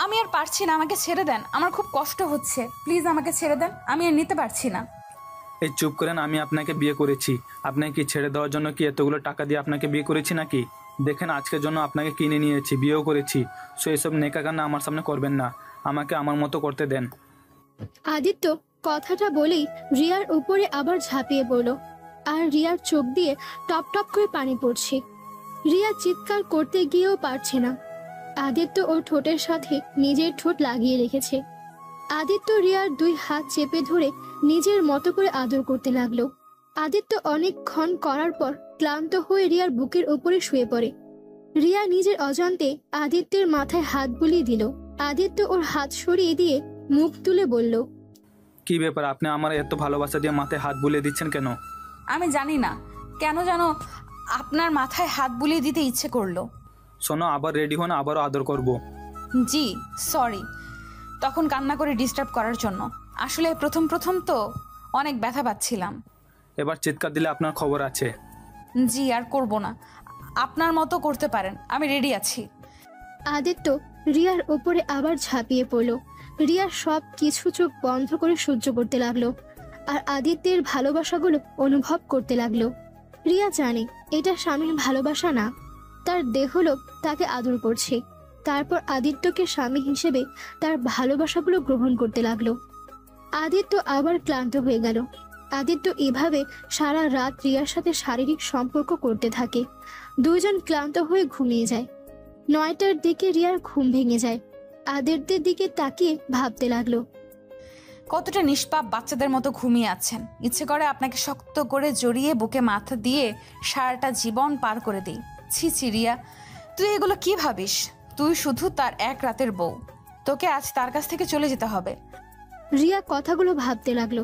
আমি আর পারছি না, আমাকে ছেড়ে দেন, আমার খুব কষ্ট হচ্ছে, প্লিজ আমাকে ছেড়ে দেন, আমি আর নিতে পারছি না। এই চুপ করেন, আমি আপনাকে বিয়ে করেছি। আপনাকে কি ছেড়ে দেওয়ার জন্য কি এতগুলো টাকা দিয়ে আপনাকে বিয়ে করেছি নাকি? দেখেন আজকের জন্য আপনাকে কিনে নিয়েছি, বিয়েও করেছি। সো এসব নেকাকান্না আমার সামনে করবেন না, আমাকে আমার মতো করতে দেন। আদিত্য কথাটা বলেই রিয়ার উপরে আবার ঝাঁপিয়ে পড়ল, আর রিয়ার চোখ দিয়ে টপ টপ করে পানি পড়ছে। রিয়া চিৎকার করতে গিয়েও পারছে না। আদিত্য ওর ঠোঁটের সাথে নিজের ঠোঁট লাগিয়ে রেখেছে। আদিত্য রিয়ার 2 হাত চেপে ধরে নিজের মতো করে আদর করতে লাগলো। আদিত্য অনেকক্ষণ করার পর ক্লান্ত হয়ে রিয়ার বুকের উপরে শুয়ে পড়ে। রিয়া নিজের অজান্তে আদিত্যের মাথায় হাত বুলিয়ে দিল। আদিত্য ওর হাত সরিয়ে দিয়ে মুখ তুলে বলল, কি ব্যাপার, আপনি আমার এত ভালোবাসা দিয়ে মাথায় হাত বুলিয়ে দিচ্ছেন কেন? আমি জানি না কেন যেন আপনার মাথায় হাত বুলিয়ে দিতে ইচ্ছে করলো। শোনো, আবার রেডি হন, আবারও আদর করব। জি সরি, তখন কান্না করে ডিস্টার্ব করার জন্য। আসলে প্রথম প্রথম তো অনেক ব্যথা পাচ্ছিলাম। এবার চিৎকার দিলে আপনার খবর আছে। জি আর করব না, আপনার মতো করতে পারেন, আমি রেডি আছি। আদিত্য রিয়ার উপরে আবার ঝাঁপিয়ে পড়ল। রিয়া সব কিছু চোখ বন্ধ করে সহ্য করতে লাগলো, আর আদিত্যের ভালোবাসাগুলো অনুভব করতে লাগলো। রিয়া জানে এটা স্বামীর ভালোবাসা না, তার দেহলোক তাকে আদর করছে। তারপর আদিত্যকে স্বামী হিসেবে তার ভালোবাসাগুলো গ্রহণ করতে লাগলো। আদিত্য আবার ক্লান্ত হয়ে গেল। আদিত্য এভাবে সারা রাত রিয়ার সাথে শারীরিক সম্পর্ক করতে থাকে। দুজন ক্লান্ত হয়ে ঘুমিয়ে যায়। 9টার দিকে রিয়ার ঘুম ভেঙে যায়। আদিত্যের দিকে তাকিয়ে ভাবতে লাগলো, কতটা নিষ্পাপ বাচ্চাদের মতো ঘুমিয়ে আছেন। ইচ্ছে করে আপনাকে শক্ত করে জড়িয়ে বুকে মাথা দিয়ে সারাটা জীবন পার করে দিই। ছি ছি রিয়া, তুই এগুলো কি ভাবিস? তুই শুধু তার এক রাতের বউ, তোকে আজ তার কাছ থেকে চলে যেতে হবে। রিয়া কথাগুলো ভাবতে লাগলো।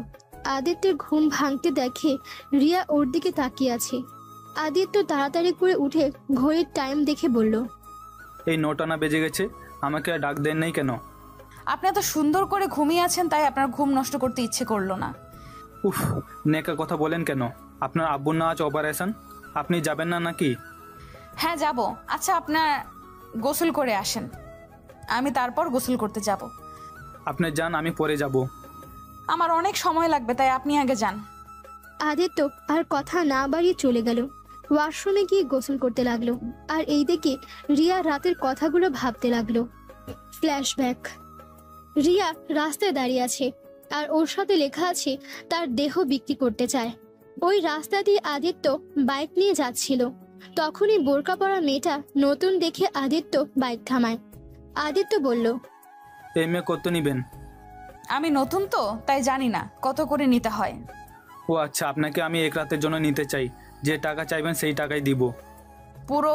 আদিত্যের ঘুম ভাঙতে দেখে রিয়া ওর দিকে তাকিয়ে আছে। আদিত্য তাড়াতাড়ি করে উঠে ঘড়ির টাইম দেখে বলল, এই 9টা না বেজে গেছে, আমাকে আর ডাক দেন নাই কেন? আপনি এত সুন্দর করে ঘুমিয়ে আছেন তাই আপনার ঘুম নষ্ট করতে ইচ্ছে করলো না। উফ, নেকা কথা বলেন কেন? আপনার আব্বুর না আজ অপারেশন, আপনি যাবেন না নাকি? হ্যাঁ যাব। আচ্ছা আপনার গোসল করে আসেন, আমি তারপর গোসল করতে যাব। আপনি যান, আমি পরে যাব। আমার অনেক সময় লাগবে, তাই আপনি আগে যান। আদিত্য আর কথা না বাড়িয়ে চলে গেল। ওয়াশরুমে গিয়ে গোসল করতে লাগলো। আর এইদিকে রিয়া রাতের কথাগুলো ভাবতে লাগলো। ফ্ল্যাশব্যাক। রিয়া রাস্তায় দাঁড়িয়ে আছে, আর ওর সাথে লেখা আছে তার দেহ বিক্রি করতে চায়। ওই রাস্তা দিয়ে আদিত্য বাইক নিয়ে যাচ্ছিল। তখনই বোরকা পরা মেয়েটা নতুন দেখে আদিত্য বাইক থামায়। আদিত্য বলল, এই মেয়ে কত নিবেন? আমি নতুন তো তাই জানি না কত করে নিতে হয়। ও আচ্ছা, আপনাকে আমি এক রাতের জন্য নিতে চাই, যে টাকা চাইবেন সেই টাকাই দিব। পুরো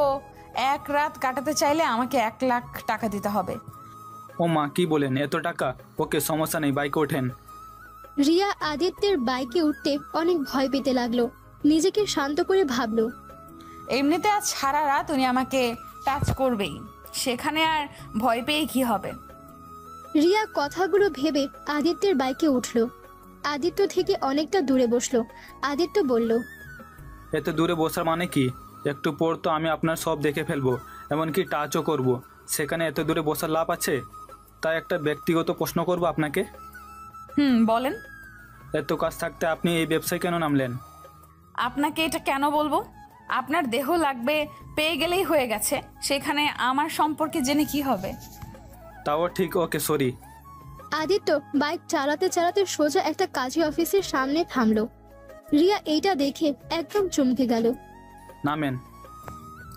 এক রাত কাটাতে চাইলে আমাকে 1 লাখ টাকা দিতে হবে। ও মা, কি বলেন, এত টাকা? ওকে, সমস্যা নেই, বাইকে ওঠেন। রিয়া আদিত্যের বাইকে উঠতে অনেক ভয় পেতে লাগলো। নিজেকে শান্ত করে ভাবলো, এমনিতে আজ সারা রাত উনি আমাকে টাচ করবেই, সেখানে আর ভয় পেয়ে কি হবে। রিয়া কথাগুলো ভেবে আদিত্যের বাইকে উঠল। আদিত্য থেকে অনেকটা দূরে বসলো। আদিত্য বলল, এত দূরে বসার মানে কি? একটু পর তো আমি আপনার সব দেখে ফেলবো, এমনকি টাচও করব। সেখানে এত দূরে বসার লাভ আছে? তাই একটা ব্যক্তিগত প্রশ্ন করব আপনাকে। বলেন। এত কাজ থাকতে আপনি এই ব্যবসায় কেন নামলেন? আপনাকে এটা কেন বলবো? আপনার দেহ লাগবে পেয়ে গেলেই হয়ে গেছে, সেখানে আমার সম্পর্কে জেনে কি হবে? তাও ঠিক, ওকে সরি। আদিত্য বাইক চালাতে চালাতে সোজা একটা কাজী অফিসের সামনে থামলো। রিয়া এইটা দেখে একদম চমকে গেল। নামেন।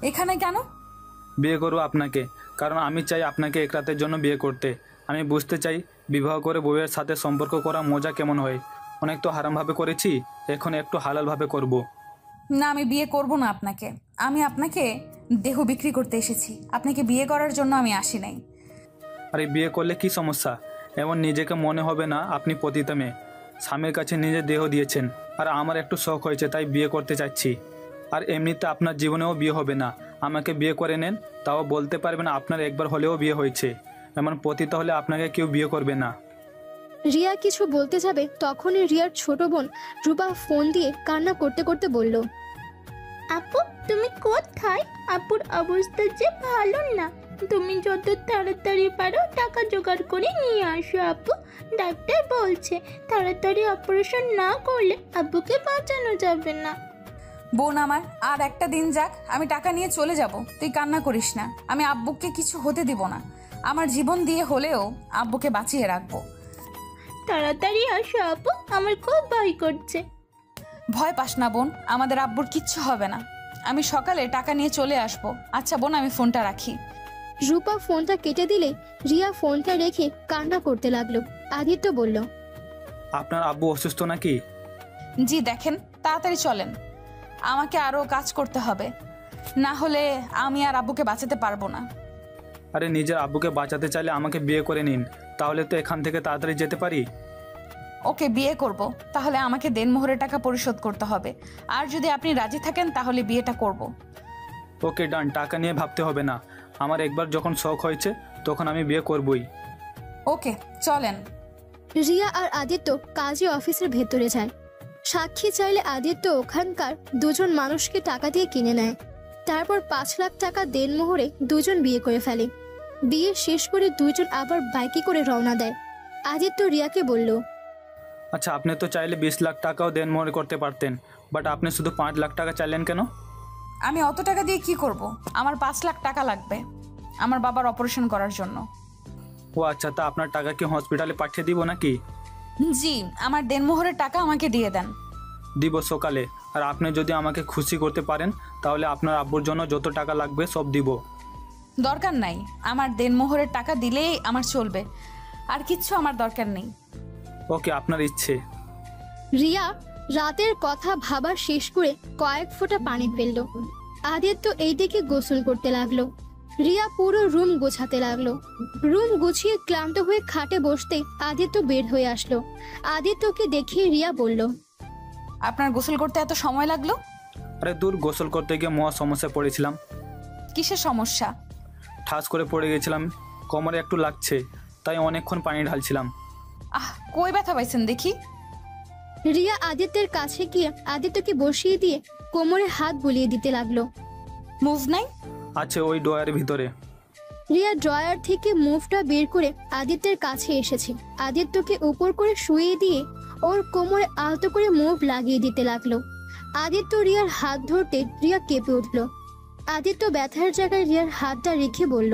এখানে কেন? বিয়ে করবো আপনাকে, কারণ আমি চাই আপনাকে এক রাতের জন্য বিয়ে করতে। আমি বুঝতে চাই বিবাহ করে বউয়ের সাথে সম্পর্ক করা মজা কেমন হয়। অনেক তো হারামভাবে করেছি, এখন একটু হালালভাবে করব। না, আমি বিয়ে করব না আপনাকে। আমি আপনাকে দেহ বিক্রি করতে এসেছি, আপনাকে বিয়ে করার জন্য আমি আসি নাই। আরে বিয়ে করলে কি সমস্যা? এমন নিজেকে মনে হবে না আপনি পতিতা মেয়ে। স্বামীর কাছে নিজের দেহ দিয়েছেন, আর আমার একটু শখ হয়েছে তাই বিয়ে করতে চাচ্ছি। আর এমনিতে আপনার জীবনেও বিয়ে হবে না, আমাকে বিয়ে করে নেন, তাও বলতে পারবেন আপনার একবার হলেও বিয়ে হয়েছে। এমন পতিতা হলে আপনাকে কেউ বিয়ে করবে না। রিয়া কিছু বলতে যাবে তখনই রিয়ার ছোট বোন রূপা ফোন দিয়ে কান্না করতে করতে বলল, আপু তুমি কোথায়? আপুর অবস্থা যে ভালো না, তুমি যত তাড়াতাড়ি পারো টাকা জোগাড় করে নিয়ে আসো আপু। ডাক্তার বলছে তাড়াতাড়ি অপারেশন না করলে আব্বুকে বাঁচানো যাবে না। বোন আমার, আর একটা দিন যাক, আমি টাকা নিয়ে চলে যাব। তুই কান্না করিস না, আমি আব্বুকে কিছু হতে দিব না। আমার জীবন দিয়ে হলেও আব্বুকে বাঁচিয়ে রাখবো। তাড়াতাড়ি আসো আপু, আমার খুব ভয় করছে। ভয় পাস না বোন, আমাদের আব্বুর কিচ্ছু হবে না। আমি সকালে টাকা নিয়ে চলে আসবো। আচ্ছা বোন, আমি ফোনটা রাখি। রূপা ফোনটা কেটে দিলে রিয়া ফোনটা রেখে কান্না করতে লাগলো। আদিত্য বলল, আপনার আব্বু অসুস্থ নাকি? জি দেখেন, তাড়াতাড়ি চলেন, আমাকে আরও কাজ করতে হবে, না হলে আমি আর আব্বুকে বাঁচাতে পারবো না। আরে নিজের আব্বুকে বাঁচাতে চাইলে আমাকে বিয়ে করে নিন, তাহলে তো এখান থেকে তাড়াতাড়ি যেতে পারি। ওকে বিয়ে করব, তাহলে আমাকে দেনমোহরের টাকা পরিশোধ করতে হবে। আর যদি আপনি রাজি থাকেন তাহলে বিয়েটা করব। ওকে ডান, টাকা নিয়ে ভাবতে হবে না। আমার একবার যখন শখ হয়েছে তখন আমি বিয়ে করবই। ওকে চলেন। রিয়া আর আদিত্য কাজী অফিসের ভেতরে যায়। সাক্ষী চাইলে আদিত্য ওখানকার দুজন মানুষকে টাকা দিয়ে কিনে নেয়। তারপর 5 লাখ টাকা দেনমোহরে দুজন বিয়ে করে ফেলে। বিয়ে শেষ করে দুজন আবার বাইকে করে রওনা দেয়। আদিত্য রিয়াকে বলল, আচ্ছা, আপনি তো চাইলে 20 লাখ টাকাও দেনমোহর করতে পারতেন, বাট আপনি শুধু 5 লাখ টাকা চাইলেন কেন? আমি অত টাকা দিয়ে কি করব? আমার 5 লাখ টাকা লাগবে আমার বাবার অপারেশন করার জন্য। ও আচ্ছা, তা আপনার টাকা কি হসপিটালে পাঠিয়ে দিব নাকি? জি, আমার দেনমোহরের টাকা আমাকে দিয়ে দেন। দিব সকালে। আর আপনি যদি আমাকে খুশি করতে পারেন তাহলে আপনার আব্বুর জন্য যত টাকা লাগবে সব দিব। দরকার নাই, আমার দেনমোহরের টাকা দিলেই আমার চলবে, আর কিচ্ছু আমার দরকার নেই। ওকে, আপনার ইচ্ছে। রিয়া রাতের কথা ভাবা শেষ করে কয়েক ফোঁটা পানি ফেললো। আদিত্য এইদিকে গোসল করতে লাগলো। রিয়া পুরো রুম গোছাতে লাগলো। রুম গুছিয়ে ক্লান্ত হয়ে খাটে বসতে আদিত্য বের হয়ে আসলো। আদিত্যকে দেখে রিয়া বলল, আপনার গোসল করতে এত সময় লাগলো? আরে দূর, গোসল করতে গিয়ে মহা সমস্যায় পড়েছিলাম। কিসের সমস্যা? ঠাস করে পড়ে গেছিলাম, কোমরে একটু লাগছে, তাই অনেকক্ষণ পানি ঢালছিলাম। কই ব্যথা পাইছেন দেখি? রিয়া আদিত্যের কাছে গিয়ে আদিত্যকে বসিয়ে দিয়ে কোমরে হাত বুলিয়ে দিতে লাগলো। মুভ নাই? আছে ওই ড্রয়ারের ভিতরে। রিয়া ড্রয়ার থেকে মুভটা বের করে আদিত্যের কাছে এসেছে। আদিত্যকে উপর করে শুইয়ে দিয়ে ওর কোমরে আলতো করে মুভ লাগিয়ে দিতে লাগলো। আদিত্য রিয়ার হাত ধরতে রিয়া কেঁপে উঠল। আদিত্য ব্যথার জায়গায় রিয়ার হাতটা রেখে বলল,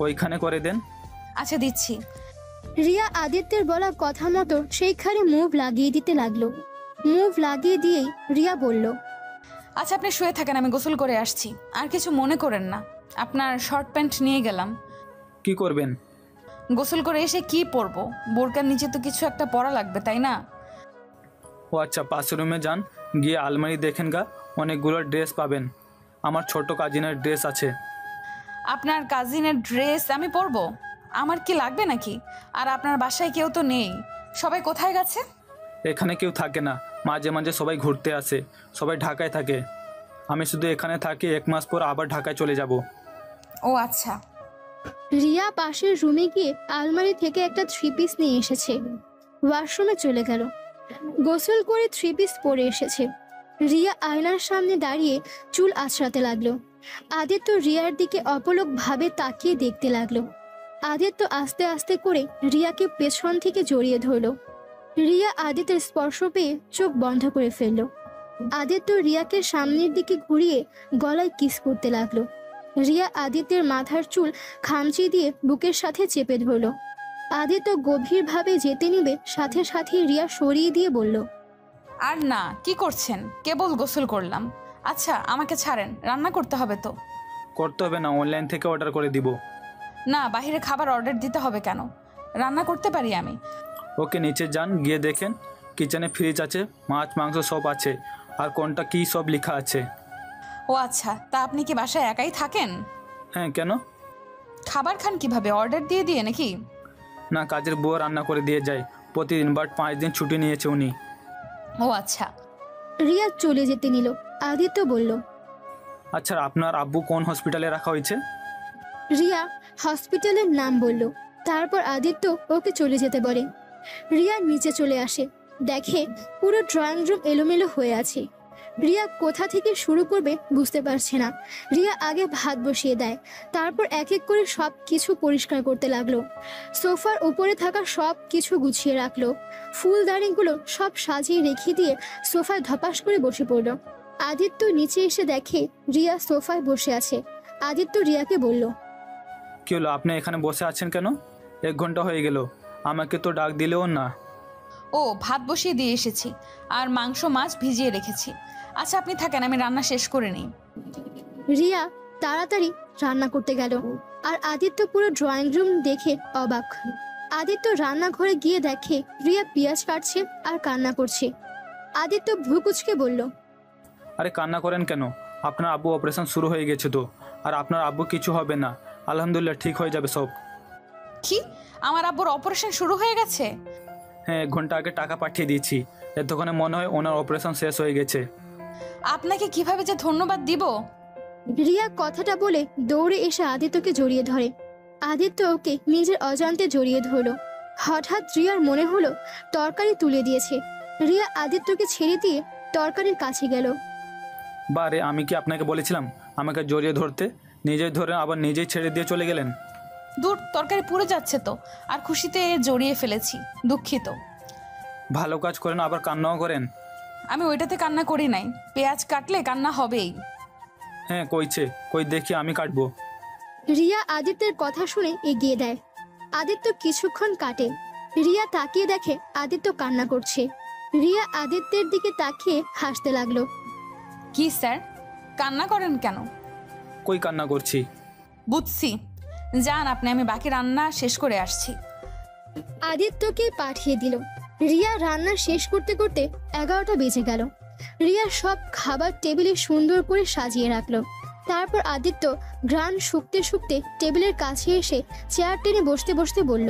ওইখানে করে দেন। আচ্ছা দিচ্ছি। রিয়া আদিত্যের বলা কথা মতো সেইখানে মুভ লাগিয়ে দিতে লাগলো। মুভ লাগিয়ে দিয়েই রিয়া বলল, আচ্ছা আপনি শুয়ে থাকেন, আমি গোসল করে আসছি। আর কিছু মনে করেন না, আপনার শর্ট প্যান্ট নিয়ে গেলাম। কি করবেন? গোসল করে এসে কি পরবো? বোরকার নিচে তো কিছু একটা পরা লাগবে, তাই না? ও আচ্ছা, পাশের রুমে যান, গিয়ে আলমারি দেখেন গা, অনেকগুলো ড্রেস পাবেন। আমার ছোট কাজিনের ড্রেস আছে। আপনার কাজিনের ড্রেস আমি পরবো? আমার কি লাগবে নাকি? আর আপনার বাসায় কেউ তো নেই, সবাই কোথায় গেছে? এখানে কেউ থাকে না, মাঝে মাঝে সবাই ঘুরতে আসে, সবাই ঢাকায় থাকে। আমি শুধু এখানে থাকি, 1 মাস পর আবার ঢাকায় চলে যাব। ও আচ্ছা। রিয়া পাশের রুমে গিয়ে আলমারি থেকে একটা 3 পিস নিয়ে এসেছে। ওয়াশরুমে চলে গেল। গোসল করে 3 পিস পরে এসেছে। রিয়া আয়নার সামনে দাঁড়িয়ে চুল আঁচড়াতে লাগলো। আদিত্য রিয়ার দিকে অপলক ভাবে তাকিয়ে দেখতে লাগলো। আদিত্য আস্তে আস্তে করে রিয়াকে পেছন থেকে জড়িয়ে ধরলো। রিয়া আদিত্যের স্পর্শ পেয়ে চোখ বন্ধ করে ফেলল। আদিত্য রিয়াকে সামনের দিকে ঘুরিয়ে গলায় কিস করতে লাগলো। রিয়া আদিত্যের মাথার চুল খামচি দিয়ে বুকের সাথে চেপে ধরল। আদিত্য গভীরভাবে যেতে নিবে সাথে সাথে রিয়া সরিয়ে দিয়ে বলল, আর না, কি করছেন? কেবল গোসল করলাম। আচ্ছা আমাকে ছাড়েন, রান্না করতে হবে তো। করতে হবে না, অনলাইন থেকে অর্ডার করে দিব। না, বাইরে খাবার অর্ডার দিতে হবে কেন? রান্না করতে পারি আমি। ওকে, নিচে যান, গিয়ে দেখেন কিচেনে ফ্রিজ আছে, মাছ মাংস সব আছে, আর কোনটা কি সব লেখা আছে। ও আচ্ছা, তা আপনি কি বাসায় একাই থাকেন? হ্যাঁ, কেন? খাবার খান কিভাবে? অর্ডার দিয়ে দিয়ে নাকি? না, কাজের বউ রান্না করে দিয়ে যায় প্রতিদিন, বাট 5 দিন ছুটি নিয়েছে উনি। ও আচ্ছা। রিয়া চলে যেতে নিল। আদিত্য বলল, আচ্ছা, আপনার আব্বু কোন হসপিটালে রাখা হয়েছে? রিয়া হসপিটালের নাম বলল। তারপর আদিত্য ওকে চলে যেতে বলে। রিয়া নিচে চলে আসে, দেখে পুরো ড্রয়িং রুম এলোমেলো হয়ে আছে। রিয়া কোথা থেকে শুরু করবে বুঝতে পারছে না। রিয়া আগে ভাত বসিয়ে দেয়, তারপর এক এক করে সব কিছু পরিষ্কার করতে লাগলো। সোফার উপরে থাকা সব কিছু গুছিয়ে রাখলো, ফুলদানিগুলো সব সাজিয়ে রেখে দিয়ে সোফায় ধপাস করে বসে পড়লো। আদিত্য নিচে এসে দেখে রিয়া সোফায় বসে আছে। আদিত্য রিয়াকে বলল, কি হলো, আপনি এখানে বসে আছেন কেন? 1 ঘন্টা হয়ে গেল, আমাকে তো ডাক দিলেও না। ও, ভাত বসিয়ে দিয়ে এসেছি আর মাংস মাছ ভিজিয়ে রেখেছি। আচ্ছা আপনি থাকেন, আমি রান্না শেষ করে নিই। রিয়া তাড়াতাড়ি রান্না করতে গেল, আর আদিত্য পুরো ড্রয়িং রুম দেখে অবাক। আদিত্য রান্নাঘরে গিয়ে দেখে রিয়া পেঁয়াজ কাটছে আর কান্না করছে। আদিত্য ভ্রু কুঁচকে বলল, আরে কান্না করেন কেন? আপনার আব্বু অপারেশন শুরু হয়ে গেছে তো, আর আপনার আব্বু কিছু হবে না, আলহামদুলিল্লাহ ঠিক হয়ে যাবে সব। কি, আমার আব্বুর অপারেশন শুরু হয়ে গেছে? হ্যাঁ, 1 ঘন্টা আগে টাকা পাঠিয়ে দিয়েছি, এতক্ষণে মনে হয় ওনার অপারেশন শেষ হয়ে গেছে। আপনাকে কিভাবে যে ধন্যবাদ দিব। রিয়া কথাটা বলে দৌড়ে এসে আদিত্যকে জড়িয়ে ধরে। আদিত্য ওকে নিজের অজান্তে জড়িয়ে ধরলো। হঠাৎ রিয়ার মনে হলো তরকারি তুলে দিয়েছে। রিয়া আদিত্যকে ছেড়ে দিয়ে তরকারির কাছে গেল। বারে, আমি কি আপনাকে বলেছিলাম আমাকে জড়িয়ে ধরতে? নিজেই ধরে আবার নিজেই ছেড়ে দিয়ে চলে গেলেন। দূর, তরকারি পুড়ে যাচ্ছে তো, আর খুশিতে জড়িয়ে ফেলেছি, দুঃখিত। ভালো কাজ করেন আবার কান্নাও করেন। আমি ওইটাতে কান্না করি নাই, পেঁয়াজ কাটলে কান্না হবেই। হ্যাঁ কইছে, কই দেখি আমি কাটবো। রিয়া আদিত্যের কথা শুনে এগিয়ে দেয়। আদিত্য কিছুক্ষণ কাটে। রিয়া তাকিয়ে দেখে আদিত্য কান্না করছে। রিয়া আদিত্যের দিকে তাকিয়ে হাসতে লাগলো। কি স্যার, কান্না করেন কেন? কই কান্না করছি? বুঝছি, যান আপনি, আমি বাকি রান্না শেষ করে আসছি। আদিত্যকে পাঠিয়ে দিল। রিয়া রান্না শেষ করতে করতে 11টা বেজে গেল। রিয়া সব খাবার টেবিলে সুন্দর করে সাজিয়ে রাখলো। তারপর আদিত্য ঘ্রাণ শুকতে শুকতে টেবিলের কাছে এসে চেয়ার টেনে বসতে বসতে বলল,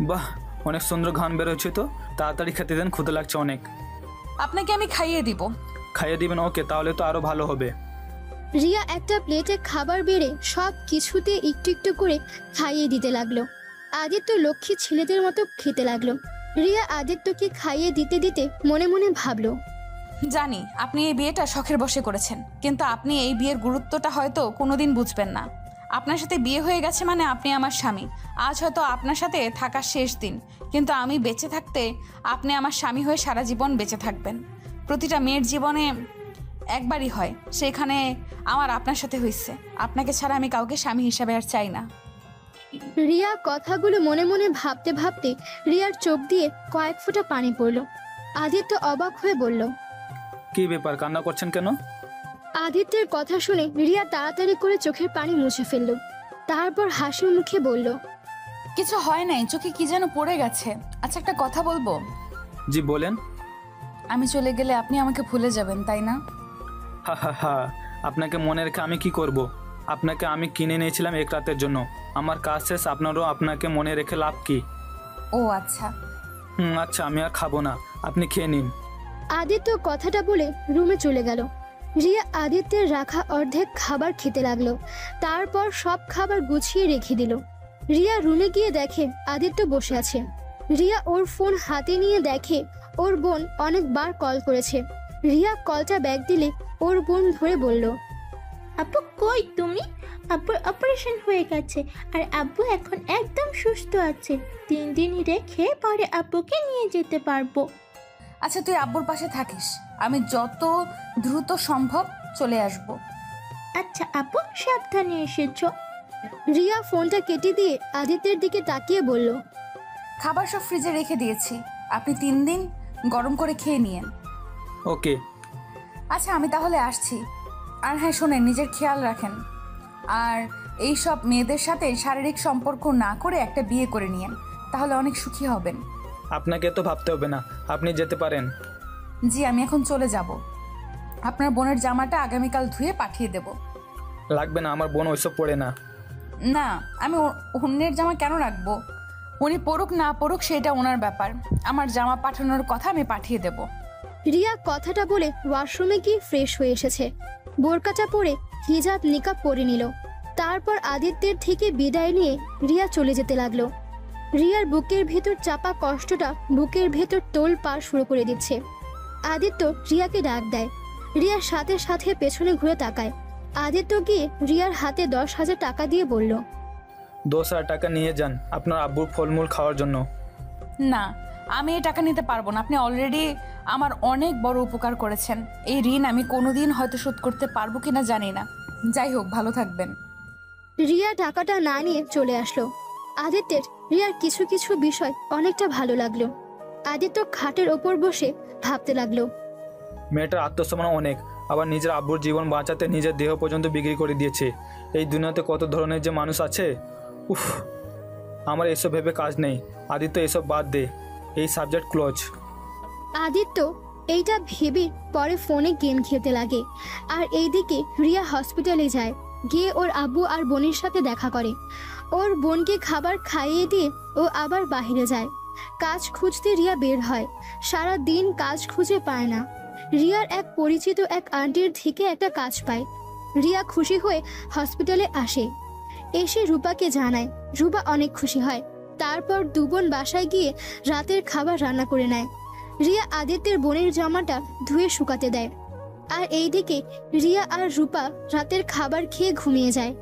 বাহ, অনেক সুন্দর ঘ্রাণ বেরোচ্ছে তো, তাড়াতাড়ি খেতে দেন, ক্ষুধা লাগছে অনেক। আপনাকে আমি খাইয়ে দিব। খাইয়ে দিবেন? ওকে, তাহলে তো আরো ভালো হবে। রিয়া একটা প্লেটে খাবার বেড়ে সব কিছুতে একটু একটু করে খাইয়ে দিতে লাগলো। আদিত্য লক্ষ্মী ছেলেদের মতো খেতে লাগলো। রিয়া আদিত্যকে খাইয়ে দিতে দিতে মনে মনে ভাবলো, জানি আপনি এই বিয়েটা শখের বশে করেছেন, কিন্তু আপনি এই বিয়ের গুরুত্বটা হয়তো কোনোদিন বুঝবেন না। আপনার সাথে বিয়ে হয়ে গেছে মানে আপনি আমার স্বামী। আজ হয়তো আপনার সাথে থাকার শেষ দিন, কিন্তু আমি বেঁচে থাকতে আপনি আমার স্বামী হয়ে সারা জীবন বেঁচে থাকবেন। প্রতিটা মেয়ের জীবনে একবারই হয়, সেখানে আমার আপনার সাথে হয়েছে। আপনাকে ছাড়া আমি কাউকে স্বামী হিসাবে আর চাই না। রিয়া কথাগুলো মনে মনে ভাবতে ভাবতে রিয়ার চোখ দিয়ে কয়েক ফোঁটা পানি পড়ল। আদিত্য অবাক হয়ে বলল, কি ব্যাপার, কান্না করছেন কেন? আদিত্যের কথা শুনে রিয়া তাড়াতাড়ি করে চোখের পানি মুছে ফেলল। তারপর হাসি মুখে বলল, কিছু হয় নাই, চোখে কি যেন পড়ে গেছে। আচ্ছা একটা কথা বলবো? জি বলেন। আমি চলে গেলে আপনি আমাকে ভুলে যাবেন, তাই না? হা হা হা, আপনাকে মনে রেখে আমি কি করব? আপনাকে আমি কিনে নিয়েছিলাম 1 রাতের জন্য, আমার কাজ শেষ, আপনারও আপনাকে মনে রেখে লাভ কি? ও আচ্ছা। আচ্ছা, আমি আর খাবো না, আপনি খেয়ে নিন। আদিত্য কথাটা বলে রুমে চলে গেল। রিয়া আদিত্যের রাখা অর্ধেক খাবার খেতে লাগলো। তারপর সব খাবার গুছিয়ে রেখে দিল। রিয়া রুমে গিয়ে দেখে আদিত্য বসে আছে। রিয়া ওর ফোন হাতে নিয়ে দেখে ওর বোন অনেকবার কল করেছে। রিয়া কলটা ব্যাক দিলে ওর বোন ধরে বলল, আপু কই তুমি? আব্বুর অপারেশন হয়ে গেছে আর আব্বু এখন একদম সুস্থ আছে। 3 দিন রেখে পরে আব্বুকে নিয়ে যেতে পারবো। আচ্ছা তুই আব্বুর পাশে থাকিস, আমি যত দ্রুত সম্ভব চলে আসব। আচ্ছা আপু, সাবধানে এসেছো। রিয়া ফোনটা কেটে দিয়ে আদিত্যের দিকে তাকিয়ে বলল, খাবার সব ফ্রিজে রেখে দিয়েছি, আপনি 3 দিন গরম করে খেয়ে নিয়েন। ওকে। আচ্ছা আমি তাহলে আসছি। আর হ্যাঁ শোনেন, নিজের খেয়াল রাখেন, আর এই সব মেয়েদের সাথে শারীরিক সম্পর্ক না করে একটা বিয়ে করে নিয়েন, তাহলে অনেক সুখী হবেন। আপনাকে তো ভাবতে হবে না, আপনি যেতে পারেন। জি আমি এখন চলে যাব। আপনার বোনের জামাটা আগামীকাল ধুয়ে পাঠিয়ে দেব। লাগবে না, আমার বোন ওইসব পড়ে না। না, আমি অন্যের জামা কেন রাখবো? উনি পড়ুক না পড়ুক সেটা ওনার ব্যাপার, আমার জামা পাঠানোর কথা আমি পাঠিয়ে দেব। রিয়া কথাটা বলে ওয়াশরুমে গিয়ে ফ্রেশ হয়ে এসেছে। বোরকাটা পরে হিজাব নিকাব পরে নিল। তারপর আদিত্যের থেকে বিদায় নিয়ে রিয়া চলে যেতে লাগলো। রিয়ার বুকের ভেতর চাপা কষ্টটা বুকের ভেতর তোল পার শুরু করে দিচ্ছে। আদিত্য রিয়াকে ডাক দেয়। রিয়ার সাথে সাথে পেছনে ঘুরে তাকায়। আদিত্য গিয়ে রিয়ার হাতে 10,000 টাকা দিয়ে বলল, 2,000 টাকা নিয়ে যান আপনার আব্বুর ফলমূল খাওয়ার জন্য। না, আমি এই টাকা নিতে পারবো না। আপনি অলরেডি আমার অনেক বড় উপকার করেছেন। এই ঋণ আমি কোনোদিন হয়তো শোধ করতে পারবো কিনা জানি না। যাই হোক, ভালো থাকবেন। রিয়া টাকাটা না নিয়ে চলে আসলো। আদিত্যের রিয়ার কিছু কিছু বিষয় অনেকটা ভালো লাগলো। আদিত্য খাটের ওপর বসে ভাবতে লাগলো। মেয়েটার আত্মসম্মান অনেক, আবার নিজের আব্বুর জীবন বাঁচাতে নিজের দেহ পর্যন্ত বিক্রি করে দিয়েছে। এই দুনিয়াতে কত ধরনের যে মানুষ আছে। উফ, আমার এসব ভেবে কাজ নেই। আদিত্য এসব বাদ দে, এই সাবজেক্ট ক্লোজ। আদিত্য এইটা ভেবে পরে ফোনে গেম খেলতে লাগে। আর এইদিকে রিয়া হসপিটালে যায়। গিয়ে ওর আব্বু আর বোনের সাথে দেখা করে। ওর বোনকে খাবার খাইয়ে দিয়ে ও আবার বাইরে যায়। কাজ খুঁজতে রিয়া বের হয়। সারা দিন কাজ খুঁজে পায় না। রিয়ার এক পরিচিত এক আন্টির থেকে একটা কাজ পায়। রিয়া খুশি হয়ে হসপিটালে আসে। এসে রূপাকে জানায়। রূপা অনেক খুশি হয়। তারপর দুবোন বাসায় গিয়ে রাতের খাবার রান্না করে নেয়। রিয়া আদিত্যের বোনের জামাটা ধুয়ে শুকাতে দেয়। আর এইদিকে রিয়া আর রূপা রাতের খাবার খেয়ে ঘুমিয়ে যায়।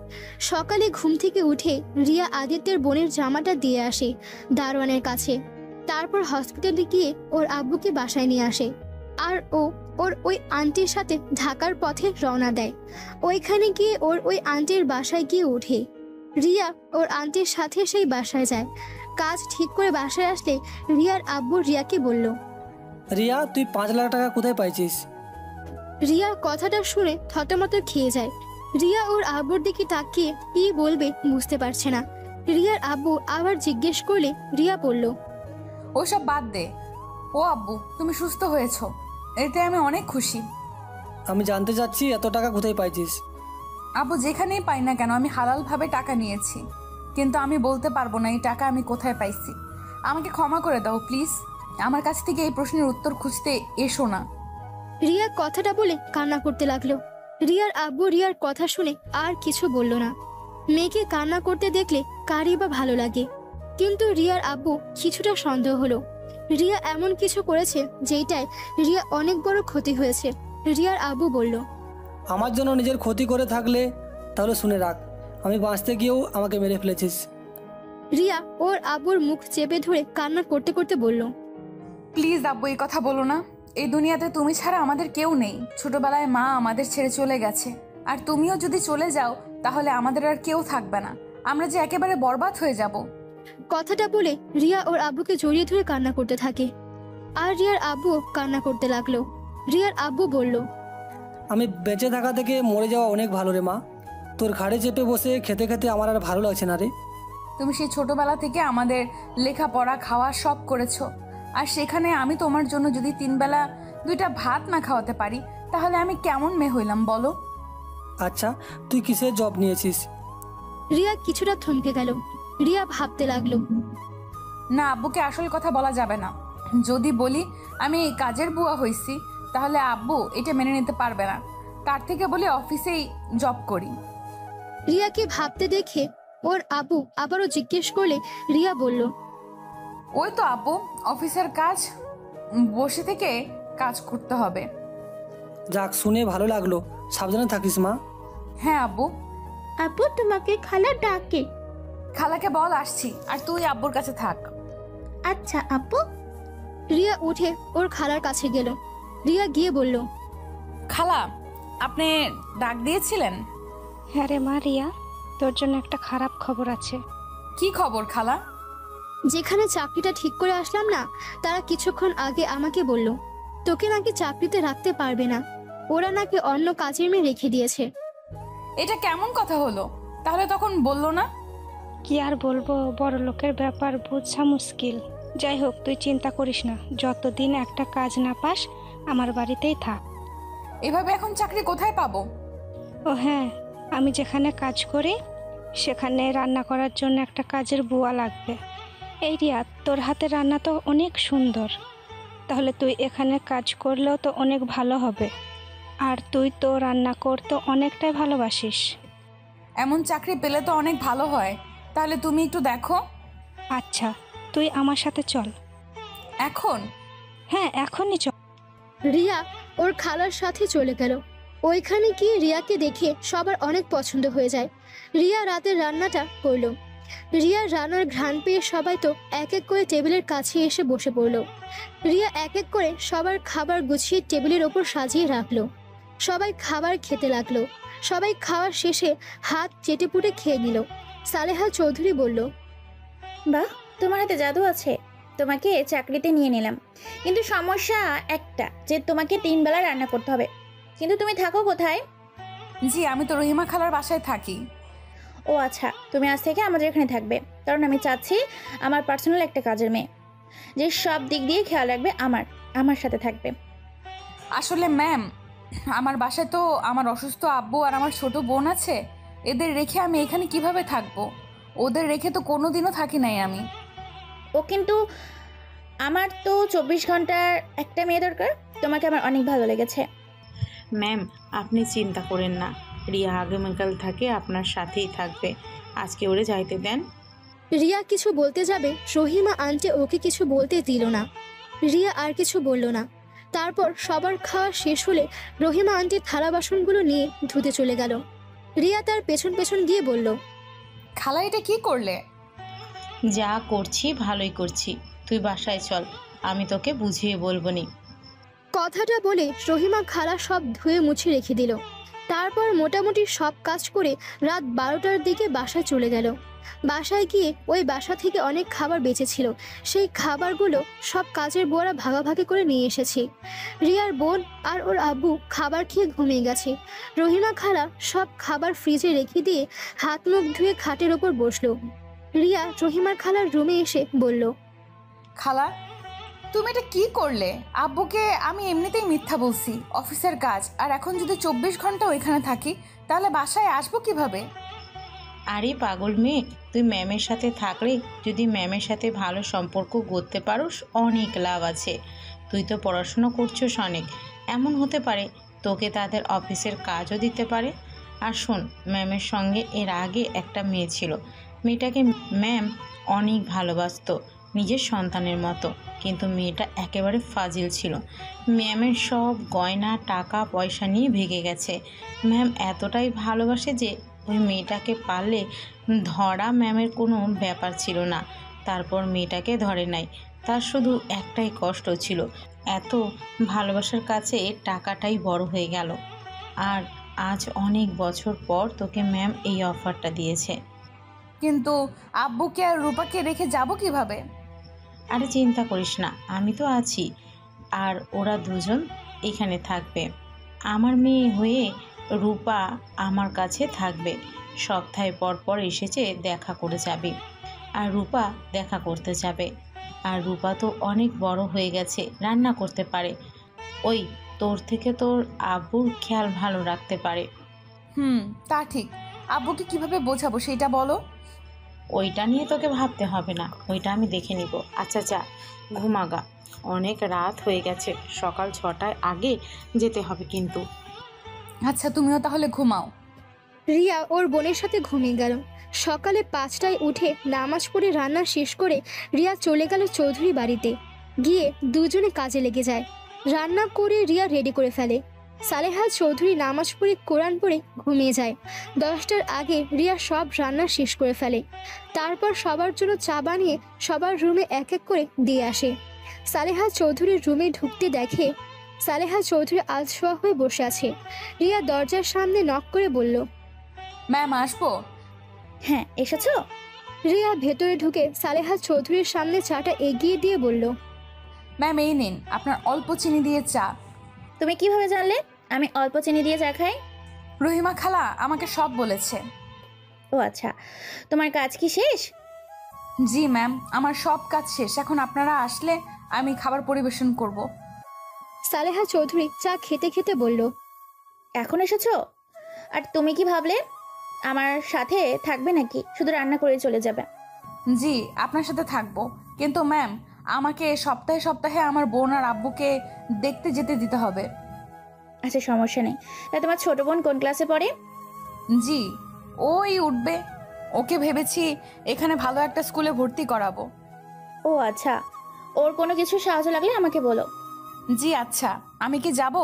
সকালে ঘুম থেকে উঠে রিয়া আদিত্যের বোনের জামাটা দিয়ে আসে দারোয়ানের কাছে। তারপর হসপিটালে গিয়ে ওর আব্বুকে বাসায় নিয়ে আসে। আর ওর ওই আন্টির সাথে ঢাকার পথে রওনা দেয়। ওইখানে গিয়ে ওই আন্টির বাসায় গিয়ে ওঠে। রিয়া ওর আন্টির সাথে সেই বাসায় যায়। কাজ ঠিক করে বাসায় আসলে রিয়ার আব্বু রিয়াকে বলল, রিয়া, তুই 5 লাখ টাকা কোথায় পাইছিস? রিয়া কথাটা শুনে থতমত খেয়ে যায়। রিয়া ওর আব্বুর দিকে তাকিয়ে কি বলবে বুঝতে পারছে না। রিয়ার আব্বু আবার জিজ্ঞেস করলে রিয়া বলল, ওসব বাদ দে। ও আব্বু, তুমি সুস্থ হয়েছো, এতে আমি অনেক খুশি। আমি জানতে চাচ্ছি এত টাকা কোথায় পাইছিস? আব্বু, যেখানেই পাই না কেন আমি হালালভাবে টাকা নিয়েছি, কিন্তু আমি বলতে পারবো না এই টাকা আমি কোথায় পাইছি। আমাকে ক্ষমা করে দাও প্লিজ। আমার কাছ থেকে এই প্রশ্নের উত্তর খুঁজতে এসো না। রিয়া কথাটা বলে কান্না করতে লাগলো। রিয়ার আব্বু রিয়ার কথা শুনে আর কিছু বলল না। মেয়েকে কান্না করতে দেখলে কারই বা ভালো লাগে। কিন্তু রিয়ার আব্বু কিছুটা সন্দেহ হলো। রিয়া এমন কিছু করেছে যেটায় রিয়া অনেক বড় ক্ষতি হয়েছে। রিয়ার আব্বু বলল, আমার জন্য নিজের ক্ষতি করে থাকলে তাহলে শুনে রাখ, আমি বাঁচতে গিয়েও আমাকে মেরে ফেলেছিস। রিয়া ওর আব্বুর মুখ চেপে ধরে কান্না করতে করতে বলল, প্লিজ আব্বু, এই কথা বলো না। এই দুনিয়াতে তুমি ছাড়া আমাদের কেউ নেই। ছোটবেলায় মা আমাদের ছেড়ে চলে গেছে, আর তুমিও যদি চলে যাও তাহলে আমাদের আর কেউ থাকবে না। আমরা যে একেবারে বরবাদ হয়ে যাব। কথাটা বলে রিয়া ওর আব্বুকে জড়িয়ে ধরে কান্না করতে থাকে। আর রিয়ার আব্বু কান্না করতে লাগলো। রিয়ার আব্বু বলল, আমি বেঁচে থাকা থেকে মরে যাওয়া অনেক ভালো রে মা। তোর ঘাড়ে চেপে বসে খেতে খেতে আমার আর ভালো লাগছে না রে। তুমি সেই ছোটবেলা থেকে আমাদের লেখাপড়া খাওয়া সব করেছো, আর সেখানে আমি তোমার জন্য যদি 3 বেলা 2টা ভাত না খাওয়াতে পারি তাহলে আমি কেমন মেয়ে হইলাম বলো? আচ্ছা, তুই কিসের জব নিয়েছিস? রিয়া কিছুটা থমকে গেল। রিয়া ভাবতে লাগলো। না, আব্বুকে আসল কথা বলা যাবে না। যদি বলি আমি কাজের বুয়া হইছি তাহলে আব্বু এটা মেনে নিতে পারবে না। তার থেকে বলি অফিসেই জব করি। রিয়াকে ভাবতে দেখে ওর আব্বু আবারও জিজ্ঞেস করলে রিয়া বলল, ওই তো আব্বু, অফিসের কাজ, বসে থেকে কাজ করতে হবে। যাক, শুনে ভালো লাগলো। সাবধানে থাকিস মা। হ্যাঁ আব্বু। আপু, তোমাকে খালা ডাকে। খালাকে বল আসছি, আর তুই আব্বুর কাছে থাক। আচ্ছা আপু। রিয়া উঠে ওর খালার কাছে গেল। রিয়া গিয়ে বলল, খালা, আপনি ডাক দিয়েছিলেন? হ্যাঁ রে মা রিয়া, তোর জন্য একটা খারাপ খবর আছে। কি খবর খালা? যেখানে চাকরিটা ঠিক করে আসলাম না, তারা কিছুক্ষণ আগে আমাকে বলল তোকে নাকি চাকরিতে রাখতে পারবে না। ওরা নাকি অন্য কাজের মেয়ে রেখে দিয়েছে। এটা কেমন কথা হলো? তাহলে তখন বললো না? কি আর বলবো, বড় লোকের ব্যাপার বোঝা মুশকিল। যাই হোক, তুই চিন্তা করিস না, যতদিন একটা কাজ না পাস আমার বাড়িতেই থাক। এভাবে এখন চাকরি কোথায় পাবো? ও হ্যাঁ, আমি যেখানে কাজ করি সেখানে রান্না করার জন্য একটা কাজের বুয়া লাগবে। এই রিয়া, তোর হাতে রান্না তো অনেক সুন্দর, তাহলে তুই এখানে কাজ করলেও তো অনেক ভালো হবে। আর তুই তো রান্না করতে অনেকটাই ভালোবাসিস। এমন চাকরি পেলে তো অনেক ভালো হয়। তাহলে তুমি একটু দেখো। আচ্ছা, তুই আমার সাথে চল। এখন? হ্যাঁ, এখনই চল। রিয়া ওর খালার সাথে চলে গেল। ওইখানে গিয়ে রিয়াকে দেখে সবার অনেক পছন্দ হয়ে যায়। রিয়া রাতের রান্নাটা করলো। রিয়ার রান্নার ঘ্রাণ পেয়ে সবাই তো এক এক করে টেবিলের কাছে এসে বসে পড়ল। রিয়া এক এক করে সবার খাবার গুছিয়ে টেবিলের ওপর সাজিয়ে রাখলো। সবাই খাবার খেতে লাগলো। সবাই খাওয়ার শেষে হাত চেটেপুটে খেয়ে নিল। সালেহা চৌধুরী বলল, বাহ, তোমার হাতে জাদু আছে। তোমাকে চাকরিতে নিয়ে নিলাম, কিন্তু সমস্যা একটা, যে তোমাকে 3 বেলা রান্না করতে হবে। কিন্তু তুমি থাকো কোথায়? জি, আমি তো রহিমা খালার বাসায় থাকি। ও আচ্ছা, তুমি আজ থেকে আমাদের এখানে থাকবে, কারণ আমি চাচ্ছি আমার পার্সোনাল একটা কাজের মেয়ে, যে সব দিক দিয়ে খেয়াল রাখবে, আমার সাথে থাকবে। আসলে ম্যাম, আমার বাসায় তো আমার অসুস্থ আব্বু আর আমার ছোট বোন আছে। এদের রেখে আমি এখানে কিভাবে থাকবো? ওদের রেখে তো কোনোদিনও থাকি নাই আমি। ও কিন্তু আমার তো 24 ঘন্টার একটা মেয়ে দরকার। তোমাকে আমার অনেক ভালো লেগেছে। ম্যাম, আপনি চিন্তা করেন না, রিয়া আগামীকাল থেকে আপনার সাথেই থাকবে। আজকে ওরে যাইতে দেন। রিয়া কিছু বলতে যাবে, রহিমা আন্টি ওকে কিছু বলতে দিল না। রিয়া আর কিছু বলল না। তারপর সবার খাওয়া শেষ হলে রহিমা আন্টি থালা বাসনগুলো নিয়ে ধুতে চলে গেল। রিয়া তার পেছন পেছন গিয়ে বলল, খালা, এটা কি করলে? যা করছি ভালোই করছি, তুই বাসায় চল, আমি তোকে বুঝিয়ে বলবো নি। কথাটা বলে রহিমা খালা সব ধুয়ে মুছে রেখে দিল। তারপর মোটামুটি সব কাজ করে রাত 12টার দিকে বাসায় চলে গেল। বাসায় গিয়ে ওই বাসা থেকে অনেক খাবার বেঁচেছিল, সেই খাবারগুলো সব কাজের বুয়ারা ভাগাভাগি করে নিয়ে এসেছে। রিয়ার বোন আর ওর আব্বু খাবার খেয়ে ঘুমিয়ে গেছে। রহিমা খালা সব খাবার ফ্রিজে রেখে দিয়ে হাত মুখ ধুয়ে খাটের ওপর বসলো। রিয়া রহিমার খালার রুমে এসে বলল, খালা, তুমি এটা কি করলে? আব্বুকে আমি এমনিতেই মিথ্যা বলছি, অফিসের কাজ, আর এখন যদি 24 ঘন্টা ওইখানে থাকি তাহলে বাসায় আসবো কিভাবে? আরে পাগল মেয়ে, তুই ম্যামের সাথে থাকলে, যদি ম্যামের সাথে ভালো সম্পর্ক গড়তে পারোস, অনেক লাভ আছে। তুই তো পড়াশুনো করছিস অনেক, এমন হতে পারে তোকে তাদের অফিসের কাজও দিতে পারে। আর শোন, ম্যামের সঙ্গে এর আগে একটা মেয়ে ছিল, মেয়েটাকে ম্যাম অনেক ভালোবাসতো, নিজের সন্তানের মতো, কিন্তু মেয়েটা একেবারে ফাজিল ছিল। ম্যামের সব গয়না টাকা পয়সা নিয়ে ভেগে গেছে। ম্যাম এতটাই ভালোবাসে যে ওই মেয়েটাকে পারলে ধরা ম্যামের কোনো ব্যাপার ছিল না। তারপর মেয়েটাকে ধরে নাই, তার শুধু একটাই কষ্ট ছিল, এত ভালোবাসার কাছে টাকাটাই বড় হয়ে গেল। আর আজ অনেক বছর পর তোকে ম্যাম এই অফারটা দিয়েছে। কিন্তু আব্বুকে আর রূপাকে রেখে যাব কিভাবে? আরে চিন্তা করিস না, আমি তো আছি, আর ওরা দুজন এখানে থাকবে। আমার মেয়ে হয়ে রূপা আমার কাছে থাকবে, সপ্তাহে পর পর এসেছে দেখা করে যাবে, আর রূপা দেখা করতে যাবে। আর রূপা তো অনেক বড় হয়ে গেছে, রান্না করতে পারে, ওই তোর থেকে তোর আব্বুর খেয়াল ভালো রাখতে পারে। তা ঠিক। আব্বুকে কিভাবে বোঝাবো সেটা বলো। ওইটা নিয়ে তোকে ভাবতে হবে না, ওইটা আমি দেখে নিব। আচ্ছা যা, ঘুমাগা, অনেক রাত হয়ে গেছে, সকাল 6টায় আগে যেতে হবে কিন্তু। আচ্ছা, তুমিও তাহলে ঘুমাও। রিয়া ওর বোনের সাথে ঘুমিয়ে গেল। সকালে 5টায় উঠে নামাজ পড়ে রান্না শেষ করে রিয়া চলে গেল চৌধুরী বাড়িতে। গিয়ে দুজনে কাজে লেগে যায়। রান্না করে রিয়া রেডি করে ফেলে। সালেহা চৌধুরী নামাজ পড়ে কোরআন পড়ে ঘুমিয়ে যায়। 10টার আগে রিয়া সব রান্না শেষ করে ফেলে। তারপর সবার জন্য চা বানিয়ে সবার রুমে এক এক করে দিয়ে আসে। সালেহা চৌধুরীর রুমে ঢুকতে দেখে সালেহা চৌধুরী আলসোয়া হয়ে বসে আছে। রিয়া দরজার সামনে নক করে বলল, ম্যাম, আসবো? হ্যাঁ, এসেছো? রিয়া ভেতরে ঢুকে সালেহা চৌধুরীর সামনে চাটা এগিয়ে দিয়ে বলল, ম্যাম, এই নিন আপনার অল্প চিনি দিয়ে চা। তুমি কিভাবে জানলে আমি অল্প চিনি দিয়ে চা খাই? রহিমা খালা আমাকে সব বলেছে। ও আচ্ছা, তোমার কাজ কি শেষ? জি ম্যাম, আমার সব কাজ শেষ। এখন আপনারা আসলে আমি খাবার পরিবেশন করব। সালেহা চৌধুরী চা খেতে খেতে বলল, এখন এসেছো? আর তুমি কি ভাবলে আমার সাথে থাকবে নাকি শুধু রান্না করে চলে যাবে? জি, আপনার সাথে থাকবো, কিন্তু ম্যাম আমাকে সপ্তাহে সপ্তাহে আমার বোন আর আব্বুকে দেখতে যেতে দিতে হবে। আচ্ছা, সমস্যা নেই। তা তোমার ছোট বোন কোন ক্লাসে পড়ে? জি, ওই উঠবে। ওকে ভেবেছি এখানে ভালো একটা স্কুলে ভর্তি করাবো। ও আচ্ছা, ওর কোনো কিছু সাহায্য লাগলে আমাকে বলো। জি আচ্ছা, আমি কি যাব?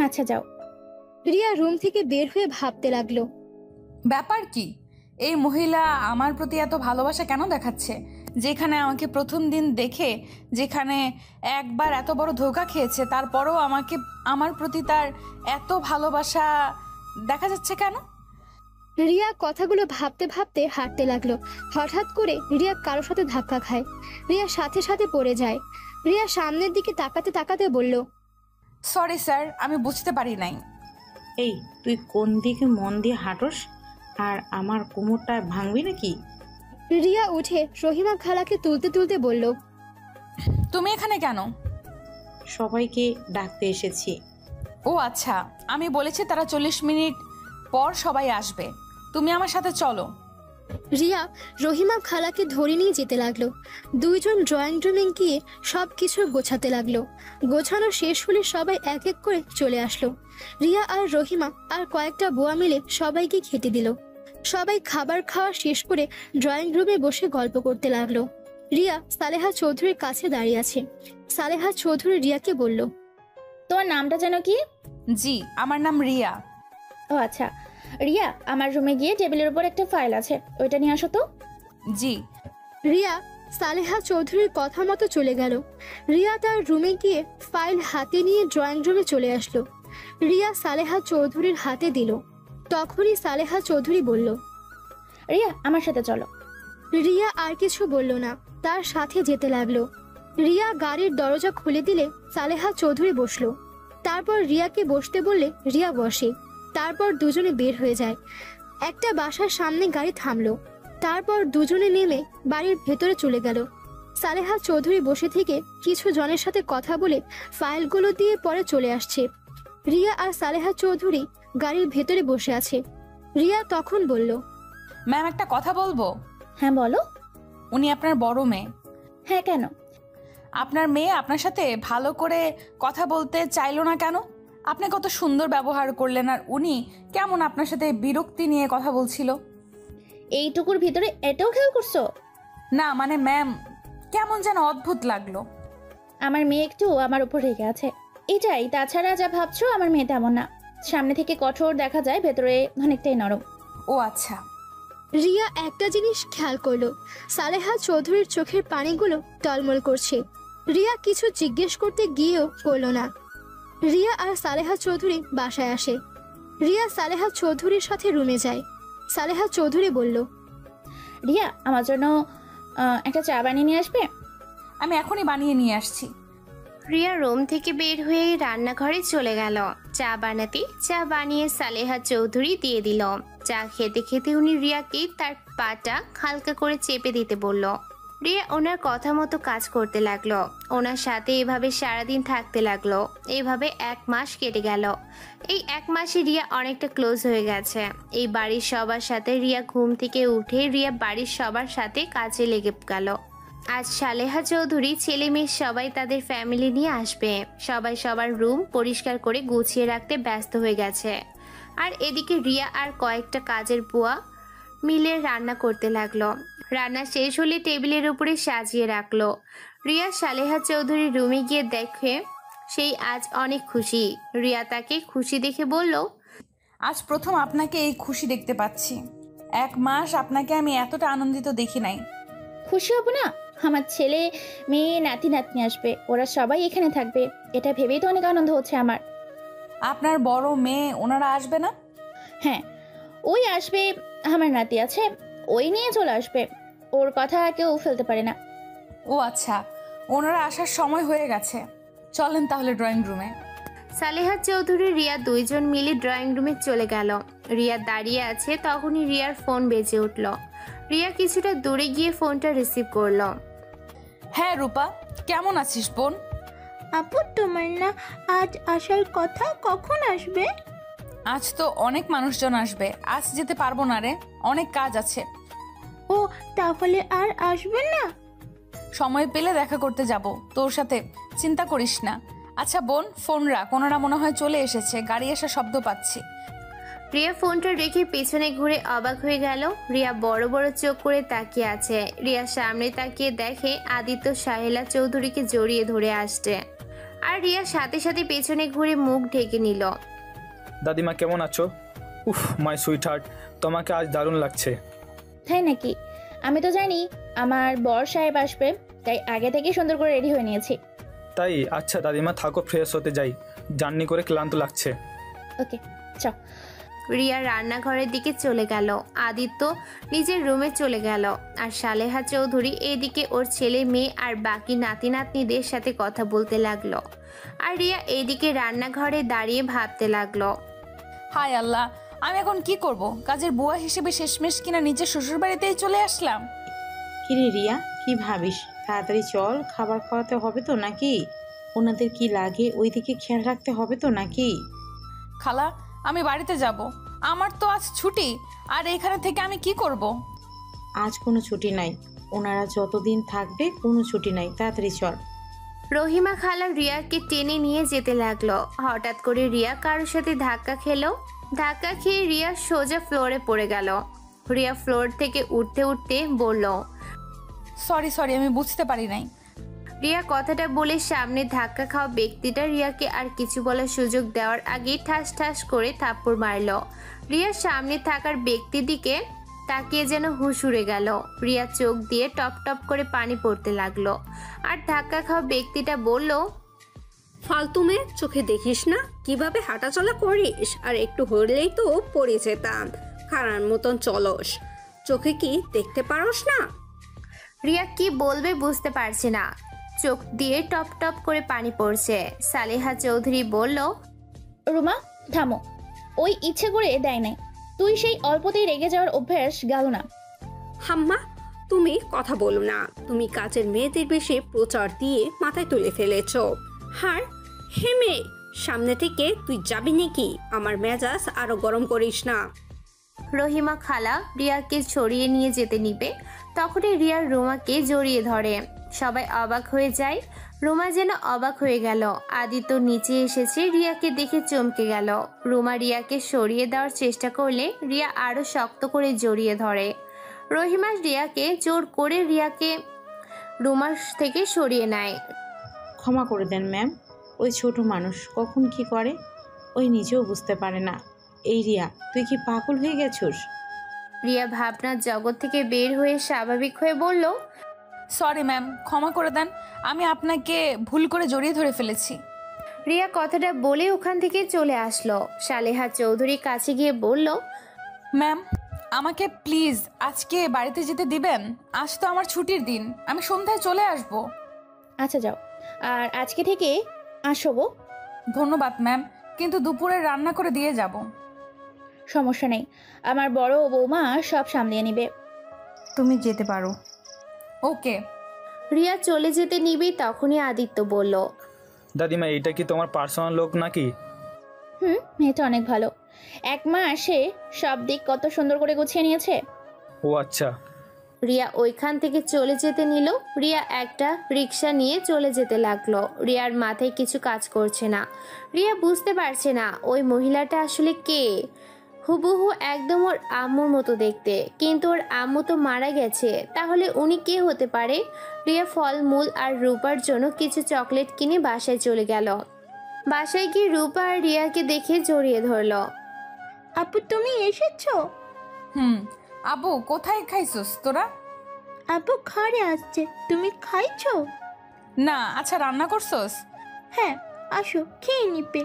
আচ্ছা যাও। রিয়া রুম থেকে বের হয়ে ভাবতে লাগলো। ব্যাপার কি? এই মহিলা আমার প্রতি এত ভালোবাসা কেন দেখাচ্ছে? যেখানে আমাকে প্রথম দিন দেখে যেখানে একবার এত বড় ধোঁকা খেয়েছে, তারপরও আমাকে আমার প্রতি তার এত ভালোবাসা দেখা যাচ্ছে কেন? রিয়া কথাগুলো ভাবতে ভাবতে হাঁটতে লাগলো। হঠাৎ করে রিয়া কারোর সাথে ধাক্কা খায়। রিয়া সাথে সাথে পড়ে যায়। রিয়া সামনের দিকে তাকাতে তাকাতে বলল, সরি স্যার, আমি বুঝতে পারি নাই। এই তুই কোন দিকে মন দিয়ে হাঁটোস? আর আমার কোমরটা ভাঙবি নাকি? রিয়া উঠে রহিমা খালাকে তুলতে তুলতে বলল, তুমি এখানে কেন? সবাইকে ডাকতে এসেছি। ও আচ্ছা, আমি বলেছি তারা 40 মিনিট পর সবাই আসবে। তুমি আমার সাথে চলো। রিয়া রহিমা খালাকে ধরে নিয়ে যেতে লাগলো। দুইজন ড্রয়িং রুমে গিয়ে সব কিছু গোছাতে লাগলো। গোছানো শেষ হলে সবাই এক এক করে চলে আসলো। রিয়া আর রহিমা আর কয়েকটা বুয়া মিলে সবাইকে খেতে দিল। সবাই খাবার খাওয়া শেষ করে ড্রয়িং রুমে বসে গল্প করতে লাগলো। রিয়া সালেহা চৌধুরীর কাছে দাঁড়িয়ে আছে। সালেহা চৌধুরী রিয়াকে বলল, তোমার নামটা যেন কি? জি, আমার নাম রিয়া। ও আচ্ছা, রিয়া আমার রুমে গিয়ে টেবিলের উপর একটা ফাইল আছে, ওইটা নিয়ে আসো তো। জি। রিয়া সালেহা চৌধুরীর কথা মতো চলে গেল। রিয়া তার রুমে গিয়ে ফাইল হাতে নিয়ে ড্রয়িং রুমে চলে আসলো। রিয়া সালেহা চৌধুরীর হাতে দিল। তখনই সালেহা চৌধুরী বলল, রিয়া আমার সাথে চলো। রিয়া আর কিছু বলল না, তার সাথে যেতে লাগলো। রিয়া গাড়ির দরজা খুলে দিলে সালেহা চৌধুরী বসলো। তারপর রিয়াকে বসতে বললে রিয়া বসে। তারপর দুজনে বের হয়ে যায়। একটা বাসার সামনে গাড়ি থামলো। তারপর দুজনে নেমে বাড়ির ভেতরে চলে গেল। সালেহা চৌধুরী বসে থেকে কিছু জনের সাথে কথা বলে ফাইলগুলো দিয়ে পরে চলে আসছে। রিয়া আর সালেহা চৌধুরী গাড়ির ভেতরে বসে আছে। রিয়া তখন বলল, ম্যাম, একটা কথা বলবো। হ্যাঁ বলো। উনি আপনার বড় মেয়ে। হ্যাঁ কেন? আপনার মেয়ে আপনার সাথে ভালো করে কথা বলতে চাইলো না কেন? আপনি কত সুন্দর ব্যবহার করলেন, আর উনি কেমন আপনার সাথে বিরক্তি নিয়ে কথা বলছিল। এইটুকুর ভিতরে এটাও খেয়াল করছো? না মানে ম্যাম, কেমন যেন অদ্ভুত লাগলো। আমার মেয়ে একটু আমার উপর রেগে আছে, এটাই। তাছাড়া যা ভাবছো আমার মেয়ে তেমন না। সামনে থেকে কঠোর দেখা যায়, ভেতরে অনেকটাই নরম। ও আচ্ছা। রিয়া একটা জিনিস খেয়াল করলো, সালেহা চৌধুরীর চোখের পানিগুলো টলমল করছে। রিয়া কিছু জিজ্ঞেস করতে গিয়েও করলো না। রিয়া আর সালেহা চৌধুরী বাসায় আসে। রিয়া সালেহা চৌধুরীর সাথে রুমে যায়। সালেহা চৌধুরী বলল, রিয়া আমার জন্য একটা চা বানিয়ে নিয়ে আসবে? আমি এখনই বানিয়ে নিয়ে আসছি। রিয়া রুম থেকে বের হয়ে রান্নাঘরে চলে গেল চা বানাতে। চা বানিয়ে সালেহা চৌধুরী দিয়ে দিল। চা খেতে খেতে উনি রিয়াকে তার পাটা হালকা করে চেপে দিতে বলল। রিয়া ওনার কথা মতো কাজ করতে লাগলো। ওনার সাথে এভাবে সারাদিন থাকতে লাগলো। এইভাবে 1 মাস কেটে গেল। এই 1 মাসে রিয়া অনেকটা ক্লোজ হয়ে গেছে। এই বাড়ির সবার সাথে রিয়া ঘুম থেকে উঠে রিয়া বাড়ির সবার সাথে কাজে লেগে গেল। আজ সালেহা চৌধুরী ছেলে মেয়ে সবাই তাদের ফ্যামিলি নিয়ে আসবে। সবাই সবার রুম পরিষ্কার করে গুছিয়ে রাখতে ব্যস্ত হয়ে গেছে। আর এদিকে রিয়া আর কয়েকটা কাজের বুয়া মিলে রান্না করতে লাগলো। রান্না শেষ হলে টেবিলের উপরে সাজিয়ে রাখলো। রিয়া সালেহা চৌধুরীর রুমে গিয়ে দেখে সেই আজ অনেক খুশি। রিয়া তাকে খুশি দেখে বলল, আজ প্রথম আপনাকে এই খুশি দেখতে পাচ্ছি। 1 মাস আপনাকে আমি এতটা আনন্দিত দেখি নাই। খুশি হব না? আমার ছেলে মেয়ে নাতি নাতনি আসবে, ওরা সবাই এখানে থাকবে, এটা ভেবেই তো অনেক আনন্দ হচ্ছে আমার। আপনার বড় মেয়ে ওনারা আসবে না? হ্যাঁ, ওই আসবে। আমার নাতি আছে, ওই নিয়ে চলে আসবে। ওর কথা কেউ ফেলতে পারে না। ও আচ্ছা, ওনারা আসার সময় হয়ে গেছে। চলেন তাহলে ড্রয়িং রুমে। সালেহা চৌধুরী রিয়া দুইজন মিলে ড্রয়িং রুমে চলে গেল। রিয়া দাঁড়িয়ে আছে, তখনই রিয়ার ফোন বেজে উঠল। রিয়া কিছুটা দূরে গিয়ে ফোনটা রিসিভ করলো। হ্যাঁ রূপা, কেমন আছিস বোন? আপু তোমার না আজ আসার কথা, কখন আসবে? আজ তো অনেক মানুষজন আসবে, আজ যেতে পারবো না রে, অনেক কাজ আছে। ও তাহলে আর আসবে না? সময় পেলে দেখা করতে যাব তোর সাথে, চিন্তা করিস না। আচ্ছা বোন, ফোন রাখ, ওনারা মনে হয় চলে এসেছে, গাড়ি আসার শব্দ পাচ্ছি। রিয়া ফোনটা রেখে পেছনে ঘুরে অবাক হয়ে গেল। রিয়া বড় বড় চোখ করে তাকিয়ে আছে। রিয়া সামনে তাকিয়ে দেখে আদিত্য সাহেলা চৌধুরীকে জড়িয়ে ধরে আসছে। আর রিয়া সাথে সাথে পেছনে ঘুরে মুখ ঢেকে নিল। দাদিমা কেমন আছো? উফ মাই সুইট হার্ট, তোমাকে আজ দারুণ লাগছে। তাই নাকি? আমি তো জানি আমার বর সাহেব আসবে, তাই আগে থেকে সুন্দর করে রেডি হয়ে নিয়েছি। তাই? আচ্ছা দাদিমা থাকো, ফ্রেশ হতে যাই, জার্নি করে ক্লান্ত লাগছে। ওকে চল। রিয়া রান্নাঘরের দিকে চলে গেল, আদিত্য নিজের রুমে চলে গেল, আর সালেহা চৌধুরী এদিকে ওর ছেলে মেয়ে আর বাকি নাতি নাতনিদের সাথে কথা বলতে লাগলো। আর রিয়া এইদিকে রান্নাঘরে দাঁড়িয়ে ভাবতে লাগলো, হায় আল্লাহ, আমি এখন কি করব? কাজের বুয়া হিসেবে শেষমেশ কিনা নিজের শ্বশুরবাড়িতেই চলে আসলাম। কিরে রিয়া, কি ভাবিস? তাড়াতাড়ি চল, খাবার খাওয়াতে হবে তো নাকি? ওনাদের কি লাগে ওইদিকে খেয়াল রাখতে হবে তো নাকি? খালা, আমি বাড়িতে যাব, আমার তো আজ ছুটি, আর এখানে থেকে আমি কি করব? আজ কোনো ছুটি নাই, ওনারা যতদিন থাকবে কোনো ছুটি নাই, তাড়াতাড়ি চল। রহিমা খালা রিয়াকে টেনে নিয়ে যেতে লাগলো। হঠাৎ করে রিয়া কারোর সাথে ধাক্কা খেলো। ধাক্কা খেয়ে রিয়া সোজা ফ্লোরে পড়ে গেল। রিয়া ফ্লোর থেকে উঠতে উঠতে বলল, সরি, আমি বুঝতে পারি নাই। রিয়া কথাটা বলে সামনে ধাক্কা খাওয়া ব্যক্তিটা রিয়াকে আর কিছু বলার সুযোগ দেওয়ার আগে ঠাস ঠাস করে থাপ্পড় মারল। রিয়ার সামনে থাকার ব্যক্তির দিকে তাকিয়ে যেন হুঁশ উড়ে গেল। রিয়া চোখ দিয়ে টপ টপ করে পানি পড়তে লাগলো। আর ধাক্কা খাওয়া ব্যক্তিটা বলল, ফালতু মেয়ে, চোখে দেখিস না কিভাবে হাঁটাচলা করিস? আর একটু হলেই তো পড়ে যেতাম। খারার মতন চলস, চোখে কি দেখতে পারস না? রিয়া কি বলবে বুঝতে পারছে না, চোখ দিয়ে টপ টপ করে পানি পড়ছে। সালেহা চৌধুরী বলল, রুমা থামো, ওই ইচ্ছে করে দেয় নাই, তুই সেই অল্পতেই রেগে যাওয়ার অভ্যাস গেল না। হাম্মা, তুমি কথা বলো না। তুমি কাজের মেয়েদের বেশি প্রচার দিয়ে মাথায় তুলে ফেলেছ। হার হেমে, সামনে থেকে তুই যাবি নাকি? আমার মেজাজ আরো গরম করিস না। রহিমা খালা রিয়াকে ছড়িয়ে নিয়ে যেতে নিবে, তখনই রিয়ার রুমাকে জড়িয়ে ধরে। সবাই অবাক হয়ে যায়। রুমা যেন অবাক হয়ে গেল। আদিত্য নিচে এসেছে, রিয়াকে দেখে চমকে গেল। রুমা রিয়াকে সরিয়ে দেওয়ার চেষ্টা করলে রিয়া আরো শক্ত করে জড়িয়ে ধরে। রহিমা রিয়াকে জোর করে রিয়াকে রুমার থেকে সরিয়ে নেয়। ক্ষমা করে দেন ম্যাম, ওই ছোট মানুষ কখন কি করে ওই নিজেও বুঝতে পারে না। এই রিয়া, তুই কি পাগল হয়ে গেছিস? রিয়া ভাবনার জগৎ থেকে বের হয়ে স্বাভাবিক হয়ে বলল, সরি ম্যাম, ক্ষমা করে দেন, আমি আপনাকে ভুল করে জড়িয়ে ধরে ফেলেছি। রিয়া কথাটা বলে ওখান থেকে চলে আসলো। সালেহা চৌধুরী কাছে গিয়ে বলল, ম্যাম, আমাকে প্লিজ আজকে বাড়িতে যেতে দিবেন? আজ তো আমার ছুটির দিন, আমি সন্ধ্যায় চলে আসব। আচ্ছা যাও, আর আজকে থেকে আসো গো। ধন্যবাদ ম্যাম, কিন্তু দুপুরে রান্না করে দিয়ে যাব। সমস্যা নেই, আমার বড় বৌমা সব সামলিয়ে নিবে। তুমি যেতে পারো। ওকে। রিয়া চলে যেতে নিবেই তখনই আদিত্য বলল, দাদিমা এইটা কি তোমার পার্সোনাল লোক নাকি? মেয়েটা অনেক ভালো, এক মাসে সব দিক কত সুন্দর করে গুছিয়ে নিয়েছে। ও আচ্ছা। রিয়া ওইখান থেকে চলে যেতে নিল। রিয়া একটা রিক্সা নিয়ে চলে যেতে লাগলো। রিয়ার মাথায় কিছু কাজ করছে না। রিয়া বুঝতে পারছে না ওই মহিলাটা আসলে কে। হুবহু একদম ওর আম্মুর মতো দেখতে, কিন্তু ওর আম্মু তো মারা গেছে, তাহলে উনি কে হতে পারে? রিয়া ফলমূল আর রূপার জন্য কিছু চকলেট কিনে বাসায় চলে গেল। বাসায় গিয়ে রূপা আর রিয়াকে দেখে জড়িয়ে ধরলো। আপু তুমি এসেছো? আবু কোথায় খাইছস তোরা? আপু ঘরে আসছে, তুমি খাইছো? না। আচ্ছা রান্না করছস? হ্যাঁ, আসো খেয়ে নিবে।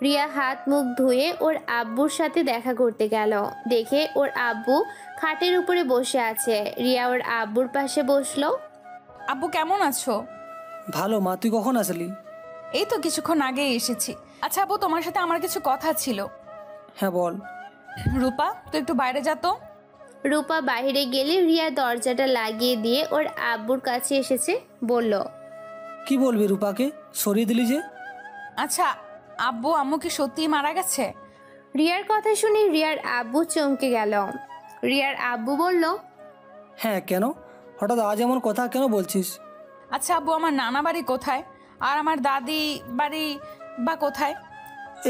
রিয়া হাত মুখ ধুয়ে ওর আব্বুর সাথে দেখা করতে গেল। দেখে ওর আব্বু খাটের উপরে বসে আছে। রিয়া ওর আব্বুর পাশে বসলো। আব্বু কেমন আছো? ভালো মা, তুই কখন আসলি? এই তো কিছুক্ষণ আগেই এসেছি। আচ্ছা আব্বু, তোমার সাথে আমার কিছু কথা ছিল। হ্যাঁ বল। রূপা, তুই একটু বাইরে যা তো। রূপা বাইরে গেলে রিয়া দরজাটা লাগিয়ে দিয়ে ওর আব্বুর কাছে এসেছে, বলল, কি বলবি রূপাকে সরিয়ে দিলি যে? আচ্ছা আব্বু, আম্মু কি সত্যিই মারা গেছে? রিয়ার কথা শুনে রিয়ার আব্বু চমকে গেল। রিয়ার আব্বু বলল, হ্যাঁ কেন হঠাৎ আজ এমন কথা কেন বলছিস? আচ্ছা আব্বু, আমার নানা বাড়ি কোথায় আর আমার দাদি বাড়ি বা কোথায়?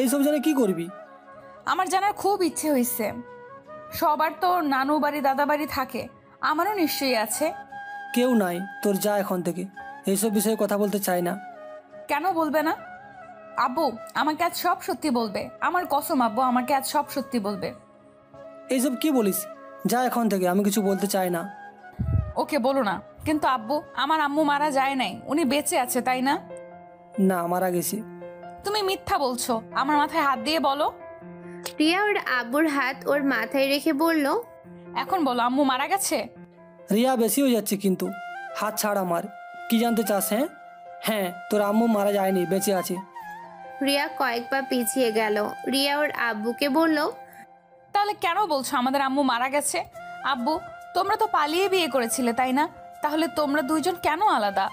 এইসব জানে কি করবি? আমার জানার খুব ইচ্ছে হয়েছে। সবার তো নানু বাড়ি দাদা বাড়ি থাকে, আমারও নিশ্চয়ই আছে। কেউ নাই, তোর যা এখান থেকে, এইসব বিষয়ে কথা বলতে চাই না। কেন বলবে না? আব্বু আমাকে আজ সব সত্যি বলবে, আমার কসম আব্বু আমাকে আজ সব সত্যি বলবে। এইসব কি বলিস? যা এখন থেকে, আমি কিছু বলতে চাই না। ওকে বলো না। কিন্তু আব্বু আমার আম্মু মারা যায় নাই, উনি বেঁচে আছে তাই না? না, মারা গেছি। তুমি মিথ্যা বলছো, আমার মাথায় হাত দিয়ে বলো। রিয়া ওর আব্বুর হাত ওর মাথায় রেখে বলল, এখন বলো আম্মু মারা গেছে? রিয়া, বেশি হয়ে যাচ্ছে কিন্তু। হাত ছাড় আমার। কি জানতে চাস? হ্যাঁ হ্যাঁ, তোর আম্মু মারা যায়নি, বেঁচে আছে। রিয়া কয়েক পা পিছিয়ে গেল। রিয়া ওর আব্বুকে বলল, তাহলে কেন বলছো আমাদের আম্মু মারা গেছে? আব্বু তোমরা তো পালিয়ে বিয়ে করেছিলে তাই না? তাহলে তোমরা দুইজন কেন আলাদা?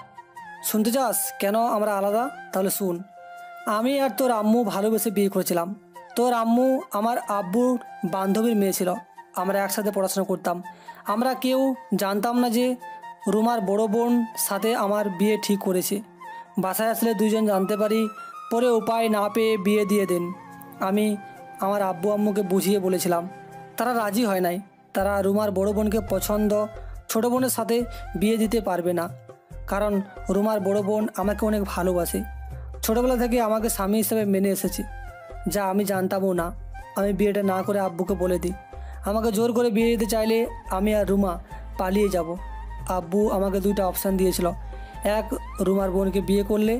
শুনতে চাস কেন আমরা আলাদা? তাহলে শুন। আমি আর তোর আম্মু ভালোবেসে বিয়ে করেছিলাম। তোর আম্মু আমার আব্বুর বান্ধবীর মেয়ে ছিল। আমরা একসাথে পড়াশোনা করতাম। আমরা কেউ জানতাম না যে রুমার বড় বোন সাথে আমার বিয়ে ঠিক করেছে। বাসায় আসলে দুইজন জানতে পারি, পরে উপায় না পেয়ে বিয়ে দিয়ে দেন। আমি আমার আব্বু আম্মুকে বুঝিয়ে বলেছিলাম, তারা রাজি হয় নাই। তারা রুমার বড় বোনকে পছন্দ, ছোট বোনের সাথে বিয়ে দিতে পারবে না, কারণ রুমার বড় বোন আমাকে অনেক ভালোবাসে। ছোটোবেলা থেকে আমাকে স্বামী হিসেবে মেনে এসেছে, যা আমি জানতামও না। আমি বিয়েটা না করে আব্বুকে বলে দিই। আমাকে জোর করে বিয়ে দিতে চাইলে আমি আর রুমা পালিয়ে যাব। আব্বু আমাকে দুইটা অপশান দিয়েছিল। এক, রুমার বোনকে বিয়ে করলে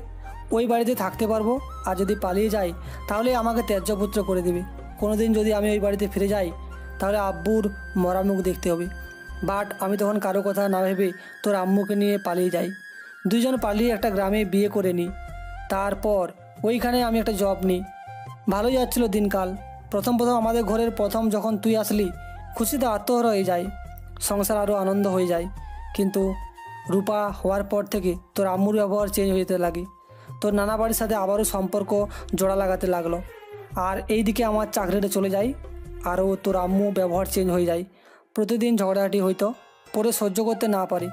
ওই বাড়িতে থাকতে পারবো, আর যদি পালিয়ে যাই তাহলে আমাকে ত্যায্যপুত্র করে দেবে। কোনোদিন যদি আমি ওই বাড়িতে ফিরে যাই তাহলে আব্বুর মরা মুখ দেখতে হবে। বাট আমি তখন কারো কথা না ভেবে তোর আম্মুকে নিয়ে পালিয়ে যাই। দুইজন পালিয়ে একটা গ্রামে বিয়ে করে নিই। তারপর ওইখানে আমি একটা জব নিই। ভালোই যাচ্ছিলো দিনকাল। প্রথম আমাদের ঘরের প্রথম যখন তুই আসলি, খুশিতে আত্মহারা হয়ে যায়, সংসার আরও আনন্দ হয়ে যায়। কিন্তু রূপা হওয়ার পর থেকে তোর আম্মুর ব্যবহার চেঞ্জ হতে লাগে। তোর নানা বাড়ির সাথে আবারও সম্পর্ক জোড়া লাগাতে লাগলো। আর এই দিকে আমার চাকরিটা চলে যায়, আরও তোর আম্মু ব্যবহার চেঞ্জ হয়ে যায়। প্রতিদিন ঝগড়াঝাটি হইতো, পরে সহ্য করতে না পারি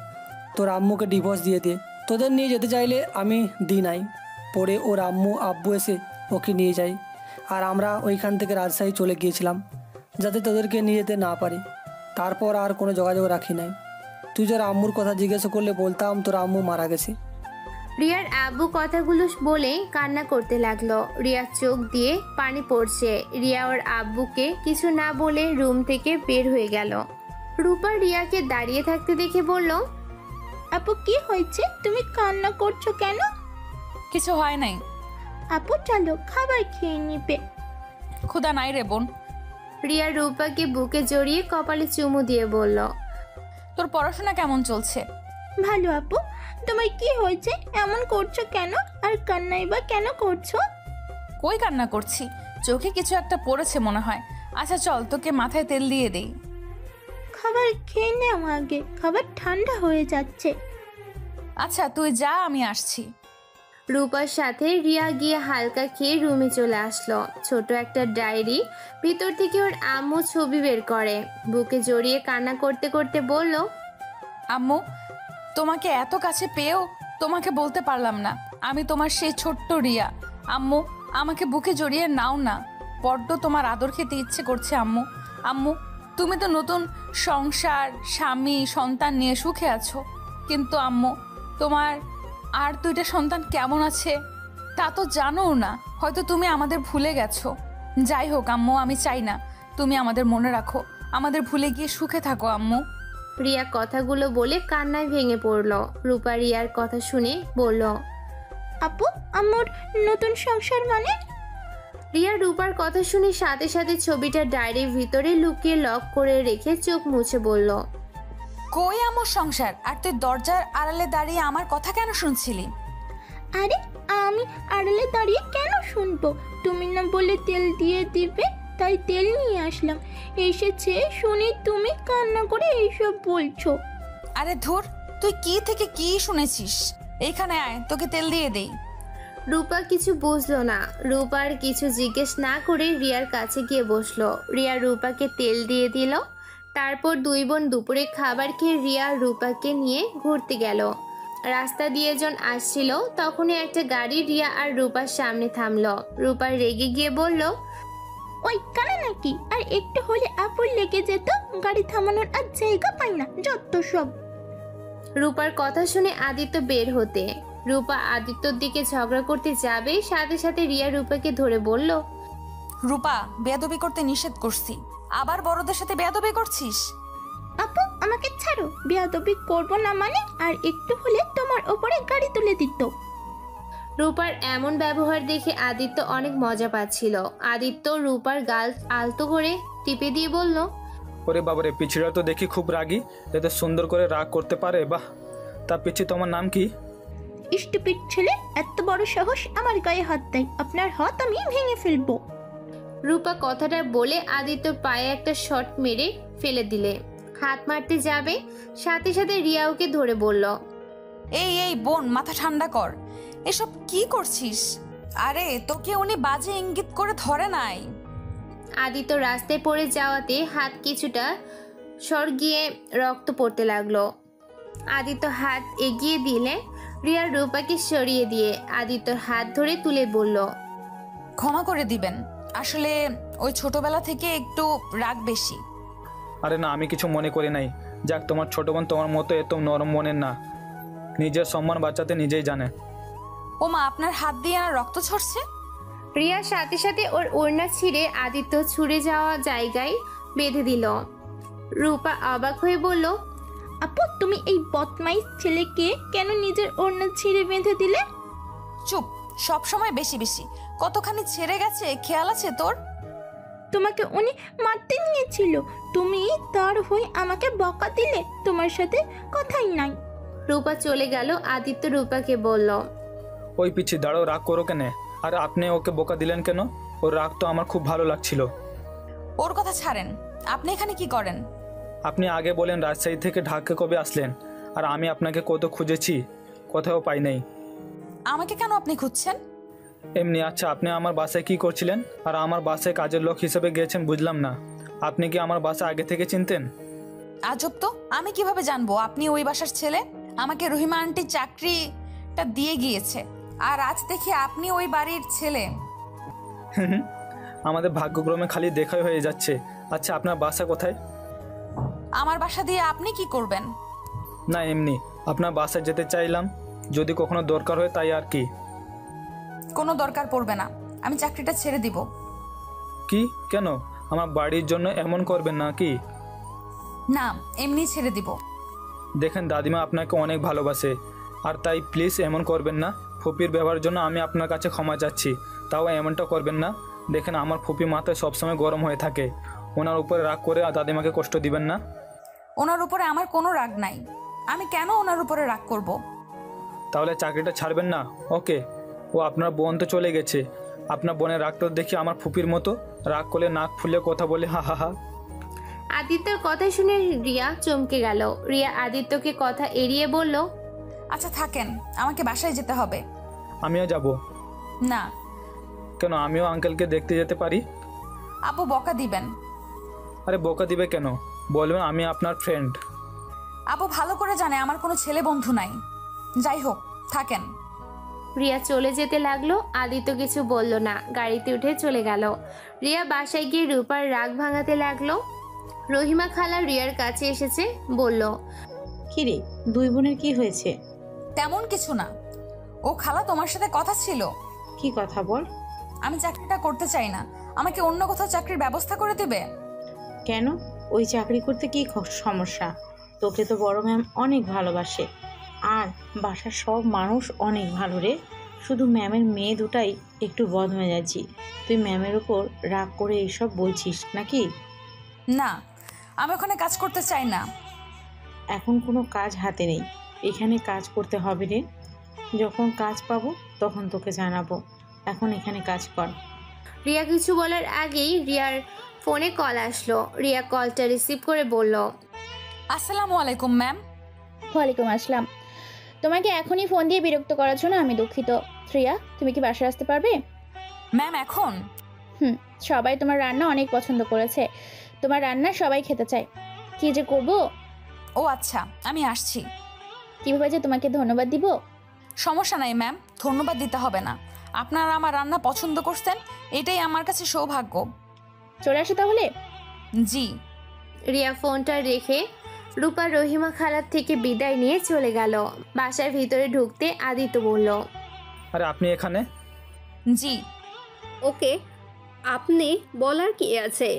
তোর আম্মুকে ডিভোর্স দিয়ে দিয়ে তোদের নিয়ে যেতে চাইলে আমি দিই নাই। পরে ওর আব্বু এসে ওকে নিয়ে যায়, আর আমরা ওইখান থেকে রাজশাহী চলে গিয়েছিলাম যাতে তোদেরকে নিয়ে যেতে না পারি। তারপর আর কোনো যোগাযোগ রাখি নাই। তুই যার আম্মুর কথা জিজ্ঞাসা করলে বলতাম তোর আম্মু মারা গেছে। রিয়ার আব্বু কথাগুলো বলে কান্না করতে লাগলো। রিয়ার চোখ দিয়ে পানি পড়ছে। রিয়া ওর আব্বুকে কিছু না বলে রুম থেকে বের হয়ে গেল। রূপা রিয়াকে দাঁড়িয়ে থাকতে দেখে বলল, আপু কি হয়েছে? তুমি কান্না করছো কেন? কিছু হয় নাই। আপু চলো খাবার খেয়ে নিবে। ক্ষুধা নাই রে বোন। রিয়া রূপাকে বুকে জড়িয়ে কপালে চুমু দিয়ে বলল, তোর পড়াশোনা কেমন চলছে? ভালো আপু। তোমার কি হয়েছে? এমন করছো কেন? আর কান্নাই বা কেন করছো? কই কান্না করছি, চোখে কিছু একটা পড়েছে মনে হয়। আচ্ছা চল তোকে মাথায় তেল দিয়ে দেই। খাবার খেয়ে নাও আগে, খাবার ঠান্ডা হয়ে যাচ্ছে। আচ্ছা তুই যা, আমি আসছি। রূপার সাথে রিয়া গিয়ে হালকা খেয়ে রুমে চলে আসলো। ছোট একটা ডায়েরি, ভিতর থেকে ওর আম্মু ছবি বের করে। বুকে জড়িয়ে কান্না করতে করতে বলল, আম্মু তোমাকে এত কাছে পেয়েও তোমাকে বলতে পারলাম না আমি তোমার সেই ছোট্ট রিয়া। আম্মু আমাকে বুকে জড়িয়ে নাও না, বড্ড তোমার আদর খেতে ইচ্ছে করছে আম্মু। আম্মু তুমি তো নতুন সংসার, স্বামী, সন্তান নিয়ে সুখে আছো, কিন্তু আম্মু তোমার আর দুইটা সন্তান কেমন আছে তা তো জানোও না। হয়তো তুমি আমাদের ভুলে গেছো। যাই হোক আম্মু, আমি চাই না তুমি আমাদের মনে রাখো, আমাদের ভুলে গিয়ে সুখে থাকো আম্মু। রিয়া কথাগুলো বলে কান্নায় ভেঙে পড়ল। রূপা রিয়ার কথা শুনে বলল, আপু আমার নতুন সংসার মানে? রিয়া রূপার কথা শুনে সাথে সাথে ছবিটা ডায়েরির ভিতরে লুকিয়ে লক করে রেখে চোখ মুছে বলল, কই আমার সংসার? আর তুই দরজার আড়ালে দাঁড়িয়ে আমার কথা কেন শুনছিলি? আরে আমি আড়ালে দাঁড়িয়ে কেন শুনবো? তুমি না বলে তেল দিয়ে দিবে, তাই তেল নিয়ে আসলাম। এসেছে শুনি তুমি কান্না করে এইসব বলছো। আরে ধুর, তুই কি থেকে কি শুনেছিস? এইখানে আয়, তোকে তেল দিয়ে দেই। রূপা কিছু বুঝলো না। রূপার কিছু জিজ্ঞেস না করে রিয়ার কাছে গিয়ে বসলো। রিয়া রূপাকে তেল দিয়ে দিল। তারপর দুই বোন দুপুরে খাবার খেয়ে রিয়া রূপাকে নিয়ে ঘুরতে গেল। রাস্তা দিয়ে যখন আসছিল তখনই একটা গাড়ি রিয়া আর রূপার সামনে থামলো। রূপা রেগে গিয়ে বলল, ওই কানা নাকি? আর একটু হলে আপুর লেগে যেত। গাড়ি থামানোর আর জায়গা পাই না, যত সব। রূপার কথা শুনে আদিত্য বের হতে রূপা আদিত্যর দিকে ঝগড়া করতে যাবে, সাথে সাথে রিয়া রূপাকে ধরে বলল, রূপা, বেয়াদবি করতে নিষেধ করছি, আবার বড়দের সাথে বেয়াদবি করছিস। আপু আমাকে ছাড়ো, বেয়াদবি করবো না মানে আর একটু হলে তোমার ওপরে গাড়ি তুলে দিত। রূপার এমন ব্যবহার দেখে আদিত্য অনেক মজা পাচ্ছিল। আদিত্য রূপার গাল আলতো করে টিপে দিয়ে বলল, ওরে বাবারে, পিছিরা তো দেখি খুব রাগী, এত সুন্দর করে রাগ করতে পারে, বাহ। তা পিছি, তোমার নাম কি? স্টুপিড ছেলে, এত বড় সাহস আমার গায়ে হাত দেয়, আপনার হাত আমি ভেঙে ফেলবো। রূপা কথাটা বলে আদিত্যর পায়ে একটা শট মেরে ফেলে দিলে। হাত মারতে যাবে, সাথে সাথে রিয়া ওকে ধরে বলল, এই এই বোন, মাথা ঠান্ডা কর, এসব কি করছিস? আরে তোকে উনি বাজে ইঙ্গিত করে ধরে নাই। আদিত্য রাস্তায় পড়ে যাওয়াতে হাত কিছুটা সরগিয়ে রক্ত পড়তে লাগলো। আদিত্য হাত এগিয়ে দিলে রিয়া রূপাকে সরিয়ে দিয়ে আদিত্যর হাত ধরে তুলে বলল, ক্ষমা করে দিবেন, আসলে ওই ছোটবেলা থেকে একটু রাগ বেশি। আরে না, আমি কিছু মনে করি নাই। যাক, তোমার ছোট বোন তোমার মতো এত নরম মনের না, নিজের সম্মান বাঁচাতে নিজেই জানে। ওমা, আপনার হাত দিয়ে আর রক্ত ঝরছে। রিয়ার সাথে সাথে ওর ওড়না ছিঁড়ে আদিত্য ছুঁড়ে যাওয়া জায়গায় বেঁধে দিল। রূপা অবাক হয়ে বলল, আপু তুমি এই বদমাইশ ছেলেকে কেন নিজের ওড়না ছিঁড়ে বেঁধে দিলে? চুপ, সব সময় বেশি বেশি। কতখানি ছেড়ে গেছে খেয়াল আছে তোর? তোমাকে উনি মারতে নিয়েছিল, তুমি তার হয়ে আমাকে বকা দিলে, তোমার সাথে কথাই নাই। রূপা চলে গেল। আদিত্য রূপাকে বলল, ওই পিছি, দাঁড়াও, রাগ করো কেন? আর আপনি ওকে বোকা দিলেন কেন? ওর রাগ তো আমার খুব ভালো লাগছিল। ওর কথা ছাড়েন, আপনি এখানে কি করেন? আপনি আগে বলেন রাজশাহী থেকে ঢাকা কবে আসলেন, আর আমি আপনাকে কত খুঁজেছি, কোথাও পাই নাই। আমাকে কেন আপনি খুঁজছেন? এমনি। আচ্ছা, আপনি আমার বাসায় কি করছিলেন? আর আমার বাসায় কাজের লোক হিসেবে গিয়েছেন, বুঝলাম না। আপনি কি আমার বাসা আগে থেকে চিনতেন? আজব তো, আমি কিভাবে জানবো আপনি ওই বাসার ছেলে? আমাকে রহিমা আন্টি চাকরিটা দিয়ে গিয়েছে, আর আজ দেখি আপনি ওই বাড়ির ছেলে। আমাদের ভাগ্যক্রমে খালি দেখাই হয়ে যাচ্ছে। আচ্ছা, আপনার বাসা কোথায়? আমার বাসা দিয়ে আপনি কি করবেন? না, এমনি আপনার বাসায় যেতে চাইলাম, যদি কখনো দরকার হয় তাই আর কি। কোনো দরকার পড়বে না, আমি চাকরিটা ছেড়ে দিব। কি? কেন? আমার বাড়ির জন্য এমন করবেন না কি? না, এমনি ছেড়ে দিব। দেখেন দাদিমা আপনাকে অনেক ভালোবাসে, আর তাই প্লিজ এমন করবেন না। ফুপির ব্যবহারের জন্য আমি আপনার কাছে ক্ষমা চাচ্ছি, তাও এমনটা করবেন না। দেখেন, আমার ফুপি মাথায় সবসময় গরম হয়ে থাকে, ওনার উপরে রাগ করে দাদিমাকে কষ্ট দিবেন না। ওনার উপরে আমার কোনো রাগ নাই, আমি কেন ওনার উপরে রাগ করব? তাহলে চাকরিটা ছাড়বেন না? ওকে। ও আপনার বোন তো চলে গেছে, আপনার বোনের রাগটা দেখি আমার ফুপির মতো, রাগ করলে নাক ফুলে কথা বলে, হা হা হা। আদিত্যর কথা শুনে রিয়া চমকে গেল। রিয়া আদিত্যকে কথা এড়িয়ে বলল, আচ্ছা থাকেন, আমাকে বাসায় যেতে হবে। আমিও যাব। না। কেন? আমিও আঙ্কেলকে দেখতে যেতে পারি। আপু বকা দিবেন। আরে বোকা দিবে কেন? বলবেন আমি আপনার ফ্রেন্ড। আপু ভালো করে জানে আমার কোনো ছেলে বন্ধু নাই। যাই হোক, থাকেন। রিয়া চলে যেতে লাগলো। আদিত্য কিছু বলল না, গাড়িতে উঠে চলে গেল। রিয়া বাসায় গিয়ে রূপার রাগ ভাঙাতে লাগলো। রহিমা খালা রিয়ার কাছে এসেছে, বলল, কিরে, দুই বোনের কি হয়েছে? তেমন কিছু না। ও খালা, তোমার সাথে কথা ছিল। কি কথা বল। আমি চাকরিটা করতে চাই না, আমাকে অন্য কোথাও চাকরির ব্যবস্থা করে দেবে। কেন? ওই চাকরি করতে কি সমস্যা? তোকে তো বড় ম্যাম অনেক ভালোবাসে, আর বাসার সব মানুষ অনেক ভালো রে। শুধু ম্যামের মেয়ে দুটাই একটু বদমেজাজি। তুই ম্যামের উপর রাগ করে এইসব বলছিস নাকি? না, আমি ওখানে কাজ করতে চাই না। এখন কোনো কাজ হাতে নেই, এখানে কাজ করতে হবে রে। যখন কাজ পাবো তখন তোকে জানাবো, এখন এখানে কাজ কর। রিয়া কিছু বলার আগেই রিয়ার ফোনে কল আসলো। রিয়া কলটা রিসিভ করে বলল, আসসালামু আলাইকুম ম্যাম। ওয়ালাইকুম আসসালাম। তোমাকে এখনই ফোন দিয়ে বিরক্ত করার জন্য আমি দুঃখিত। রিয়া, তুমি কি বাসায় আসতে পারবে? ম্যাম এখন? সবাই তোমার রান্না অনেক পছন্দ করেছে, তোমার রান্না সবাই খেতে চায়। কি যে করব। ও আচ্ছা, আমি আসছি। কিভাবে যে তোমাকে ধন্যবাদ দিব। সমস্যা নাই ম্যাম, ধন্যবাদ দিতে হবে না। আপনারা আমার রান্না পছন্দ করছেন, এটাই আমার কাছে সৌভাগ্য। চলে আসো তাহলে। জি। রিয়া ফোনটা রেখে রূপা রহিমা খালার থেকে বিদায় নিয়ে চলে গেল। বাসার ভিতরে ঢুকতে আদিত্য বলল, আরে আপনি এখানে? জি। ওকে, আপনি বলার কি আছে?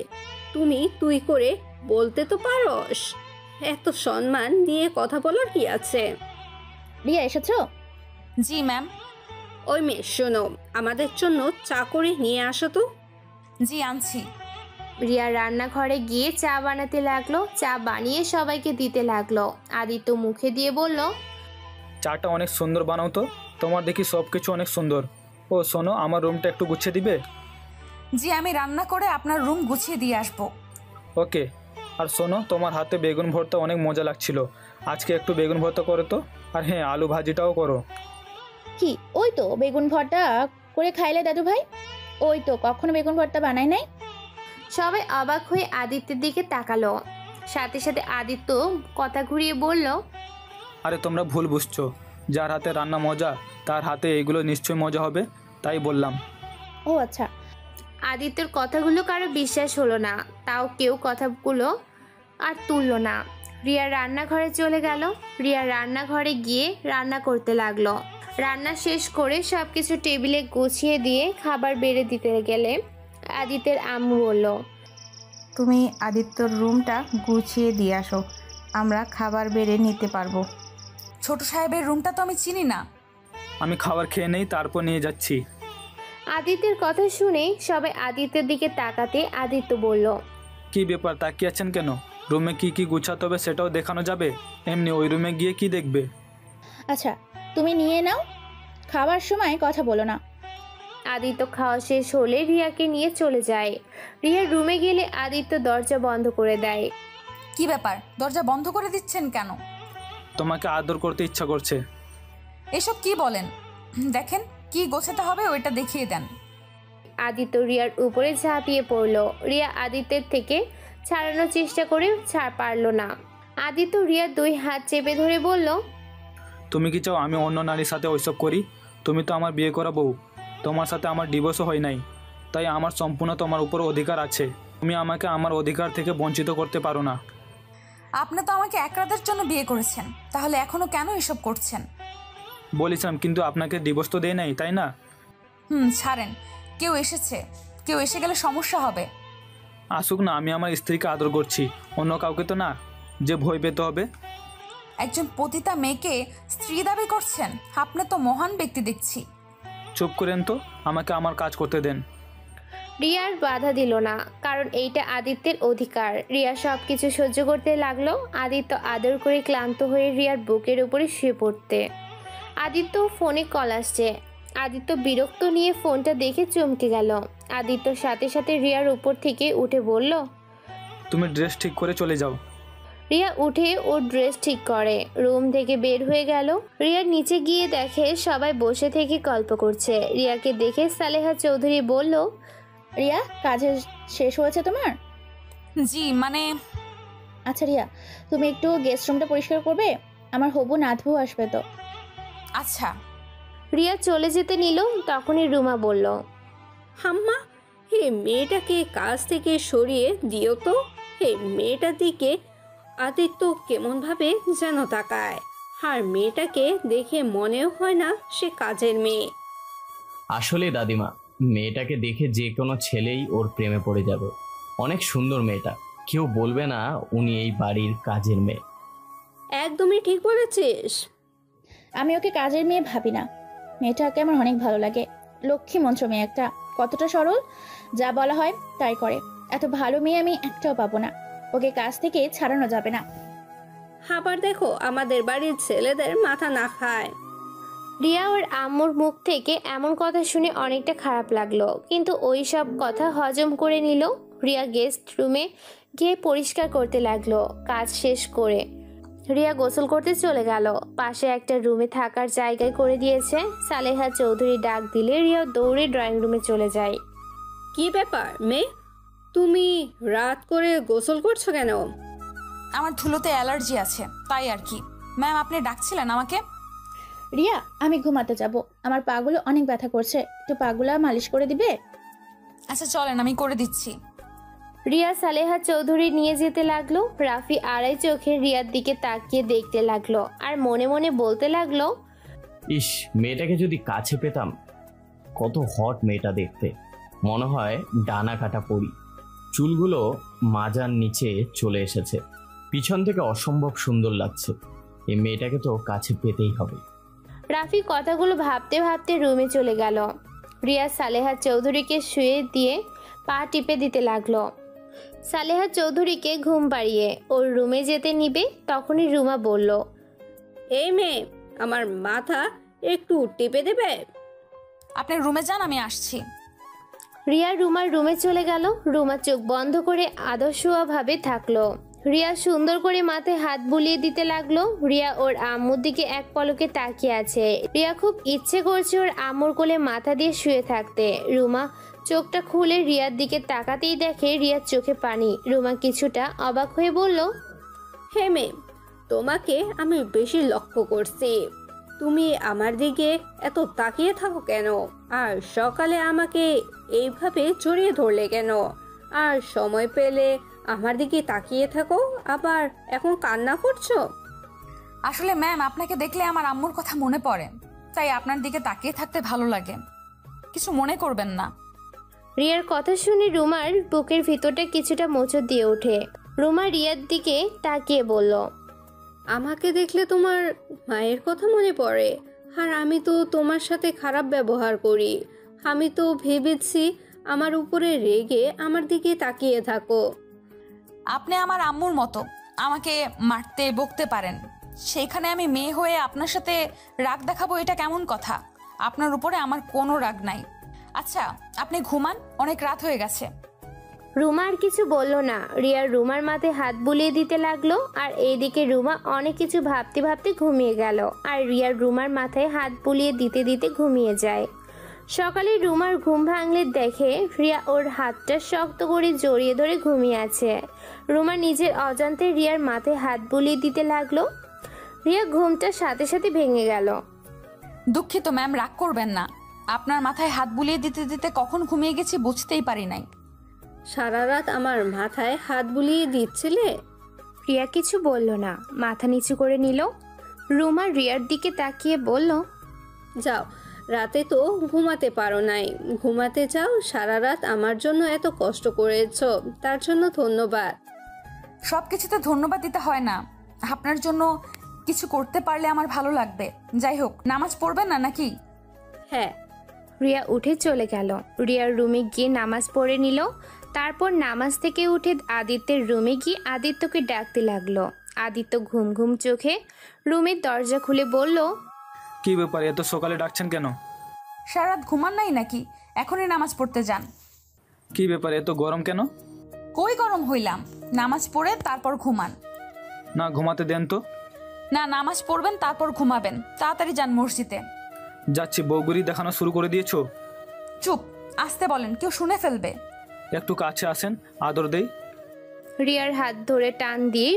তুমি তুই করে বলতে তো পারস। এত সম্মান দিয়ে কথা বলার কি আছে? রিয়া এসেছো? জি ম্যাম। ওই মেয়ে শোনো, আমাদের জন্য চা করে নিয়ে আসো তো। জি আনছি। রিয়া রান্নাঘরে গিয়ে চা বানাতে লাগলো। চা বানিয়ে সবাইকে দিতে লাগলো। আদিত্য মুখে দিয়ে বলল, চাটা অনেক সুন্দর বানাও তো, তোমার দেখি সব কিছু অনেক সুন্দর। ও শোনো, আমার রুমটা একটু গুছিয়ে দিবে? জি আমি রান্না করে আপনার রুম গুছিয়ে দিয়ে আসবো। ওকে। আর শোনো, তোমার হাতে বেগুন ভর্তা অনেক মজা লাগছিল, আজকে একটু বেগুন ভর্তা করো তো। আর হ্যাঁ, আলু ভাজিটাও করো। কি ওই তো বেগুন ভর্তা করে খাইলে দাদু ভাই? ওই তো কখনো বেগুন ভর্তা বানাই নাই। সবাই অবাক হয়ে আদিত্যের দিকে তাকালো। সাথে সাথে আদিত্য কথা ঘুরিয়ে বলল, আরে তোমরা ভুল বুঝছো, যার হাতে রান্না মজা তার হাতে এইগুলো নিশ্চয়ই মজা হবে, তাই বললাম। ও আচ্ছা। আদিত্যের কথাগুলো কারো বিশ্বাস হলো না, তাও কেউ কথাগুলো আর তুললো না। রিয়া রান্নাঘরে চলে গেল। রিয়া রান্নাঘরে গিয়ে রান্না করতে লাগলো। রান্না শেষ করে সব কিছু টেবিলে গুছিয়ে দিয়ে খাবার বেড়ে দিতে গেলে আদিত্যের আম্মু বলল, তুমি আদিত্যর রুমটা গুছিয়ে দিয়ে আসো, আমরা খাবার বেড়ে নিতে পারবো। ছোট সাহেবের রুমটা তো আমি চিনি না। আমি খাবার খেয়ে নেই, তারপর নিয়ে যাচ্ছি। আদিত্যের কথা শুনে সবাই আদিত্যের দিকে তাকাতে আদিত্য বলল, কি ব্যাপার, তাকিয়ে আছেন কেন? রুমে কি কি গুছাতে হবে সেটাও দেখানো যাবে, এমনি ওই রুমে গিয়ে কি দেখবে? আচ্ছা তুমি নিয়ে নাও, খাবার সময় কথা বলো না। আদিত্য খাওয়া শেষ হলে রিয়াকে নিয়ে চলে যায়। রিয়ার রুমে গেলে আদিত্য দরজা বন্ধ করে দেয়। কি ব্যাপার, দরজা বন্ধ করে দিচ্ছেন কেন? তোমাকে আদর করতে ইচ্ছা করছে। এসব কি বলেন? দেখেন কি গোছাতে হবে ওইটা দেখিয়ে দেন। আদিত্য রিয়ার উপরে ঝাঁপিয়ে পড়ল। রিয়া আদিত্যের থেকে ছাড়ানোর চেষ্টা করে পারল না। আদিত্য রিয়ার 2 হাত চেপে ধরে বলল, তুমি কি চাও আমি অন্য নারীর সাথে ওইসব করি? তুমি তো আমার বিয়ে করা বউ, তোমার সাথে আমার ডিভোর্সও হয় নাই, তাই আমার সম্পূর্ণ তোমার উপর অধিকার আছে। তুমি আমাকে আমার অধিকার থেকে বঞ্চিত করতে পারো না। আপনি তো আমাকে এক রাতের জন্য বিয়ে করেছেন, তাহলে এখনো কেন এসব করছেন? বলেছিলাম, কিন্তু আপনাকে ডিভোর্স তো দেয় নাই, তাই না? ছাড়েন, কেউ এসেছে, কেউ এসে গেলে সমস্যা হবে। আসুক না, আমি আমার স্ত্রীকে আদর করছি, অন্য কাউকে তো না যে ভয় পেতে হবে। একজন পতিতা মেয়েকে স্ত্রী দাবি করছেন? আপনি তো মহান ব্যক্তি দেখছি। চুপ করেন তো, আমাকে আমার কাজ করতে দেন। রিয়ার বাধা দিল না, কারণ এইটা আদিত্যের অধিকার। রিয়া সব কিছু সহ্য করতে লাগলো। আদিত্য আদর করে ক্লান্ত হয়ে রিয়ার বুকের উপরে শুয়ে পড়তে। আদিত্য ফোনে কল আসছে। আদিত্য বিরক্ত নিয়ে ফোনটা দেখে চমকে গেল। আদিত্যর সাথে সাথে রিয়ার উপর থেকে উঠে বলল, তুমি ড্রেস ঠিক করে চলে যাও। রিয়া উঠে ওর ড্রেস ঠিক করে রুম থেকে বের হয়ে গেল। রিয়ার নিচে গিয়ে দেখে সবাই বসে থেকে গল্প করছে। রিয়াকে দেখে সালেহা চৌধুরী বলল, রিয়া কাজে শেষ হয়েছে তোমার? জি মানে। আচ্ছা রিয়া, তুমি একটু গেস্ট রুমটা পরিষ্কার করবে, আমার হবু নাতবু আসবে তো। আচ্ছা। রিয়া চলে যেতে নিল, তখনই রুমা বলল, হাম্মা, এই মেয়েটাকে কাজ থেকে সরিয়ে দিও তো। এই মেয়েটার দিকে আদিত্য কেমনভাবে যেন তাকায়, আর মেয়েটাকে দেখে মনেও হয় না সে কাজের মেয়ে। আসলে দাদিমা, মেয়েটাকে দেখে যে কোনো ছেলেই ওর প্রেমে পড়ে যাবে। অনেক সুন্দর মেয়েটা, কেউ বলবে না উনি এই বাড়ির কাজের মেয়ে। একদমই ঠিক বলেছিস। আমি ওকে কাজের মেয়ে ভাবি না, মেয়েটাকে আমার অনেক ভালো লাগে। লক্ষ্মী মন্ত্র মেয়ে একটা, কতটা সরল, যা বলা হয় তাই করে। এত ভালো মেয়ে আমি একটাও পাবো না, ওকে কাজ থেকে ছাড়ানো যাবে না। আবার দেখো আমাদের বাড়ির ছেলেদের মাথা না খায়। রিয়া ওর আম্মুর মুখ থেকে এমন কথা শুনে অনেকটা খারাপ লাগলো, কিন্তু ওই সব কথা হজম করে নিল। রিয়া গেস্ট রুমে গিয়ে পরিষ্কার করতে লাগলো। কাজ শেষ করে রিয়া গোসল করতে চলে গেল। পাশে একটা রুমে থাকার জায়গায় করে দিয়েছে। সালেহা চৌধুরী ডাক দিলে রিয়া দৌড়ে ড্রয়িং রুমে চলে যায়। কি ব্যাপার মেয়ে, তুমি রাত করে গোসল করছো কেন? আমার ধুলোতে অ্যালার্জি আছে, তাই আর কি। ম্যাম আপনি ডাকছিলেন আমাকে? রিয়া আমি ঘুমাতে যাব, আমার পাগুলো অনেক ব্যথা করছে, একটু পাগুলা মালিশ করে দিবে? আচ্ছা চলেন, আমি করে দিচ্ছি। রিয়া সালেহা চৌধুরী নিয়ে যেতে লাগলো। রাফি আড়াই চোখে রিয়ার দিকে তাকিয়ে দেখতে লাগলো আর মনে মনে বলতে লাগলো, ইস, মেয়েটাকে যদি কাছে পেতাম। কত হট মেয়েটা দেখতে, মনে হয় ডানা কাটা পরি। চুলগুলো মাজার নিচে চলে এসেছে, পিছন থেকে অসম্ভব সুন্দর লাগছে। এই মেয়েটাকে তো কাছে পেতেই হবে। রাফি কথাগুলো ভাবতে ভাবতে রুমে চলে গেল। রিয়া সালেহা চৌধুরীকে শুয়ে দিয়ে পা টিপে দিতে লাগলো। সালেহা চৌধুরীকে ঘুম পাড়িয়ে ওর রুমে যেতে নিবে, তখনই রুমা বলল, এই মেয়ে, আমার মাথা একটু টিপে দেবে? আপনার রুমে যান, আমি আসছি। রিয়া রুমার রুমে চলে গেল। রুমা চোখ বন্ধ করে আদর্শভাবে থাকলো। রিয়া সুন্দর করে মাথায় হাত বুলিয়ে দিতে লাগলো। রিয়া ওর আম্মুর দিকে এক পলকে তাকিয়ে আছে। রিয়া খুব ইচ্ছে করছে ওর আম্মুর কোলে মাথা দিয়ে শুয়ে থাকতে। রুমা চোখটা খুলে রিয়ার দিকে তাকাতেই দেখে রিয়ার চোখে পানি। রুমা কিছুটা অবাক হয়ে বলল, হে মেয়ে, তোমাকে আমি বেশি লক্ষ্য করছি। তুমি আমার দিকে এত তাকিয়ে থাকো কেন? আর সকালে আমাকে এইভাবে জড়িয়ে ধরলে কেন? আর সময় পেলে আমার দিকে তাকিয়ে থাকো, আবার এখন কান্না করছো? আসলে ম্যাম, আপনাকে দেখলে আমার আম্মুর কথা মনে পড়ে, তাই আপনার দিকে তাকিয়ে থাকতে ভালো লাগে। কিছু মনে করবেন না। রিয়ার কথা শুনে রুমার বুকের ভিতরটা কিছুটা মোচড় দিয়ে ওঠে। রুমা রিয়ার দিকে তাকিয়ে বলল, আমাকে দেখলে তোমার মায়ের কথা মনে পড়ে? আর আমি তো তোমার সাথে খারাপ ব্যবহার করি। আমি তো ভেবেছি আমার উপরে রেগে আমার দিকে তাকিয়ে থাকো। আপনি আমার আম্মুর মতো আমাকে মারতে বকতে পারেন, সেইখানে আমি মেয়ে হয়ে আপনার সাথে রাগ দেখাবো, এটা কেমন কথা? আপনার উপরে আমার কোনো রাগ নাই। আচ্ছা, আপনি ঘুমান, অনেক রাত হয়ে গেছে। রুমা আর কিছু বলল না। রিয়ার রুমার মাথায় হাত বুলিয়ে দিতে লাগলো। আর এইদিকে রুমা অনেক কিছু ভাবতে ভাবতে ঘুমিয়ে গেল। আর রিয়ার রুমার মাথায় হাত বুলিয়ে দিতে দিতে ঘুমিয়ে যায়। সকালে রুমার ঘুম ভাঙলে দেখে রিয়া ওর হাতটা শক্ত করে জড়িয়ে ধরে ঘুমিয়ে আছে। রুমা নিজের অজান্তে রিয়ার মাথায় হাত বুলিয়ে দিতে লাগলো। রিয়া ঘুমটার সাথে সাথে ভেঙে গেল। দুঃখিত ম্যাম, রাগ করবেন না। আপনার মাথায় হাত বুলিয়ে দিতে দিতে কখন ঘুমিয়ে গেছি বুঝতেই পারি নাই। সারা রাত আমার মাথায় হাত বুলিয়ে দিচ্ছিলে? রিয়া কিছু বলল না, মাথা নিচু করে নিল। রুমা রিয়ার দিকে তাকিয়ে বলল, যাও, রাতে তো ঘুমাতে পারো নাই, ঘুমাতে যাও। সারা রাত আমার জন্য এত কষ্ট করেছো, তার জন্য ধন্যবাদ। সব কিছুতে ধন্যবাদ দিতে হয় না। আপনার জন্য কিছু করতে পারলে আমার ভালো লাগবে। যাই হোক, নামাজ পড়বেন না নাকি? হ্যাঁ। রিয়া উঠে চলে গেল। রিয়ার রুমে গিয়ে নামাজ পড়ে নিল। তারপর নামাজ থেকে উঠে আদিত্যের রুমে গিয়ে আদিত্যকে ডাকতে লাগলো। আদিত্য ঘুম ঘুম চোখে রুমের দরজা খুলে বলল, কি ব্যাপার, এত সকালে ডাকছেন কেন? সারা রাত ঘুমান নাই নাকি? এখনই নামাজ পড়তে যান। কি ব্যাপার, এত গরম কেন? কই গরম হইলাম, নামাজ পড়ে তারপর ঘুমান। না, ঘুমাতে দেন তো। না, নামাজ পড়বেন তারপর ঘুমাবেন। তাড়াতাড়ি যান মসজিদে। যাচ্ছি। বউগুরি দেখানো শুরু করে দিয়েছো? চুপ, আসতে বলেন, কেউ শুনে ফেলবে। একটু কাছে আসেন, আদর দেই। রিয়ার হাত ধরে টান দিয়ে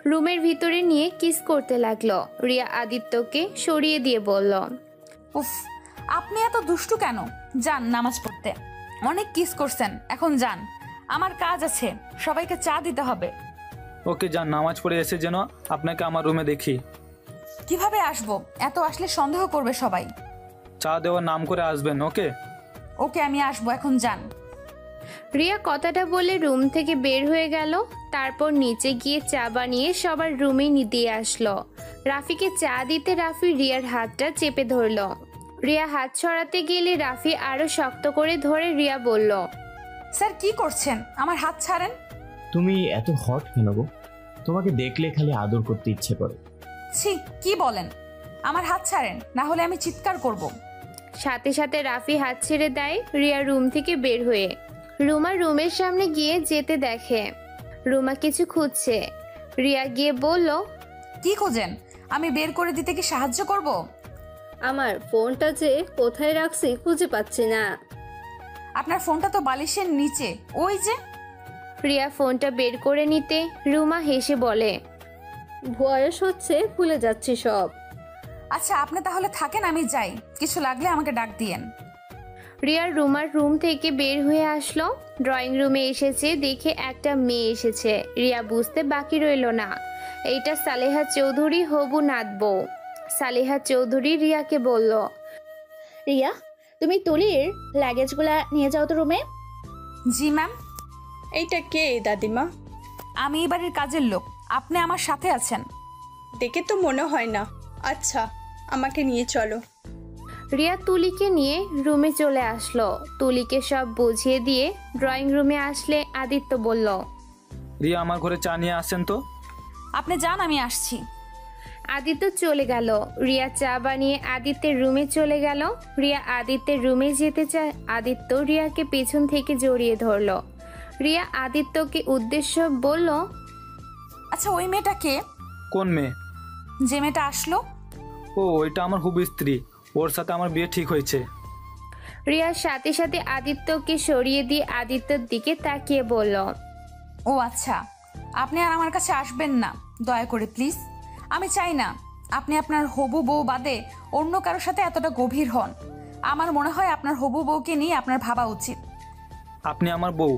রুমের ভিতরে নিয়ে কিস করতে লাগলো। রিয়া আদিত্যকে সরিয়ে দিয়ে বলল, উফ, আপনি এত দুষ্টু কেন? যান নামাজ পড়তে। অনেক কিস করছেন, এখন যান। আমার কাজ আছে, সবাইকে চা দিতে হবে। ওকে, যান, নামাজ পড়ে এসে যেন আপনাকে আমার রুমে দেখি। কিভাবে আসবো? এত আসলে সন্দেহ করবে সবাই। চা দেওয়ার নাম করে আসবেন। ওকে ওকে, আমি আসবো, এখন যান। রিয়া কথাটা বলে রুম থেকে বের হয়ে গেল। তারপর নিচে গিয়ে চা বানিয়ে সবার রুমে দিয়ে আসলো। রাফিকে চা দিতে রাফি রিয়ার হাতটা চেপে ধরলো। রিয়া হাত ছড়াতে গেলে রাফি আরো শক্ত করে ধরে রিয়া বলল, স্যার কি করছেন? আমার হাত ছাড়েন। তুমি এত হট কেন গো? তোমাকে দেখলে খালি আদর করতে ইচ্ছে করে। ছি, কি বলেন? আমার হাত ছাড়েন, না হলে আমি চিৎকার করব। সাথে সাথে রাফি হাত ছেড়ে দেয়। রিয়া রুম থেকে বের হয়ে রুমা রুমের সামনে গিয়ে যেতে দেখে রুমা কিছু খুঁজছে। রিয়া গিয়ে বলল, কি খোঁজেন? আমি বের করে দিতে কি সাহায্য করব? আমার ফোনটা যে কোথায় রাখছি খুঁজে পাচ্ছি না। আপনার ফোনটা তো বালিশের নিচে, ওই যে। রিয়া ফোনটা বের করে নিতে রুমা হেসে বলে, বয়স হচ্ছে, ভুলে যাচ্ছি সব। আচ্ছা, আপনি তাহলে থাকেন, আমি যাই। কিছু লাগলে আমাকে ডাক দিয়েন। রিয়ার রুমার রুম থেকে বের হয়ে আসলো। ড্রয়িং রুমে এসেছে দেখে একটা মেয়ে এসেছে। রিয়া বুঝতে বাকি রইল না, এইটা সালেহা চৌধুরী হবু নাত বউ। সালেহা চৌধুরী রিয়াকে বলল, রিয়া, তুমি তুলির লাগেজগুলা নিয়ে যাও তো রুমে। জি ম্যাম। এইটা কে দাদিমা? আমি এই বাড়ির কাজের লোক, আপনি আমার সাথে আছেন। দেখে তো মনে হয় না। আচ্ছা, আমাকে নিয়ে চলো। রিয়া তুলিকে নিয়ে রুমে চলে আসলো। তুলিকে সব বুঝিয়ে দিয়ে ড্রয়িং রুমে আসলে আদিত্য বলল, রিয়া আমার ঘরে চা নিয়ে আসেন তো। আপনি যান, আমি আসছি। আদিত্য চলে গেল। রিয়া চা বানিয়ে আদিত্যের রুমে চলে গেল। রিয়া আদিত্যের রুমে যেতে চায়, আদিত্য রিয়াকে পেছন থেকে জড়িয়ে ধরলো। রিয়া আদিত্যকে উদ্দেশ্য বলল, আচ্ছা ওই মেয়েটা কে? কোন মেয়ে? যে মেয়েটা আসলো। ও, ওইটা আমার হুবু স্ত্রী, ওর সাথে আমার বিয়ে ঠিক হয়েছে। রিয়ার সাথে সাথে আদিত্যকে সরিয়ে দিয়ে আদিত্যর দিকে তাকিয়ে বলল, ও আচ্ছা, আপনি আর আমার কাছে আসবেন না দয়া করে প্লিজ। আমি চাই না আপনি আপনার হবু বউ বাদে অন্য কারোর সাথে এতটা গভীর হন। আমার মনে হয় আপনার হবু বউকে নিয়ে আপনার ভাবা উচিত। আপনি আমার বউ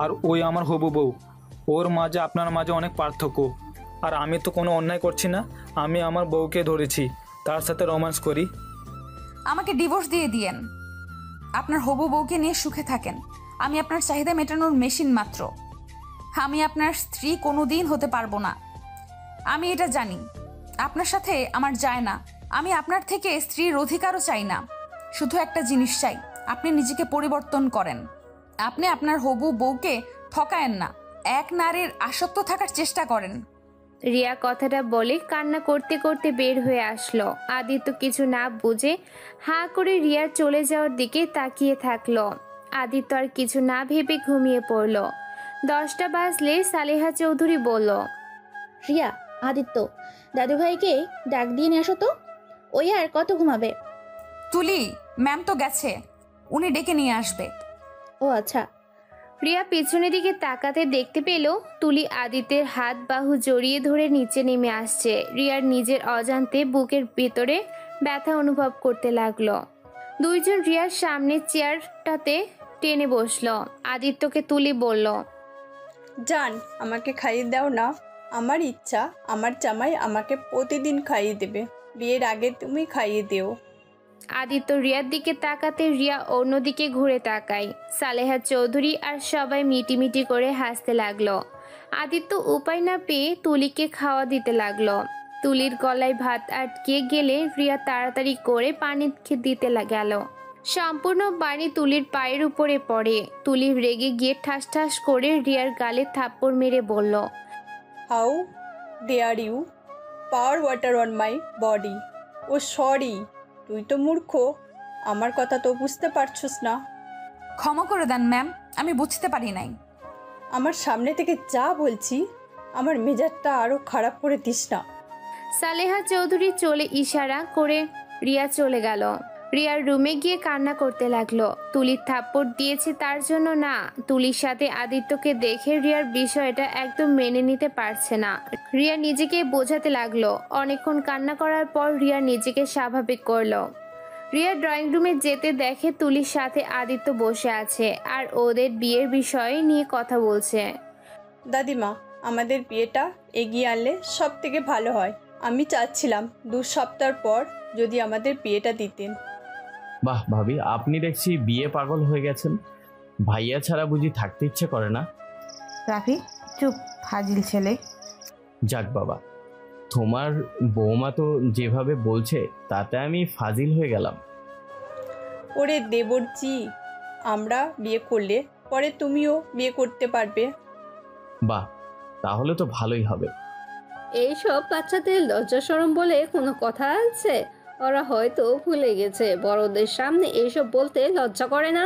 আর ওই আমার হবু বউ, ওর মাঝে আপনার মাঝে অনেক পার্থক্য। আর আমি তো কোনো অন্যায় করছি না, আমি আমার বউকে ধরেছি, তার সাথে রোম্যান্স করি। আমাকে ডিভোর্স দিয়ে দিয়েন, আপনার হবু বউকে নিয়ে সুখে থাকেন। আমি আপনার চাহিদা মেটানোর মেশিন মাত্র। আমি আপনার স্ত্রী কোনোদিন হতে পারবো না, আমি এটা জানি। আপনার সাথে আমার যায় না। আমি আপনার থেকে স্ত্রীর অধিকারও চাই না। শুধু একটা জিনিস চাই, আপনি নিজেকে পরিবর্তন করেন। আপনি আপনার হবু বউকে ঠকায়েন না, এক নারীর আসক্ত থাকার চেষ্টা করেন। রিয়া কথাটা বলে কান্না করতে করতে বের হয়ে আসলো। আদিত্য কিছু না বুঝে হাঁ করে রিয়ার চলে যাওয়ার দিকে তাকিয়ে থাকলো। আদিত্য আর কিছু না ভেবে ঘুমিয়ে পড়ল। 10টা বাজলে সালেহা চৌধুরী বলল, রিয়া, আদিত্য দাদুভাইকে ডাক দিয়ে নিয়ে আসো তো, ওই আর কত ঘুমাবে। তুলি ম্যাম তো গেছে, উনি ডেকে নিয়ে আসবে। ও আচ্ছা। রিয়া পেছনের দিকে তাকাতে দেখতে পেল তুলি আদিত্যের হাত বাহু জড়িয়ে ধরে নিচে নেমে আসছে। রিয়ার নিজের অজান্তে বুকের ভেতরে ব্যথা অনুভব করতে লাগলো। দুইজন রিয়ার সামনে চেয়ারটাতে টেনে বসলো। আদিত্যকে তুলি বলল, জান, আমাকে খাইয়ে দাও না। আমার ইচ্ছা আমার জামাই আমাকে প্রতিদিন খাইয়ে দেবে, বিয়ের আগে তুমি খাইয়ে দিও। আদিত্য রিয়ার দিকে তাকাতে রিয়া অন্যদিকে ঘুরে তাকায়। সালেহা চৌধুরী আর সবাই মিটিমিটি করে হাসতে লাগলো। আদিত্য উপায় না পেয়ে তুলিকে খাওয়া দিতে লাগলো। তুলির গলায় ভাত আটকে গেলে রিয়া তাড়াতাড়ি করে পানি দিতে গেল। সম্পূর্ণ পানি তুলির পায়ের উপরে পড়ে। তুলি রেগে গিয়ে ঠাস ঠাস করে রিয়ার গালে থাপ্পড় মেরে বলল, how dare you pour water on my body. Oh sorry, তুই তো মূর্খ, আমার কথা তো বুঝতে পারছস না। ক্ষমা করে দেন ম্যাম, আমি বুঝতে পারি নাই। আমার সামনে থেকে যা বলছি, আমার মেজাজটা আরও খারাপ করে দিস না। সালেহা চৌধুরী চলে ইশারা করে রিয়া চলে গেল। রিয়ার রুমে গিয়ে কান্না করতে লাগলো। তুলির থাপ্পড় দিয়েছে তার জন্য না, তুলির সাথে আদিত্যকে দেখে রিয়ার বিষয়টা একদম মেনে নিতে পারছে না। রিয়া নিজেকে বোঝাতে লাগলো। অনেকক্ষণ কান্না করার পর রিয়া নিজেকে স্বাভাবিক করলো। রিয়া ড্রয়িং রুমে যেতে দেখে তুলির সাথে আদিত্য বসে আছে আর ওদের বিয়ের বিষয় নিয়ে কথা বলছে। দাদিমা, আমাদের বিয়েটা এগিয়ে আনলে সব থেকে ভালো হয়। আমি চাচ্ছিলাম 2 সপ্তাহ পর যদি আমাদের বিয়েটা দিতেন। বাহ ভাবি, আপনি দেখছি বিয়ে পাগল হয়ে গেছেন। ভাইয়া ছাড়া বুঝি থাকতে ইচ্ছে করে না? রাফি চুপ, ফাজিল ছেলে। যাক বাবা, তোমার বৌমা তো যেভাবে বলছে তাতে আমি ফাজিল হয়ে গেলাম। ওরে দেবরজি, আমরা বিয়ে করলে পরে তুমিও বিয়ে করতে পারবে। বাহ, তাহলে তো ভালোই হবে। এইসব বাচ্চাদের লজ্জা শরম বলে কোনো কথা আছে? ওরা হয়তো ভুলে গেছে বড়দের সামনে এইসব বলতে লজ্জা করে না।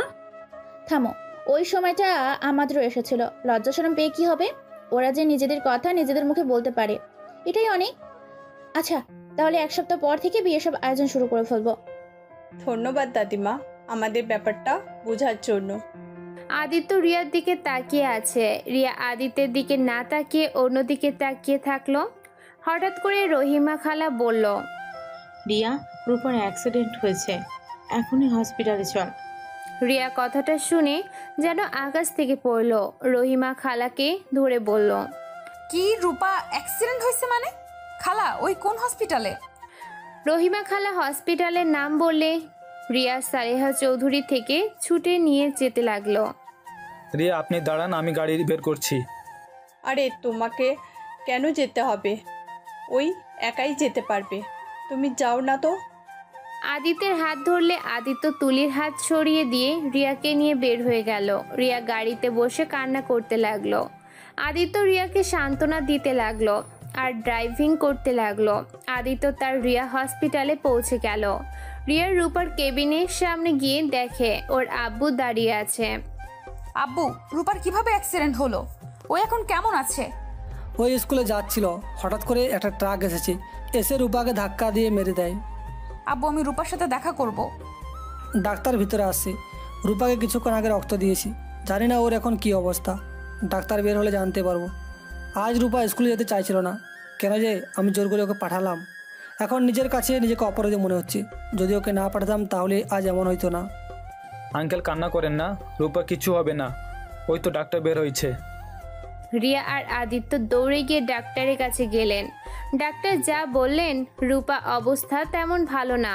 থামো, ওই সময়টা আমাদেরও এসেছিল, লজ্জা শরম পেয়ে কি হবে? ওরা যে নিজেদের কথা নিজেদের মুখে বলতে পারে, এটাই অনেক। আচ্ছা, তাহলে 1 সপ্তাহ পর থেকে বিয়ে সব আয়োজন শুরু করে ফেলবো। ধন্যবাদ দাদিমা আমাদের ব্যাপারটা বোঝার জন্য। আদিত্য রিয়ার দিকে তাকিয়ে আছে। রিয়া আদিত্যের দিকে না তাকিয়ে অন্যদিকে তাকিয়ে থাকলো। হঠাৎ করে রহিমা খালা বলল, রিয়া, রূপার অ্যাক্সিডেন্ট হয়েছে, এখনই হসপিটালে চল। রিয়া কথাটা শুনে যেন আকাশ থেকে পড়লো। রহিমা খালাকে ধরে বলল, কি রূপা অ্যাক্সিডেন্ট হয়েছে মানে? খালা ওই কোন হসপিটালে? রহিমা খালা হসপিটালের নাম বললে রিয়া সালেহা চৌধুরী থেকে ছুটে নিয়ে যেতে লাগলো। রিয়া আপনি দাঁড়ান, আমি গাড়ি বের করছি। আরে তোমাকে কেন যেতে হবে? ওই একাই যেতে পারবে, তুমি যাও না তো। আদিত্যের হাত ধরলে আদিত্য তুলির হাত সরিয়ে দিয়ে রিয়াকে নিয়ে বের হয়ে গেল। রিয়া গাড়িতে বসে কান্না করতে লাগলো। আদিত্য রিয়াকে সান্ত্বনা দিতে লাগলো আর ড্রাইভিং করতে লাগলো। আদিত্য তার রিয়া হসপিটালে পৌঁছে গেল। রিয়ার রূপার কেবিনের সামনে গিয়ে দেখে ওর আব্বু দাঁড়িয়ে আছে। আব্বু, রূপার কিভাবে অ্যাক্সিডেন্ট হলো? ও এখন কেমন আছে? ওই স্কুলে যাচ্ছিল, হঠাৎ করে একটা ট্রাক এসে রূপাকে ধাক্কা দিয়ে মেরে দেয়। আব্বু, আমি রূপার সাথে দেখা করব। ডাক্তার ভিতরে আসছে। রূপাকে কিছুক্ষণ আগে রক্ত দিয়েছি, জানি না ওর এখন কি অবস্থা। ডাক্তার বের হলে জানতে পারবো। আজ রূপা স্কুলে যেতে চাইছিল না, কেন যে আমি জোর করে ওকে পাঠালাম। এখন নিজের কাছে নিজেকে অপরাধী মনে হচ্ছে। যদি ওকে না পাঠাতাম তাহলে আজ এমন হইতো না। আঙ্কেল কান্না করেন না, রূপা কিছু হবে না, ওই তো ডাক্তার বের হয়েছে। রিয়া আর আদিত্য দৌড়ে গিয়ে ডাক্তারের কাছে গেলেন। ডাক্তার যা বললেন, রূপা অবস্থা তেমন ভালো না,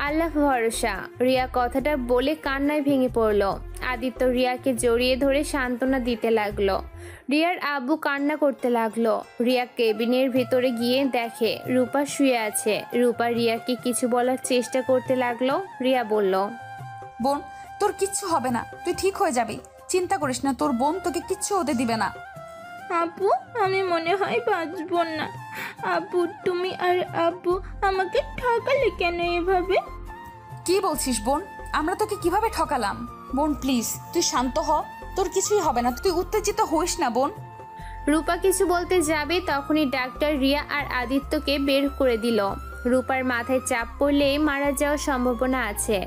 আল্লাহ ভরসা। রিয়া কথাটা বলে কান্নায় ভেঙে পড়ল। আদিত্য রিয়াকে জড়িয়ে ধরে সান্ত্বনা দিতে লাগলো। রিয়ার আব্বু কান্না করতে লাগলো। রিয়া কেবিনের ভিতরে গিয়ে দেখে রূপা শুয়ে আছে। রূপা রিয়াকে কিছু বলার চেষ্টা করতে লাগলো। রিয়া বলল, বোন, তোর কিচ্ছু হবে না, তুই ঠিক হয়ে যাবি, চিন্তা করিস না, তোর বোন তোকে কিচ্ছু হতে দিবে না। আপু, আমি মনে হয় বাঁচব না। আপু, তুমি আর আব্বু আমাকে ঠকালে কেন এভাবে? কি বলছিস বোন? আমরা তোকে কিভাবে ঠকালাম? বোন প্লিজ তুই শান্ত হ, তোর কিছুই হবে না, তুই উত্তেজিত হইস না বোন। রূপা কিছু বলতে যাবে তখনই ডাক্তার রিয়া আর আদিত্যকে বের করে দিল। রূপার মাথায় চাপ পড়লে মারা যাওয়ার সম্ভাবনা আছে,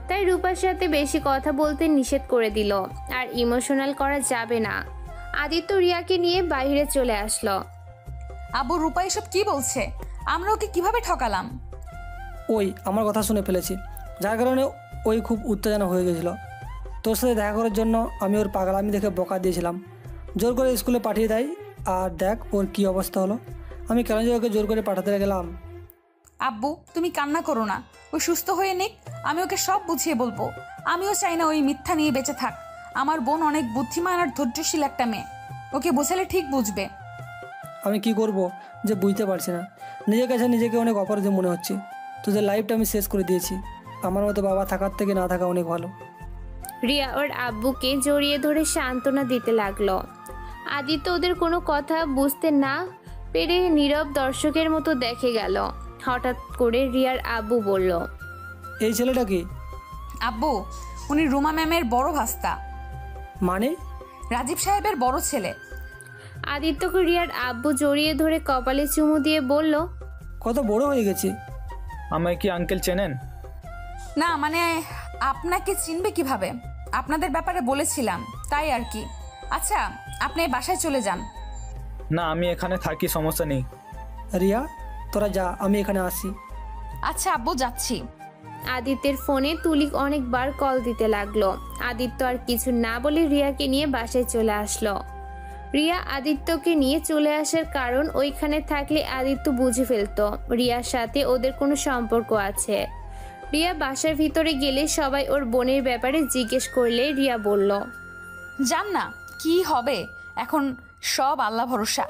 তাই রূপার সাথে বেশি কথা বলতে নিষেধ করে দিল। আর ইমোশনাল করা যাবে না। আদিত্য রিয়াকে নিয়ে বাইরে চলে আসলো। আব্বু, রূপা এসব কি বলছে? আমরা ওকে কিভাবে ঠকালাম? ওই আমার কথা শুনে ফেলেছি, যার কারণে ওই খুব উত্তেজনা হয়ে গেছিলো। তোর সাথে দেখা করার জন্য আমি ওর পাগলামি দেখে বকা দিয়েছিলাম। জোর করে স্কুলে পাঠিয়ে দেয়, আর দেখ ওর কি অবস্থা হলো। আমি কেন যে ওকে জোর করে পাঠাতে গেলাম? আব্বু, তুমি কান্না করো না, ও সুস্থ হয়ে নিক, আমি ওকে সব বুঝিয়ে বলবো। আমিও চাই না ওই মিথ্যা নিয়ে বেঁচে থাক। আমার বোন অনেক বুদ্ধিমান আর ধৈর্যশীল একটা মেয়ে, ওকে বোঝালে ঠিক বুঝবে। আমি কি করব যে বুঝতে পারছি না। নিজের কাছে নিজেকে অনেক অপরাধী মনে হচ্ছে। তোদের লাইফটা আমি শেষ করে দিয়েছি। আমার মতো বাবা থাকার থেকে না থাকা অনেক ভালো। রিয়া ওর আব্বুকে জড়িয়ে ধরে সান্ত্বনা দিতে লাগলো। আদিত্য ওদের কোনো কথা বুঝতে না পেরে নীরব দর্শকের মতো দেখে গেল। হঠাৎ করে রিয়ার আব্বু বলল, এই ছেলেটা কি? আব্বু, উনি রুমা ম্যামের বড় ভাস্তা, মানে রাজীব সাহেবের বড় ছেলে। আদিত্যকে রিয়ার আব্বু জড়িয়ে ধরে কপালে চুমু দিয়ে বলল, কত বড় হয়ে গেছে। আমায় কি আঙ্কেল চেনেন? না মানে আপনাকে চিনবে কিভাবে, আপনাদের ব্যাপারে বলেছিলাম তাই আর কি। আচ্ছা, আপনি বাসায় চলে যান। না, আমি এখানে থাকি, সমস্যা নেই। রিয়া তোরা যা, আমি এখানে আসি। আচ্ছা আব্বু, যাচ্ছি। আদিত্যের ফোনে তুলি অনেকবার কল দিতে লাগলো। আদিত্য আর কিছু না বলে রিয়াকে নিয়ে বাসায় চলে আসলো। রিয়া আদিত্যকে নিয়ে চলে আসার কারণ ওইখানে থাকলে আদিত্য বুঝে ফেলতো রিয়ার সাথে ওদের কোনো সম্পর্ক আছে। রিয়া বাসার ভিতরে গেলে সবাই ওর বোনের ব্যাপারে জিজ্ঞেস করলে রিয়া বলল, জান না কি হবে, এখন সব আল্লাহ ভরসা।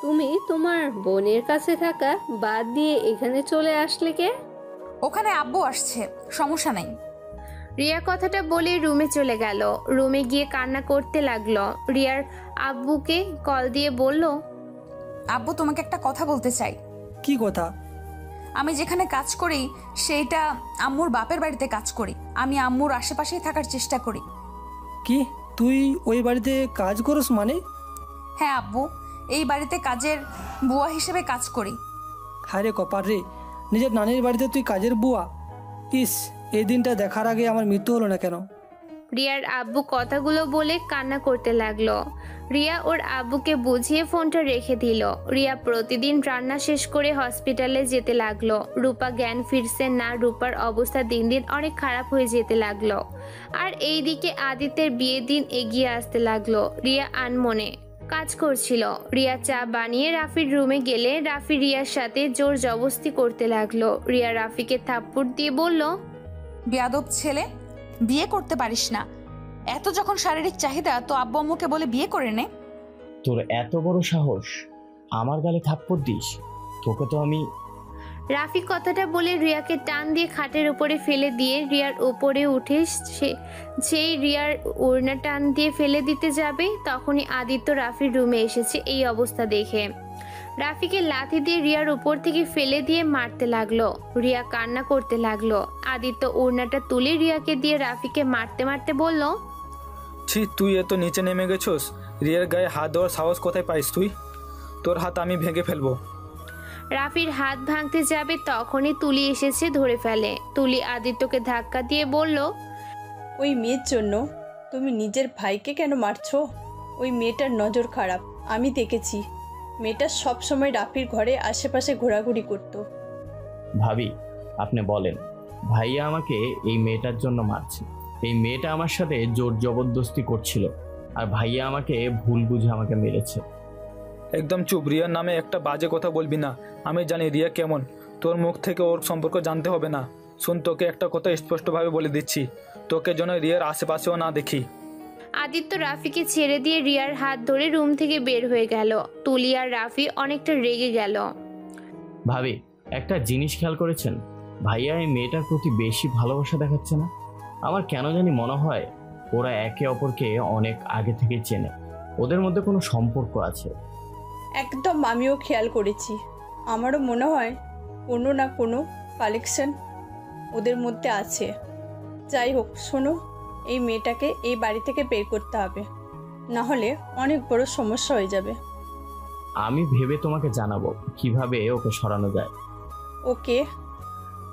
তুমি তোমার বোনের কাছে থাকা বাদ দিয়ে এখানে চলে আসলে কে? ওখানে আব্বু আসছে, সমস্যা নেই। রিয়া কথাটা বলে রুমে চলে গেল। রুমে গিয়ে কান্না করতে লাগলো। রিয়ার আব্বুকে কল দিয়ে বলল, আব্বু তোমাকে একটা কথা বলতে চাই। কি কথা? আমি যেখানে কাজ করি সেইটা আম্মুর বাপের বাড়িতে কাজ করি। আমি আম্মুর আশেপাশেই থাকার চেষ্টা করি। কি তুই ওই বাড়িতে কাজ করস মানে? হ্যাঁ আব্বু, এই বাড়িতে কাজের বুয়া হিসেবে কাজ করি। হায় রে কপার রে, নিজের নানির বাড়িতে তুই কাজের বুয়া। ইস, এই দিনটা দেখার আগে আমার মৃত্যু হলো না কেন? রিয়ার আব্বু কথাগুলো বলে কান্না করতে লাগলো। রিয়া ওর আব্বুকে বুঝিয়ে ফোনটা রেখে দিল। রিয়া প্রতিদিন রান্না শেষ করে হসপিটালে যেতে লাগলো। রূপা জ্ঞান ফিরছে না, রূপার অবস্থা দিন দিন অনেক খারাপ হয়ে যেতে লাগলো। আর এইদিকে আদিত্যের বিয়ের দিন এগিয়ে আসতে লাগলো। রিয়া আনমনে কাজ করছিল। রিয়া চা বানিয়ে রাফির রুমে গেলে রাফি রিয়ার সাথে জোর জবস্তি করতে লাগলো। রিয়া রাফিকে থাপ্পড় দিয়ে বলল, বেয়াদব ছেলে, বিয়ে করতে পারিস না। এত যখন শারীরিক চাহিদা তো আব্বু আম্মুকে বলে বিয়ে করে নে। তোর এত বড় সাহস, আমার গালে থাপ্পড় দিস? তোকে তো আমি। রাফি কথাটা বলে রিয়াকে টান দিয়ে খাটের উপরে ফেলে দিয়ে রিয়ার উপরে উঠে যেই রিয়ার ওড়না টান দিয়ে ফেলে দিতে যাবে তখনই আদিত্য রাফির রুমে এসেছে এই অবস্থা দেখে। রাফিকে লাথি দিয়ে রিয়ার উপর থেকে ফেলে দিয়ে মারতে লাগলো। রিয়া কান্না করতে লাগলো। আদিত্য ওড়নাটা তুলে রিয়াকে দিয়ে রাফিকে মারতে মারতে বলল, ছি, তুই এত নিচে নেমে গেছোস? রিয়ার গায়ে হাত দেওয়ার সাহস কোথায় পাইস তুই? তোর হাত আমি ভেঙে ফেলবো। রাফির হাত ভাঙতে যাবে তখনই তুলি এসেছে ধরে ফেলে। তুলি আদিত্যকে ধাক্কা দিয়ে বলল, ওই মেয়ের জন্য তুমি নিজের ভাইকে কেন মারছো? ওই মেয়েটার নজর খারাপ, আমি দেখেছি। মেয়েটা সবসময় রাফির ঘরে আশেপাশে ঘোরাঘুরি করতো। ভাবি, আপনি বলেন, ভাইয়া আমাকে এই মেয়েটার জন্য মারছে। এই মেয়েটা আমার সাথে জোর জবরদস্তি করছিল, আর ভাইয়া আমাকে ভুল বুঝে আমাকে মেরেছে। একদম চুপ, রিয়ার নামে একটা বাজে কথা বলবি না। আমি জানি রিয়া কেমন, তোর মুখ থেকে ওর সম্পর্ক জানতে হবে না। শুন, তোকে একটা কথা স্পষ্টভাবে বলে দিচ্ছি, তোকে যেন রিয়ার আশেপাশেও না দেখি। আদিত্য রাফিকে ছেড়ে দিয়ে রিয়ার হাত ধরে রুম থেকে বের হয়ে গেল। তুলি আর রাফি অনেকটা রেগে গেল। ভাবি, একটা জিনিস খেয়াল করেছেন? ভাইয়া এই মেয়েটার প্রতি বেশি ভালোবাসা দেখাচ্ছে না? আমার কেন জানি মনে হয় ওরা একে অপরকে অনেক আগে থেকে চেনে, ওদের মধ্যে কোনো সম্পর্ক আছে। একদম, আমিও খেয়াল করেছি। আমারও মনে হয় কোনো না কোনো কালেকশন ওদের মধ্যে আছে। যাই হোক, শোনো, এই মেয়েটাকে এই বাড়ি থেকে বের করতে হবে, না হলে অনেক বড় সমস্যা হয়ে যাবে। আমি ভেবে তোমাকে জানাবো কিভাবে ওকে সরানো যায়। ওকে।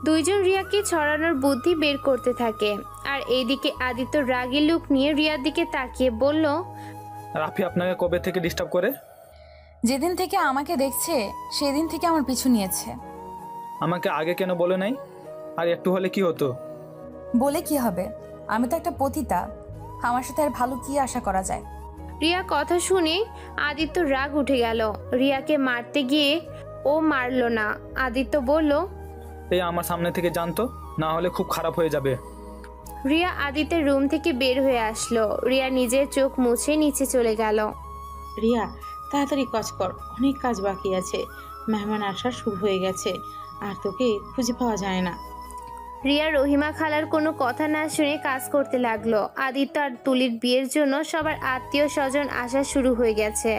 দুইজন রিয়াকে ছড়ানোর বুদ্ধি বের করতে থাকে। আর এইদিকে আদিত্য রাগী লুক নিয়ে রিয়ার দিকে তাকিয়ে বলল, রাফি আপনাকে কবে থেকে ডিস্টার্ব করে? যেদিন থেকে আমাকে দেখছে সেদিন থেকে আমার পিছু নিয়েছে। আমাকে আগে কেন বলে নাই? আর একটু হলে কি হতো? বলে কি হবে, আমি তো একটা পতিতা, আমার সাথে আর ভালো কি আশা করা যায়? রিয়া কথা শুনে আদিত্য রাগ উঠে গেল। রিয়াকে মারতে গিয়ে ও মারল না। আদিত্য বলল, এই আমার সামনে থেকে জানতো, না হলে খুব খারাপ হয়ে যাবে। রিয়া আদিত্যের রুম থেকে বের হয়ে আসলো। রিয়া নিজের চোখ মুছে নিচে চলে গেল। রিয়া, তাড়াতাড়ি কাজ কর, অনেক কাজ বাকি আছে। মেহমান আসা শুরু হয়ে গেছে, আর তোকে খুঁজে পাওয়া যায় না। রিয়া রহিমা খালার কোনো কথা না শুনে কাজ করতে লাগলো। আদিত্য আর তুলির বিয়ের জন্য সবার আত্মীয় স্বজন আসা শুরু হয়ে গেছে।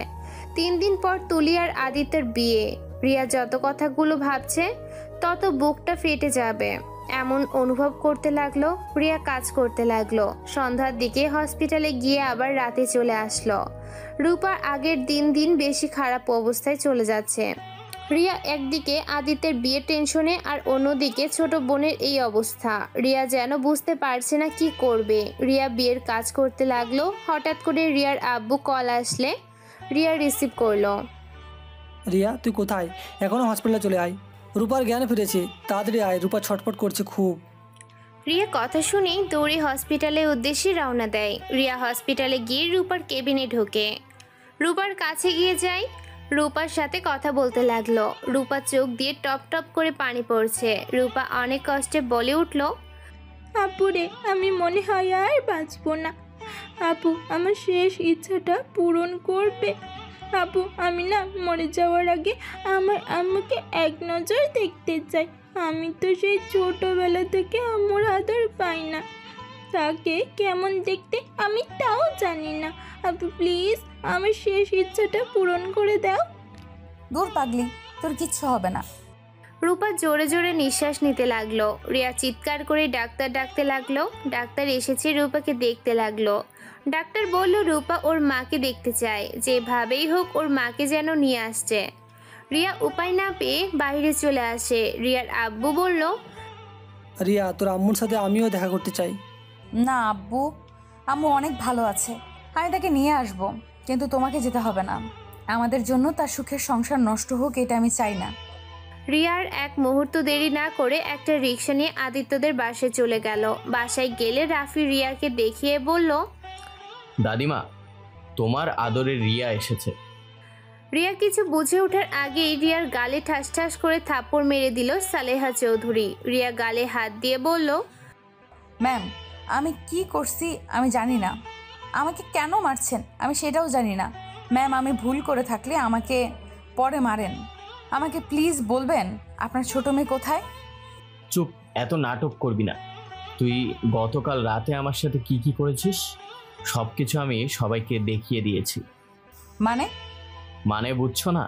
3 দিন পর তুলি আর আদিত্যের বিয়ে। রিয়া যত কথাগুলো ভাবছে তত বুকটা ফেটে যাবে এমন অনুভব করতে লাগলো। রিয়া কাজ করতে লাগলো। সন্ধ্যার দিকে হসপিটালে গিয়ে আবার রাতে চলে আসলো। রূপা আগের দিন দিন বেশি খারাপ অবস্থায় চলে যাচ্ছে। রিয়া একদিকে আদিত্যের বিয়ের টেনশনে আর অন্যদিকে ছোট বোনের এই অবস্থা। রিয়া যেন বুঝতে পারছে না কি করবে। রিয়া বিয়ের কাজ করতে লাগলো। হঠাৎ করে রিয়ার আব্বু কল আসলে রিয়া রিসিভ করলো। রিয়া, তুই কোথায়? এখনো হসপিটালে চলে আয়, রূপার জ্ঞান ফিরেছে, তাড়াতাড়ি আয়, রূপা ছটফট করছে খুব। রিয়া কথা শুনেই দৌড়ে হসপিটালের উদ্দেশ্যে রওনা দেয়। রিয়া হসপিটালে গিয়ে রূপার কেবিনে ঢোকে। রূপার কাছে গিয়ে যায়, রূপার সাথে কথা বলতে লাগলো। রূপা চোখ দিয়ে টপ টপ করে পানি পড়ছে। রূপা অনেক কষ্টে বলে উঠল, আপুরে, আমি মনে হয় আর বাঁচবো না। আপু, আমার শেষ ইচ্ছাটা পূরণ করবে। আপু, আমি না মরে যাওয়ার আগে আমার আম্মুকে এক নজর দেখতে চাই। আমি তো সেই ছোটোবেলা থেকে আম্মুর আদর পাই না। তাকে কেমন দেখতে আমি তাও জানি না। আপু প্লিজ, আমার শেষ ইচ্ছাটা পূরণ করে দাও। দূর পাগলি, তোর কিচ্ছু হবে না। রূপা জোরে জোরে নিঃশ্বাস নিতে লাগলো। রিয়া চিৎকার করে ডাক্তার ডাকতে লাগলো। ডাক্তার এসেছে, রূপাকে দেখতে লাগলো। ডাক্তার বলল রূপা ওর মাকে দেখতে চায়, যেভাবেই হোক ওর মাকে যেন নিয়ে আসছে। রিয়া উপায় না পেয়ে বাইরে চলে আসে। রিয়ার আব্বু বলল, রিয়া, তোর আম্মুর সাথে আমিও দেখা করতে চাই। না আব্বু, আম্মু অনেক ভালো আছে, আমি তাকে নিয়ে আসবো। রিয়া চিৎকার করে ডাক্তার ডাকতে লাগলো। ডাক্তার এসেছে, রূপাকে দেখতে চায়, যেভাবেই হোক ওর মাকে যেন নিয়ে আসছে। রিয়া উপায় না পেয়ে বাইরে চলে আসে। রিয়ার আব্বু বলল, না আব্বু, আম্মু অনেক ভালো আছে, আমি তাকে নিয়ে আসবো। কিন্তু তোমাকে যেতে হবে না। আমাদের জন্য তার সুখের সংসার নষ্ট হোক, এটা আমি চাই না। রিয়ার এক মুহূর্ত দেরি না করে একটা রিক্সা নিয়ে আদিত্যদের বাসায় চলে গেল। বাসায় গেলে রাফি রিয়াকে দেখিয়ে বলল, দাদিমা, তোমার আদরের রিয়া এসেছে। রিয়া কিছু বুঝে ওঠার আগেই রিয়ার গালে ঠাস ঠাস করে থাপ্পড় মেরে দিল সালেহা চৌধুরী। রিয়া গালে হাত দিয়ে বলল, ম্যাম, আমি কি করছি আমি জানি না। আমাকে কেন মারছেন আমি সেটাও জানি না। ম্যাম, আমি ভুল করে থাকলে আমাকে পরে মারেন। আমাকে প্লিজ বলবেন আপনার ছোট মেয়ে কোথায়? চুপ, এত নাটক করবি না। তুই গতকাল রাতে আমার সাথে কি কি করেছিস সব কিছু আমি সবাইকে দেখিয়ে দিয়েছি। মানে বুঝছো না?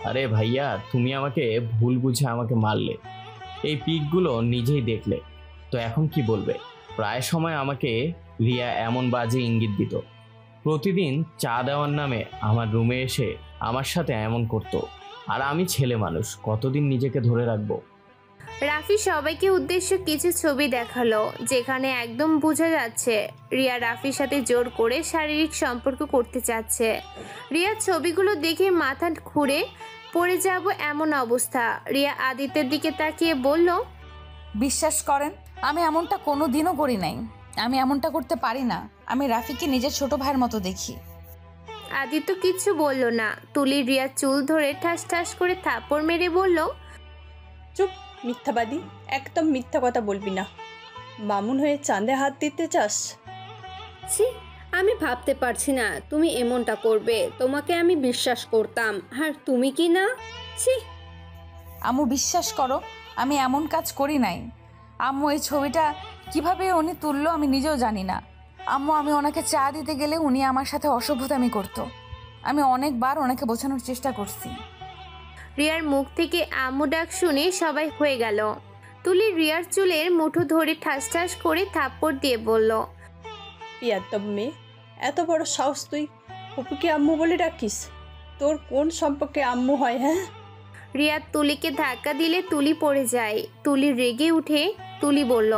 আরে ভাইয়া, তুমি আমাকে ভুল বুঝে আমাকে মারলে, এই পিকগুলো নিজেই দেখলে, তো এখন কি বলবে? প্রায় সময় আমাকে রিয়া এমন বাজে ইঙ্গিত দিত। প্রতিদিন চা দেওয়ার নামে আমার রুমে এসে আমার সাথে এমন করতো। আর আমি ছেলে মানুষ, কতদিন নিজেকে ধরে রাখবো? রাফি সবাইকে উদ্দেশ্য কিছু ছবি দেখালো, যেখানে একদম বোঝা যাচ্ছে রিয়া রাফির সাথে জোর করে শারীরিক সম্পর্ক করতে চাচ্ছে। রিয়ার ছবিগুলো দেখে মাথা ঘুরে পড়ে যাব এমন অবস্থা। রিয়া আদিত্যের দিকে তাকিয়ে বলল, বিশ্বাস করেন আমি এমনটা কোনো দিনও করি নাই। আমি এমনটা করতে পারি না। আমি রাফিকে নিজের ছোট ভাইয়ের মতো দেখি। আদিত্য কিচ্ছু বলল না। তুলি রিয়ার চুল ধরে ঠাস ঠাস করে থাপ্পড় মেরে বলল, চুপ, মিথ্যাবাদী, একদম মিথ্যা কথা বলবি না। বামুন হয়ে চাঁদে হাত দিতে চাস? ছি, আমি ভাবতে পারছি না তুমি এমনটা করবে। তোমাকে আমি বিশ্বাস করতাম, আর তুমি কি না? ছি। আম্মু, বিশ্বাস করো আমি এমন কাজ করি নাই। আম্মু, এই ছবিটা কিভাবে উনি তুললো আমি নিজেও জানি না। আম্মু, আমি ওনাকে চা দিতে গেলে উনি আমার সাথে অসভ্যতামি করতো। আমি অনেকবার ওনাকে বোঝানোর চেষ্টা করছি। রিয়ার মুখ থেকে আম্মু ডাক শুনে সবাই হয়ে গেল। তুলি রিয়ার চুলের মুঠো ধরে ঠাস ঠাস করে থাপ্পড় দিয়ে বলল, পিয়াত্তব মেয়ে, এত বড় সাহস তুই ফুপুকে আম্মু বলে ডাকিস? তোর কোন সম্পর্কে আম্মু হয়? হ্যাঁ। রিয়া তুলিকে ধাক্কা দিলে তুলি পড়ে যায়। তুলি রেগে উঠে তুলি বলল,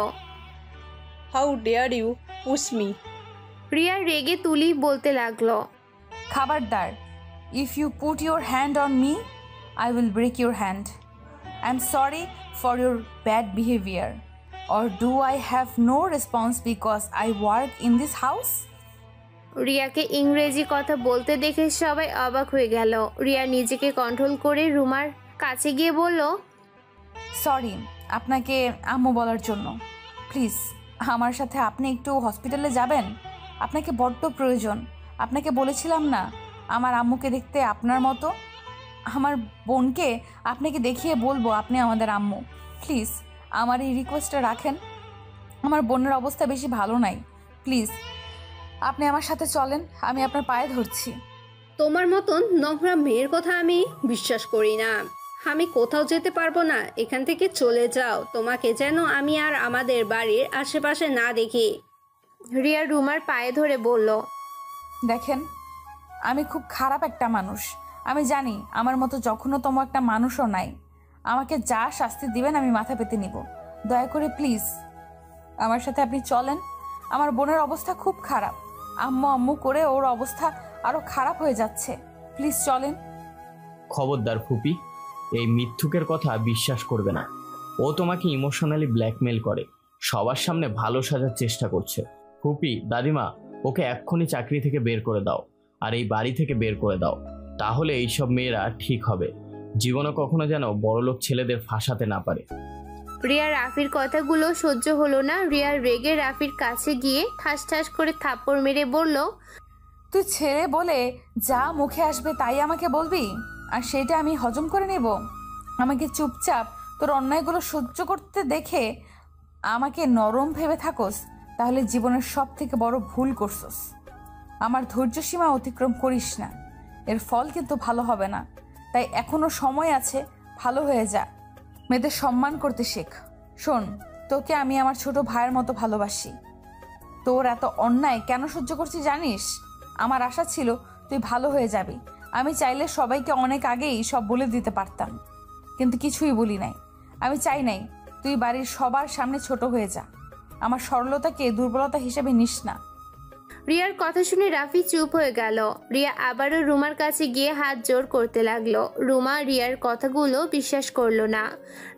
how dare you push me. Riya রেগে তুলি বলতে লাগলো, খাবারদার, if you put your hand on me I will break your hand. I'm sorry for your bad behavior. Or do I have no response because I work in this house? রিয়াকে ইংরেজি কথা বলতে দেখে সবাই অবাক হয়ে গেল। রিয়া নিজেকে কন্ট্রোল করে রুমার কাছে গিয়ে বলল, সরি আপনাকে আম্মু বলার জন্য। প্লিজ আমার সাথে আপনি একটু হসপিটালে যাবেন? আপনাকে বড্ড প্রয়োজন। আপনাকে বলেছিলাম না আমার আম্মুকে দেখতে আপনার মতো? আমার বোনকে আপনাকে দেখিয়ে বলবো আপনি আমাদের আম্মু। প্লিজ আমার এই রিকোয়েস্টটা রাখেন। আমার বোনের অবস্থা বেশি ভালো নাই। প্লিজ আপনি আমার সাথে চলেন, আমি আপনার পায়ে ধরছি। তোমার মতন নোংরা মেয়ের কথা আমি বিশ্বাস করি না। আমি কোথাও যেতে পারবো না, এখান থেকে চলে যাও। তোমাকে যেন আমি আর আমাদের বাড়ির আশেপাশে না দেখি। রিয়া রুমার পায়ে ধরে বলল, দেখেন আমি খুব খারাপ একটা মানুষ। আমি জানি আমার মতো যখনতম একটা মানুষও নাই। আমাকে যা শাস্তি দিবেন আমি মাথা পেতে নিব। দয়া করে প্লিজ আমার সাথে আপনি চলেন। আমার বোনের অবস্থা খুব খারাপ। আম্মু আম্মু করে ওর অবস্থা আরো খারাপ হয়ে যাচ্ছে। প্লিজ চলেন। খবরদার ফুপি, এই মিথ্যুকের কথা বিশ্বাস করবে না। ও তোমাকে ইমোশনালি ব্ল্যাকমেল করে, সবার সামনে ভালো সাজার চেষ্টা করছে। ফুপি, দাদিমা, ওকে এক্ষুনি চাকরি থেকে বের করে দাও, আর এই বাড়ি থেকে বের করে দাও। তাহলে এইসব মেয়েরা ঠিক হবে, জীবনে কখনো যেন বড়লোক ছেলেদের ফাঁসাতে না পারে। রিয়া রাফির কথাগুলো সহ্য হলো না। রিয়া রেগে রাফির কাছে গিয়ে ঠাস ঠাস করে থাপ্পড় মেরে বলল, তুই ছেলে বলে যা মুখে আসবে তাই আমাকে বলবি, আর সেটা আমি হজম করে নেব? আমাকে চুপচাপ তোর অন্যায়গুলো সহ্য করতে দেখে আমাকে নরম ভেবে থাকোস, তাহলে জীবনের সব থেকে বড় ভুল করছস। আমার ধৈর্য সীমা অতিক্রম করিস না, এর ফল কিন্তু ভালো হবে না। তাই এখনো সময় আছে, ভালো হয়ে যা। মেয়েদের সম্মান করতে শেখ। শোন, তোকে আমি আমার ছোট ভাইয়ের মতো ভালোবাসি। তোর এত অন্যায় কেন সহ্য করছি জানিস? আমার আশা ছিল তুই ভালো হয়ে যাবি। আমি চাইলে সবাইকে অনেক আগেই সব বলে দিতে পারতাম, কিন্তু কিছুই বলি নাই। আমি চাই নাই তুই বাড়ির সবার সামনে ছোট হয়ে যা। আমার সরলতাকে দুর্বলতা হিসেবে নিস না। রিয়ার কথা শুনে রাফি চুপ হয়ে গেল। রিয়া আবারও রুমার কাছে গিয়ে হাত জোর করতে লাগলো। রুমা রিয়ার কথাগুলো বিশ্বাস করলো না।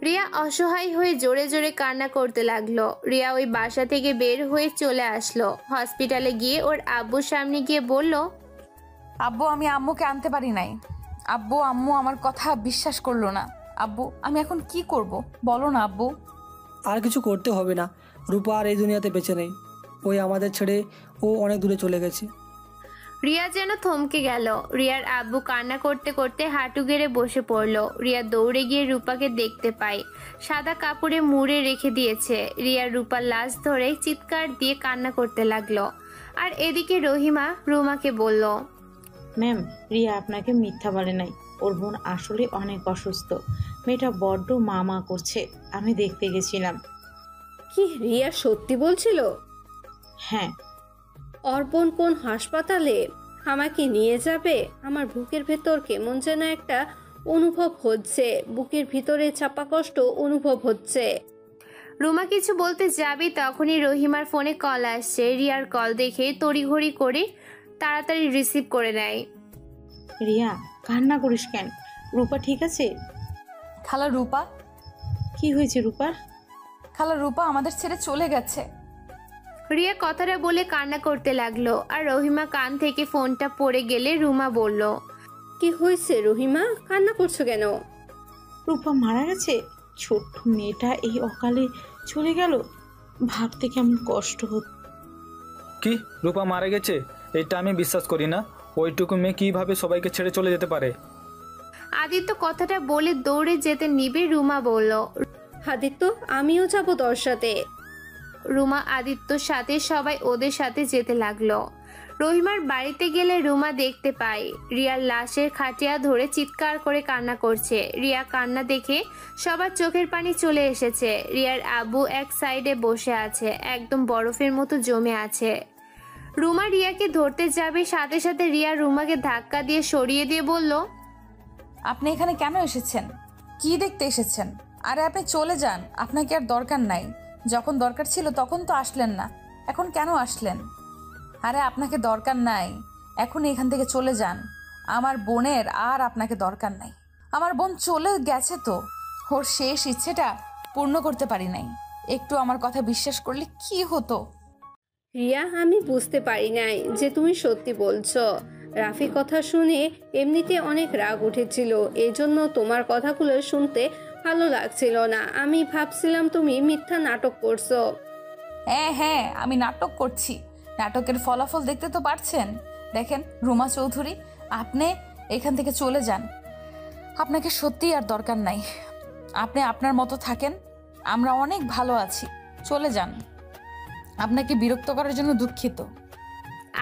রিয়া অসহায় হয়ে জোরে জোরে কান্না করতে লাগলো। রিয়া ওই বাসা থেকে বের হয়ে চলে আসলো। হসপিটালে গিয়ে ওর আব্বুর সামনে গিয়ে বলল, আব্বু আমি আম্মুকে আনতে পারি নাই। আব্বু আম্মু আমার কথা বিশ্বাস করলো না। আব্বু আমি এখন কি করব বলো না আব্বু। আর কিছু করতে হবে না, রূপা আর এই দুনিয়াতে বেঁচে নেই। ওই আমাদের ছেড়ে ও অনেক দূরে চলে গেছে। রিয়া যেন থমকে গেল। রিয়ার আব্বু কান্না করতে করতে হাঁটু গেড়ে বসে পড়লো। রিয়া দৌড়ে গিয়ে রূপাকে দেখতে পায় সাদা কাপড়ে মুড়ে রেখে দিয়েছে। রিয়া রূপার লাশ ধরে চিৎকার দিয়ে কান্না করতে লাগলো। আর এদিকে রহিমা রুমাকে বলল, ম্যাম, রিয়া আপনাকে মিথ্যা বলে নাই। ওর বোন আসলে অনেক অসুস্থ। মেয়েটা বড্ড মা মা করছে, আমি দেখতে গেছিলাম। কি রিয়া সত্যি বলছিল? হ্যাঁ। ওর বোন কোন হাসপাতালে? আমাকে নিয়ে যাবে? আমার বুকের ভেতর কেমন যেন একটা অনুভব হচ্ছে, বুকের ভিতরে চাপা কষ্ট অনুভব হচ্ছে। রুমা কিছু বলতে যাবে তখনই রহিমার ফোনে কল আসছে। রিয়ার কল দেখে তড়িঘড়ি করে তাড়াতাড়ি রিসিভ করে নেয়। রিয়া কান্না করিস কেন? রূপা ঠিক আছে? খালা রূপা? কি হয়েছে রূপার? খালা রূপা আমাদের ছেড়ে চলে গেছে। রিয়া কথাটা বলে কান্না করতে লাগলো। আর রহিমা কান থেকে ফোনটা পড়ে গেলে রুমা বলল, কি হয়েছে রহিমা, কান্না করছো কেন? রূপা মারা গেছে? ছোট্ট মেয়েটা এই অকালে চলে গেল, ভাবতে কেমন কষ্ট হতো। কি রূপা মারা গেছে? এটা আমি বিশ্বাস করি না। ওইটুকু মেয়ে কিভাবে সবাইকে ছেড়ে চলে যেতে পারে? আদিত্য কথাটা বলে দৌড়ে যেতে নিবে রুমা বলল, আদিত্য আমিও যাবো তোর সাথে। রুমা আদিত্যর সাথে সবাই ওদের সাথে যেতে লাগলো। রহিমার বাড়িতে গেলে রুমা দেখতে পায় রিয়ার লাশের খাটিয়া ধরে চিৎকার করে কান্না করছে। রিয়া কান্না দেখে সবার চোখের পানি চলে এসেছে। রিয়ার আব্বু এক সাইডে বসে আছে, একদম বরফের মতো জমে আছে। রুমা রিয়াকে ধরতে যাবে, সাথে সাথে রিয়া রুমাকে ধাক্কা দিয়ে সরিয়ে দিয়ে বলল, আপনি এখানে কেন এসেছেন? কি দেখতে এসেছেন? আরে আপনি চলে যান, আপনাকে আর দরকার নাই। যখন দরকার ছিল তখন তো আসলেন না, এখন কেন আসলেন? আরে আপনাকে দরকার নাই, এখন এখান থেকে চলে যান। আমার বোনের আর আপনাকে দরকার নাই। আমার বোন চলে গেছে তো, ওর শেষ ইচ্ছেটা পূর্ণ করতে পারি নাই। একটু আমার কথা বিশ্বাস করলে কি হতো? রিয়া আমি বুঝতে পারি নাই যে তুমি সত্যি বলছো। রাফি কথা শুনে এমনিতে অনেক রাগ উঠেছিল, এজন্য তোমার কথাগুলো শুনতে ভালো লাগছিল না। আমি ভাবছিলাম তুমি মিথ্যা নাটক করছো। হ্যাঁ হ্যাঁ আমি নাটক করছি, নাটকের ফলাফল দেখতে তো পারছেন। দেখেন রুমা চৌধুরী, আপনি এখান থেকে চলে যান। আপনাকে সত্যিই আর দরকার নাই। আপনি আপনার মতো থাকেন, আমরা অনেক ভালো আছি। চলে যান। আপনাকে বিরক্ত করার জন্য দুঃখিত।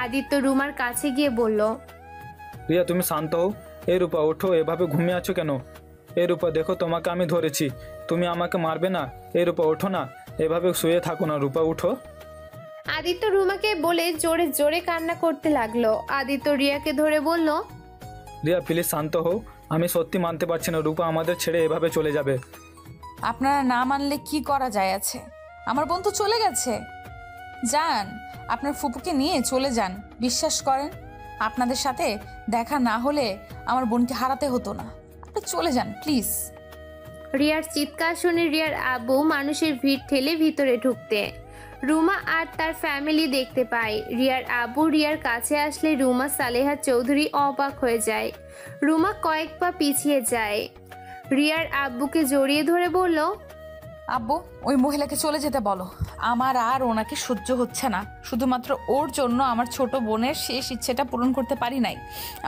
আদিত্য রুমার কাছে গিয়ে বলল, রিয়া তুমি শান্ত হও। এই রূপা ওঠো, এভাবে ঘুমিয়ে আছো কেন? এই রূপা দেখো, তোমাকে আমি ধরেছি, তুমি আমাকে মারবে না। এই রূপা ওঠো না, এভাবে শুয়ে থাকো না। রূপা উঠো। আদিত্য রুমাকে বলে জোরে জোরে কান্না করতে লাগলো। আদিত্য রিয়াকে ধরে বলল, রিয়া প্লিজ শান্ত হও। আমি সত্যি মানতে পারছি না রূপা আমাদের ছেড়ে এভাবে চলে যাবে। আপনারা না মানলে কি করা যায় আছে? আমার বোন তো চলে গেছে। যান, আপনার ফুপুকে নিয়ে চলে যান। বিশ্বাস করেন, আপনাদের সাথে দেখা না হলে আমার বোনকে হারাতে হতো না। আপনি চলে যান প্লিজ। রিয়ার চিৎকার শুনে রিয়ার আব্বু মানুষের ভিড় ঠেলে ভিতরে ঢুকতে রুমা আর তার ফ্যামিলি দেখতে পায়। রিয়ার আব্বু রিয়ার কাছে আসলে রুমা সালেহা চৌধুরী অবাক হয়ে যায়। রুমা কয়েক পা পিছিয়ে যায়। রিয়ার আব্বুকে জড়িয়ে ধরে বলল, আব্বু ওই মহিলাকে চলে যেতে বলো। আমার আর ওনাকে সহ্য হচ্ছে না। শুধুমাত্র ওর জন্য আমার ছোট বোনের শেষ ইচ্ছেটা পূরণ করতে পারি নাই।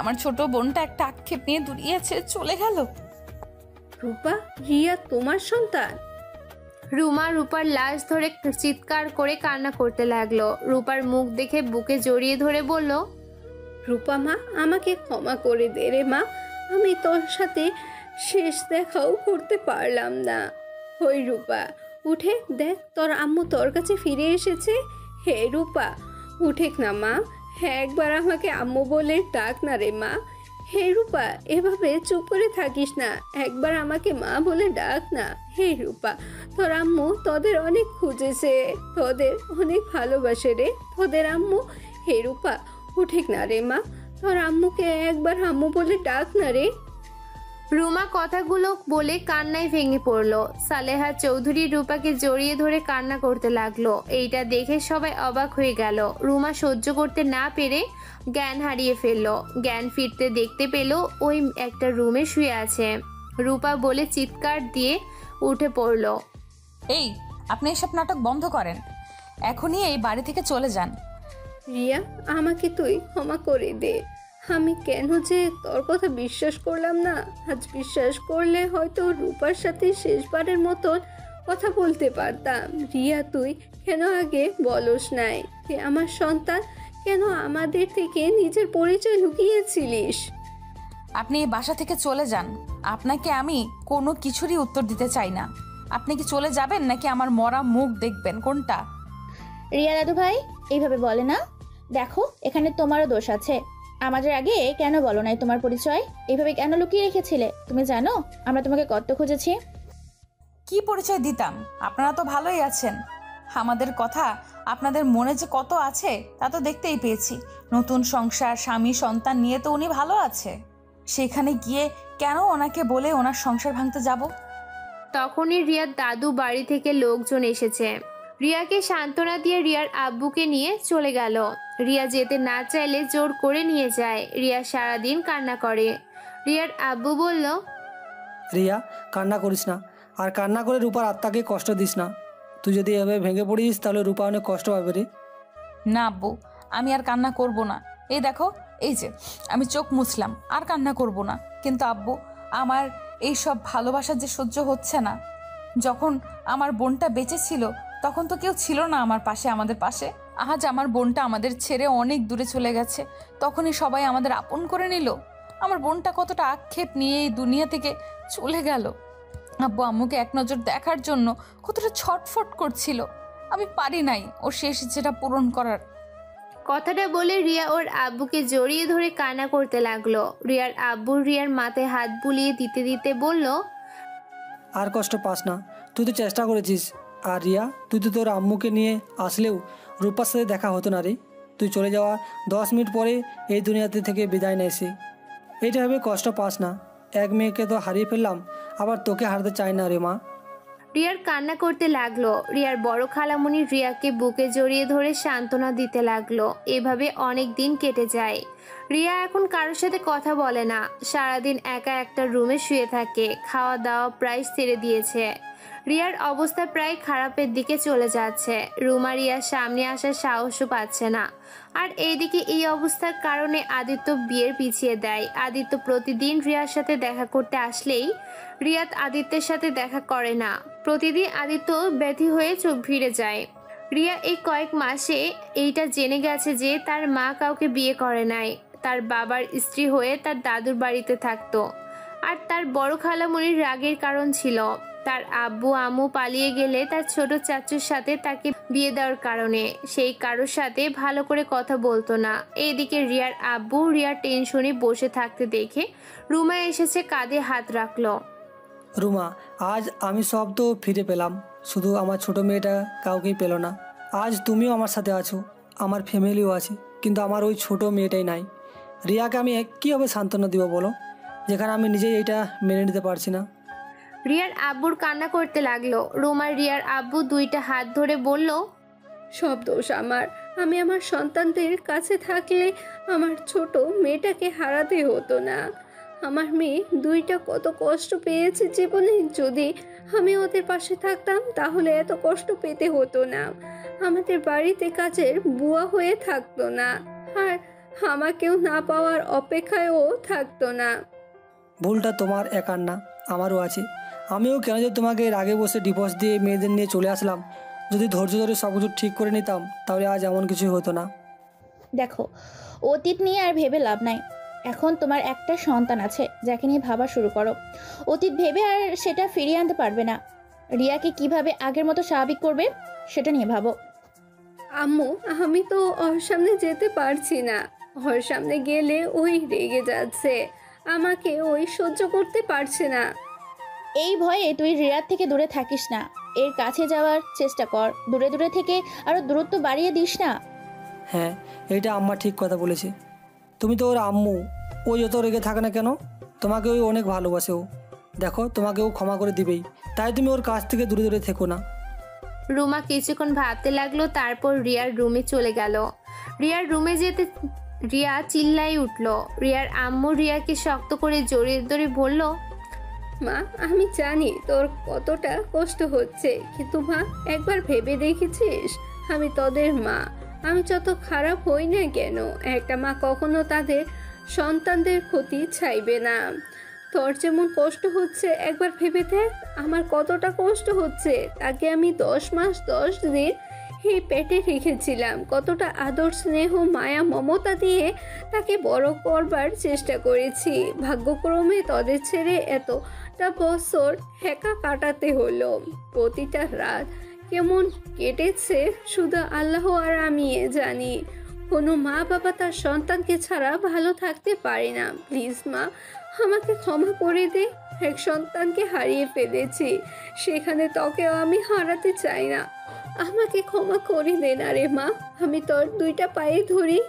আমার ছোট বোনটা একটা আক্ষেপ নিয়ে দুনিয়াছে চলে গেল। রূপা, রিয়া তোমার সন্তান? রুমা রূপার লাশ ধরে চিৎকার করে কান্না করতে লাগলো। রূপার মুখ দেখে বুকে জড়িয়ে ধরে বলল, রূপা মা, আমাকে ক্ষমা করে দে রে মা। আমি তোর সাথে শেষ দেখাও করতে পারলাম না। হই রূপা, উঠে দেখ তোর আম্মু তোর কাছে ফিরে এসেছে। হে রূপা, উঠেক না মা। হ্যাঁ, একবার আমাকে আম্মু বলে ডাক না রে মা। হে রূপা, এভাবে চুপ করে থাকিস না, একবার আমাকে মা বলে ডাক না। হে রূপা, তোর আম্মু তোদের অনেক খুঁজেছে, তোদের অনেক ভালোবাসে রে। তোদের আম্মু হে রূপা, উঠেক না রে মা, তোর আম্মুকে একবার আম্মু বলে ডাক না রে। রুমা কথাগুলো বলে কান্নায় ভেঙে পড়লো। সালেহা চৌধুরী রূপাকে জড়িয়ে ধরে কান্না করতে লাগলো। এইটা দেখে সবাই অবাক হয়ে গেল। রুমা সহ্য করতে না পেরে জ্ঞান হারিয়ে ফেললো। জ্ঞান ফিরতে দেখতে পেল ওই একটা রুমে শুয়ে আছে। রূপা বলে চিৎকার দিয়ে উঠে পড়লো। এই, আপনি এসব নাটক বন্ধ করেন, এখনই এই বাড়ি থেকে চলে যান। রিয়া, আমাকে তুই ক্ষমা করে দে। আমি কেন যে তোর কথা বিশ্বাস করলাম না। আজ বিশ্বাস করলে হয়তো রূপার সাথে শেষবারের মতন কথা বলতে পারতাম। রিয়া, তুই কেন আগে বলস নাই যে আমার সন্তান? কেন আমাদের থেকে নিজের পরিচয় লুকিয়েছিলিস? আপনি এই বাসা থেকে চলে যান। আপনাকে আমি কোনো কিছুরই উত্তর দিতে চাই না। আপনি কি চলে যাবেন নাকি আমার মরা মুখ দেখবেন, কোনটা? রিয়া দাদু ভাই এইভাবে বলে না। দেখো, এখানে তোমারও দোষ আছে। আমাদের আগে কেন বলো নাই তোমার পরিচয়? এইভাবে কেন লুকিয়ে রেখেছিলে? তুমি জানো আমরা তোমাকে কত খুঁজেছি। কি পরিচয় দিতাম? আপনারা তো ভালোই আছেন। আমাদের কথা আপনাদের মনে যে কত আছে তা তো দেখতেই পেয়েছি। নতুন সংসার, স্বামী, সন্তান নিয়ে তো উনি ভালো আছে। সেখানে গিয়ে কেন ওনাকে বলে ওনার সংসার ভাঙতে যাব? তখনই রিয়ার দাদু বাড়ি থেকে লোকজন এসেছে। রিয়াকে সান্ত্বনা দিয়ে রিয়ার আব্বুকে নিয়ে চলে গেল। রিয়া যেতে না চাইলে জোর করে নিয়ে যায়। রিয়া সারাদিন কান্না করে। রিয়ার আব্বু বলল, রিয়া, কান্না করিস না, আর কান্না করে রূপার আত্মাকে কষ্ট দিস না। তুই যদি এভাবে ভেঙে পড়িস তাহলে রূপা অনেক কষ্ট পাবে রে। না আব্বু, আমি আর কান্না করব না। এই দেখো, এই যে আমি চোখ মুছলাম, আর কান্না করব না। কিন্তু আব্বু, আমার এই সব ভালোবাসা যে সহ্য হচ্ছে না। যখন আমার বোনটা বেঁচে ছিল তখন তো কেউ ছিল না আমার পাশে, আমাদের পাশে। আজ আমার বোনটা আমাদের ছেড়ে অনেক দূরে চলে গেছে, তখনই সবাই আমাদের আপন করে নিল। আমার বোনটা কতটা আক্ষেপ নিয়ে এই দুনিয়া থেকে চলে গেল। আব্বু আম্মুকে এক নজর দেখার জন্য কতটা ছটফট করছিল। আমি পারি নাই ওর শেষ ইচ্ছেটা পূরণ করার। কথাটা বলে রিয়া ওর আব্বুকে জড়িয়ে ধরে কান্না করতে লাগলো। রিয়ার আব্বু রিয়ার মাথায় হাত বুলিয়ে দিতে দিতে বলল, আর কষ্ট পাস না, তুই তো চেষ্টা করেছিস। আর রিয়া, তুই তো তোর আম্মুকে নিয়ে আসলেও রূপার সাথে দেখা হতো না রে। তুই চলে যাওয়া 10 মিনিট পরে এই দুনিয়াতে থেকে বিদায় নেছি। এইটা ভেবে কষ্ট পাস না। এক মেয়েকে তো হারিয়ে ফেললাম, আবার তোকে হারাতে চাই না রে মা। রিয়ার কান্না করতে লাগলো। রিয়ার বড় খালামণি রিয়াকে বুকে জড়িয়ে ধরে সান্ত্বনা দিতে লাগলো। এভাবে অনেক দিন কেটে যায়। রিয়া এখন কারোর সাথে কথা বলে না। সারাদিন একা একটা রুমে শুয়ে থাকে। খাওয়া দাওয়া প্রায় ছেড়ে দিয়েছে। রিয়ার অবস্থা প্রায় খারাপের দিকে চলে যাচ্ছে। রুমা রিয়ার সামনে আসার সাহসও পাচ্ছে না। আর এইদিকে এই অবস্থার কারণে আদিত্য বিয়ের পিছিয়ে দেয়। আদিত্য প্রতিদিন রিয়ার সাথে দেখা করতে আসলেই রিয়াত আদিত্যের সাথে দেখা করে না। প্রতিদিন আদিত্য ব্যথী হয়ে চোখ ভিড়ে যায়। রিয়া এই কয়েক মাসে এইটা জেনে গেছে যে তার মা কাউকে বিয়ে করে নাই। তার বাবার স্ত্রী হয়ে তার দাদুর বাড়িতে থাকতো। আর তার বড় খালামণির রাগের কারণ ছিল তার আব্বু আম্মু পালিয়ে গেলে তার ছোট চাচুর সাথে তাকে বিয়ে দেওয়ার কারণে। সেই কারোর সাথে ভালো করে কথা বলতো না। এইদিকে রিয়ার আব্বু রিয়ার টেনশনে বসে থাকতে দেখে রুমা এসেছে, কাঁধে হাত রাখলো। রুমা, আজ আমি সব তো ফিরে পেলাম, শুধু আমার ছোট মেয়েটা কাউকেই পেল না। আজ তুমিও আমার সাথে আছো, আমার ফ্যামিলিও আছে, কিন্তু আমার ওই ছোট মেয়েটাই নাই। রিয়াকে আমি কীভাবে সান্ত্বনা দিব বলো, যেখানে আমি নিজেই এইটা মেনে নিতে পারছি না। রিয়ার আব্বুর কান্না করতে লাগলো। রুমার রিয়ার আব্বু দুইটা হাত ধরে বলল, সব দোষ আমার। আমি আমার সন্তানদের কাছে থাকলে আমার ছোট মেয়েটাকে হারাতে হতো না। আমার মেয়ে দুইটা কত কষ্ট পেয়েছে জীবনে। যদি আমি ওদের পাশে থাকতাম তাহলে এত কষ্ট পেতে হতো না। আমাদের বাড়িতে কাজের বুয়া হয়ে থাকতো না, আর আমাকেও না পাওয়ার অপেক্ষায়ও থাকতো না। ভুলটা তোমার একার না, আমারও আছে। আমিও কেন যে তোমাকে রাগে বসে ডিভোর্স দিয়ে মেয়েদের নিয়ে চলে আসলাম। যদি ধৈর্য ধরে সব কিছু ঠিক করে নিতাম তাহলে আজ এমন কিছু হতো না। দেখো, অতীত নিয়ে আর ভেবে লাভ নাই। এখন তোমার একটা সন্তান আছে, যাকে নিয়ে ভাবা শুরু করো। অতীত ভেবে আর সেটা ফিরিয়ে আনতে পারবে না। রিয়াকে কিভাবে আগের মতো স্বাভাবিক করবে সেটা নিয়ে ভাবো। আম্মু, আমি তো ওর সামনে যেতে পারছি না। ওর সামনে গেলে ওই রেগে যাচ্ছে, আমাকে ওই সহ্য করতে পারছে না। এই ভয়ে তুই রিয়ার থেকে দূরে থাকিস না, এর কাছে যাওয়ার চেষ্টা কর। দূরে দূরে থেকে আরো দূরত্ব বাড়িয়ে দিস না। হ্যাঁ, এটা আম্মা ঠিক কথা বলেছে। তুমি তো ওর আম্মু, ও যত রেগে থাকে না কেন, তোমাকে ওই অনেক ভালোবাসে। ও দেখো, তোমাকে ও ক্ষমা করে দিবেই, তাই তুমি ওর কাছ থেকে দূরে দূরে থেকো না। রুমা কিছুক্ষণ ভাবতে লাগলো, তারপর রিয়ার রুমে চলে গেল। রিয়ার রুমে যেতে রিয়া চিল্লাই উঠল। রিয়ার আম্মু রিয়াকে শক্ত করে জড়িয়ে ধরে বলল, মা, আমি জানি তোর কতটা কষ্ট হচ্ছে, কিন্তু মা একবার ভেবে দেখেছিস আমি তোদের মা। আমি যত খারাপ হই না কেন, একটা মা কখনো তাদের সন্তানদের ক্ষতি চাইবে না। তোর যেমন কষ্ট হচ্ছে একবার ভেবে দেখ আমার কতটা কষ্ট হচ্ছে। তাকে আমি 10 মাস 10 দিন এই পেটে রেখেছিলাম, কতটা আদর স্নেহ মায়া মমতা দিয়ে তাকে বড় করবার চেষ্টা করেছি। ভাগ্যক্রমে তোদের ছেড়ে এতটা বছর একা কাটাতে হলো। প্রতিটা রাত কেমন কেটেছে শুধু আল্লাহ আর আমি জানি। কোনো মা বাবা তার সন্তানকে ছাড়া ভালো থাকতে পারে না। প্লিজ মা, আমাকে ক্ষমা করে দে। এক সন্তানকে হারিয়ে ফেলেছি, সেখানে তোকেও আমি হারাতে চাই না। আমাকে ক্ষমা করে দে না রে মা, আমি তোর 2টা পায়ে ধরি।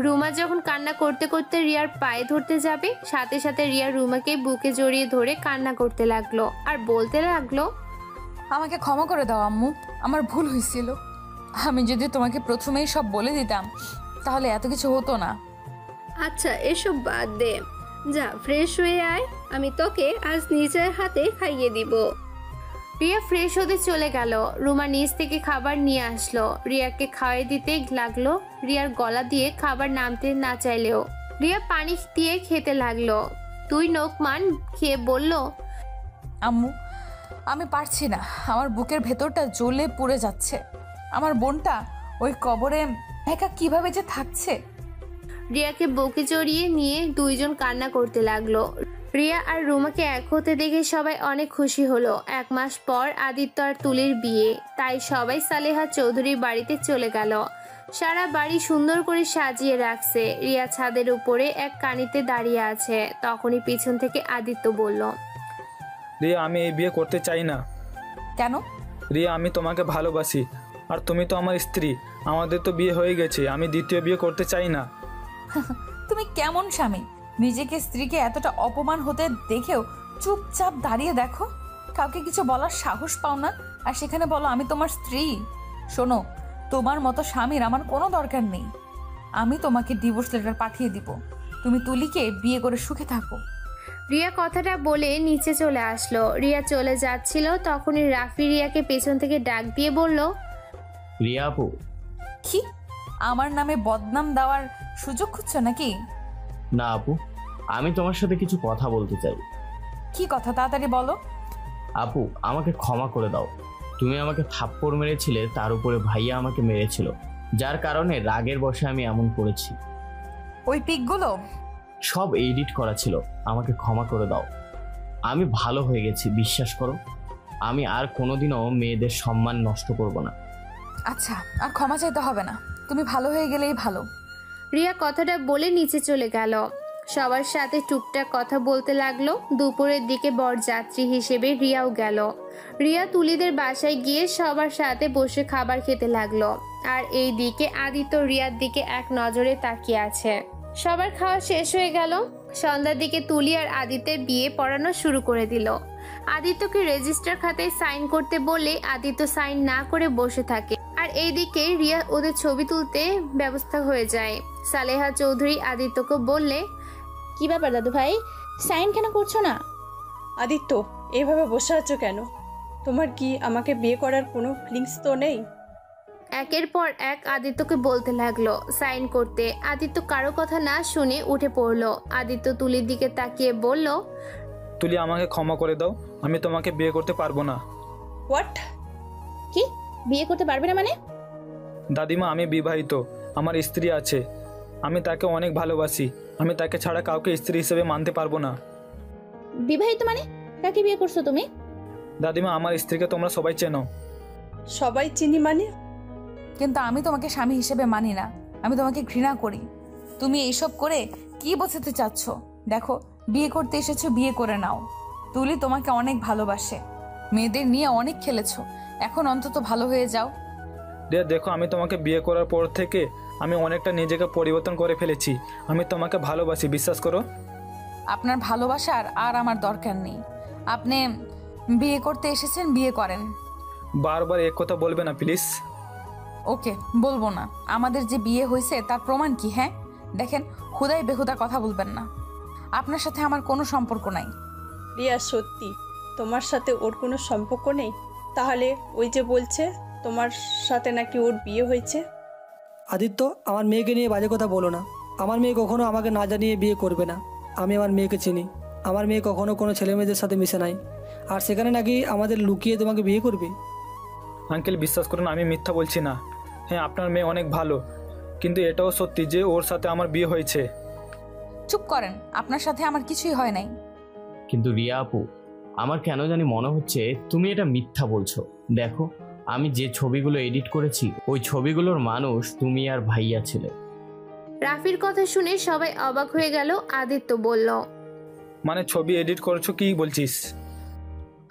রুমা যখন কান্না করতে করতে রিয়ার পায়ে ধরতে যাবে, সাথে সাথে রিয়া রুমাকে বুকে জড়িয়ে ধরে কান্না করতে লাগলো আর বলতে লাগলো, আমাকে ক্ষমা করে দাও আম্মু, আমার ভুল হয়েছিল। আমি যদি তোমাকে প্রথমেই সব বলে দিতাম তাহলে এত কিছু হতো না। আচ্ছা, এসব বাদ দে, যা ফ্রেশ হয়ে আয়, আমি তোকে আজ নিজের হাতে খাইয়ে দিব। রিয়া ফ্রেশ হতে চলে গেল। রুমা নিচ থেকে খাবার নিয়ে আসলো, রিয়াকে খাওয়াই দিতে লাগলো। রিয়ার গলা দিয়ে খাবার নামতে না চাইলেও রিয়া পানি দিয়ে খেতে লাগলো। তুই নোকমান খেয়ে বলল, আম্মু, আমি পারছি না, আমার বুকের ভেতরটা জ্বলে পুড়ে যাচ্ছে। আমার বোনটা ওই কবরে একা কিভাবে যে থাকছে। রিয়াকে বুকে জড়িয়ে নিয়ে দুইজন কান্না করতে লাগলো। রিয়া আর রুমাকে এক হতে দেখে সবাই অনেক খুশি হলো। 1 মাস পর আদিত্য আর তুলির বিয়ে, তাই সবাই সালেহা চৌধুরীর বাড়িতে চলে গেল। সারা বাড়ি সুন্দর করে সাজিয়ে রাখছে। রিয়া ছাদের উপরে এক কানিতে দাঁড়িয়ে আছে, তখনই পিছন থেকে আদিত্য বলল, রিয়া, আমি এই বিয়ে করতে চাই না। কেন? রিয়া, আমি তোমাকে ভালোবাসি, আর তুমি তো আমার স্ত্রী। আমাদের তো বিয়ে হয়ে গেছে, আমি দ্বিতীয় বিয়ে করতে চাই না। তুমি কেমন স্বামী? নিজেকে স্ত্রীকে এতটা অপমান হতে দেখেও চুপচাপ দাঁড়িয়ে দেখো, কাউকে কিছু বলার সাহস পাও না, আর সেখানে বলো আমি তোমার স্ত্রী। শোনো, তোমার মতো স্বামীর আমার কোনো দরকার নেই। আমি তোমাকে ডিভোর্স লেটার পাঠিয়ে দিব, তুমি তুলিকে বিয়ে করে সুখে থাকো। রিয়া কথাটা বলে নিচে চলে আসলো। রিয়া চলে যাচ্ছিল, তখনই রাফি রিয়াকে পেছন থেকে ডাক দিয়ে বলল, রিয়া আপু। কি, আমার নামে বদনাম দেওয়ার সুযোগ খুঁজছো নাকি? না আপু, আমি তোমার সাথে কিছু কথা বলতে চাই। কি কথা, তাড়াতাড়ি বলো। আপু, আমাকে ক্ষমা করে দাও। তুমি আমাকে থাপ্পড় মেরেছিলে, তার উপরে ভাইয়া আমাকে মেরেছিল, যার কারণে রাগের বশে আমি এমন করেছি। ওই পিকগুলো সব এডিট করা ছিল, আমাকে ক্ষমা করে দাও। আমি ভালো হয়ে গেছি, বিশ্বাস করো। আমি আর কোনোদিনও মেয়েদের সম্মান নষ্ট করব না। আচ্ছা, আর ক্ষমা চাইতে হবে না, তুমি ভালো হয়ে গেলেই ভালো। রিয়া কথাটা বলে নিচে চলে গেল। সবার সাথে টুকটাক কথা বলতে লাগলো। দুপুরের দিকে বরযাত্রী হিসেবে রিয়াও গেল। রিয়া তুলিদের বাসায় গিয়ে সবার সাথে বসে খাবার খেতে লাগলো। আর এই দিকে আদিত্য রিয়ার দিকে এক নজরে তাকিয়ে আছে। সবার খাওয়া শেষ হয়ে গেল। সন্ধ্যার দিকে তুলি আর আদিত্যের বিয়ে পড়ানো শুরু করে দিল। আদিত্যকে রেজিস্টার খাতায় সাইন করতে বলে আদিত্য সাইন না করে বসে থাকে। আর এইদিকে রিয়া ওদের ছবি তুলতে ব্যবস্থা হয়ে যায়। সালেহা চৌধুরী আদিত্যকে বললে, কি ব্যাপার দাদু ভাই, সাইন কেন করছো না? আদিত্য, এভাবে বসে আছো কেন? তোমার কি আমাকে বিয়ে করার কোনো ফিলিংস তো নেই? একের পর এক আদিত্যকে বলতে লাগলো সাইন করতে। আদিত্য কারো কথা না শুনে উঠে পড়লো। আদিত্য তুলির দিকে তাকিয়ে বলল, তুলি, আমাকে ক্ষমা করে দাও, আমি তোমাকে বিয়ে করতে পারবো না। হোয়াট? কি, বিয়ে করতে পারবে না মানে? দাদিমা, আমি বিবাহিত, আমার স্ত্রী আছে, আমি তাকে অনেক ভালোবাসি, আমি তাকে ছাড়া কাউকে স্ত্রী হিসেবে মানতে পারবো না। বিবাহিত মানে? কাকে বিয়ে করছো তুমি? দাদিমা, আমার স্ত্রীকে তোমরা সবাই চেনো। সবাই চিনি মানে? কিন্তু আমি তোমাকে স্বামী হিসেবে মানি না, আমি তোমাকে ঘৃণা করি। তুমি এইসব করে কি বোঝাতে চাচ্ছ? দেখো, বিয়ে করতে এসেছো, বিয়ে করে নাও। তুলি তোমাকে অনেক ভালোবাসে, মেয়েদের নিয়ে অনেক খেলেছো, এখন অন্তত ভালো হয়ে যাও। রিয়া দেখো, আমি তোমাকে বিয়ে করার পর থেকে আমি অনেকটা নিজেকে পরিবর্তন করে ফেলেছি। আমি তোমাকে ভালোবাসি, বিশ্বাস করো। আপনার ভালোবাসার আর আমার দরকার নেই। আপনি বিয়ে করতে এসেছেন, বিয়ে করেন। বারবার এক কথা বলবে না প্লিজ। ওকে, বলবো না। আমাদের যে বিয়ে হয়েছে তার প্রমাণ কি? হ্যাঁ দেখেন, হুদাই বেহুদা কথা বলবেন না। আপনার সাথে আমার কোনো সম্পর্ক নাই। রিয়া সত্যি তোমার সাথে ওর কোনো সম্পর্ক নেই? তাহলে ওই যে বলছে তোমার সাথে নাকি ওর বিয়ে হয়েছে। আদিত্য, আমার মেয়েকে নিয়ে বাজে কথা বলো না। আমার মেয়ে কখনো আমাকে না জানিয়ে বিয়ে করবে না। আমি আমার মেয়েকে চিনি। আমার মেয়ে কখনো কোনো ছেলে মেয়েদের সাথে মিশে নাই, আর সেখানে নাকি আমাদের লুকিয়ে তোমাকে বিয়ে করবে। আঙ্কেল বিশ্বাস করুন, আমি মিথ্যা বলছি না। হ্যাঁ, আপনার মেয়ে অনেক ভালো, কিন্তু এটাও সত্যি যে ওর সাথে আমার বিয়ে হয়েছে। চুপ করেন, আপনার সাথে আমার কিছুই হয় নাই। কিন্তু রিয়া আপু, আমার কেন জানি মনে হচ্ছে তুমি এটা মিথ্যা বলছো। দেখো, আমি যে ছবিগুলো এডিট করেছি ওই ছবিগুলোর মানুষ তুমি আর ভাইয়া ছিলে। রাফির কথা শুনে সবাই অবাক হয়ে গেল। আদিত্য বলল, মানে ছবি এডিট করছো কি বলছিস?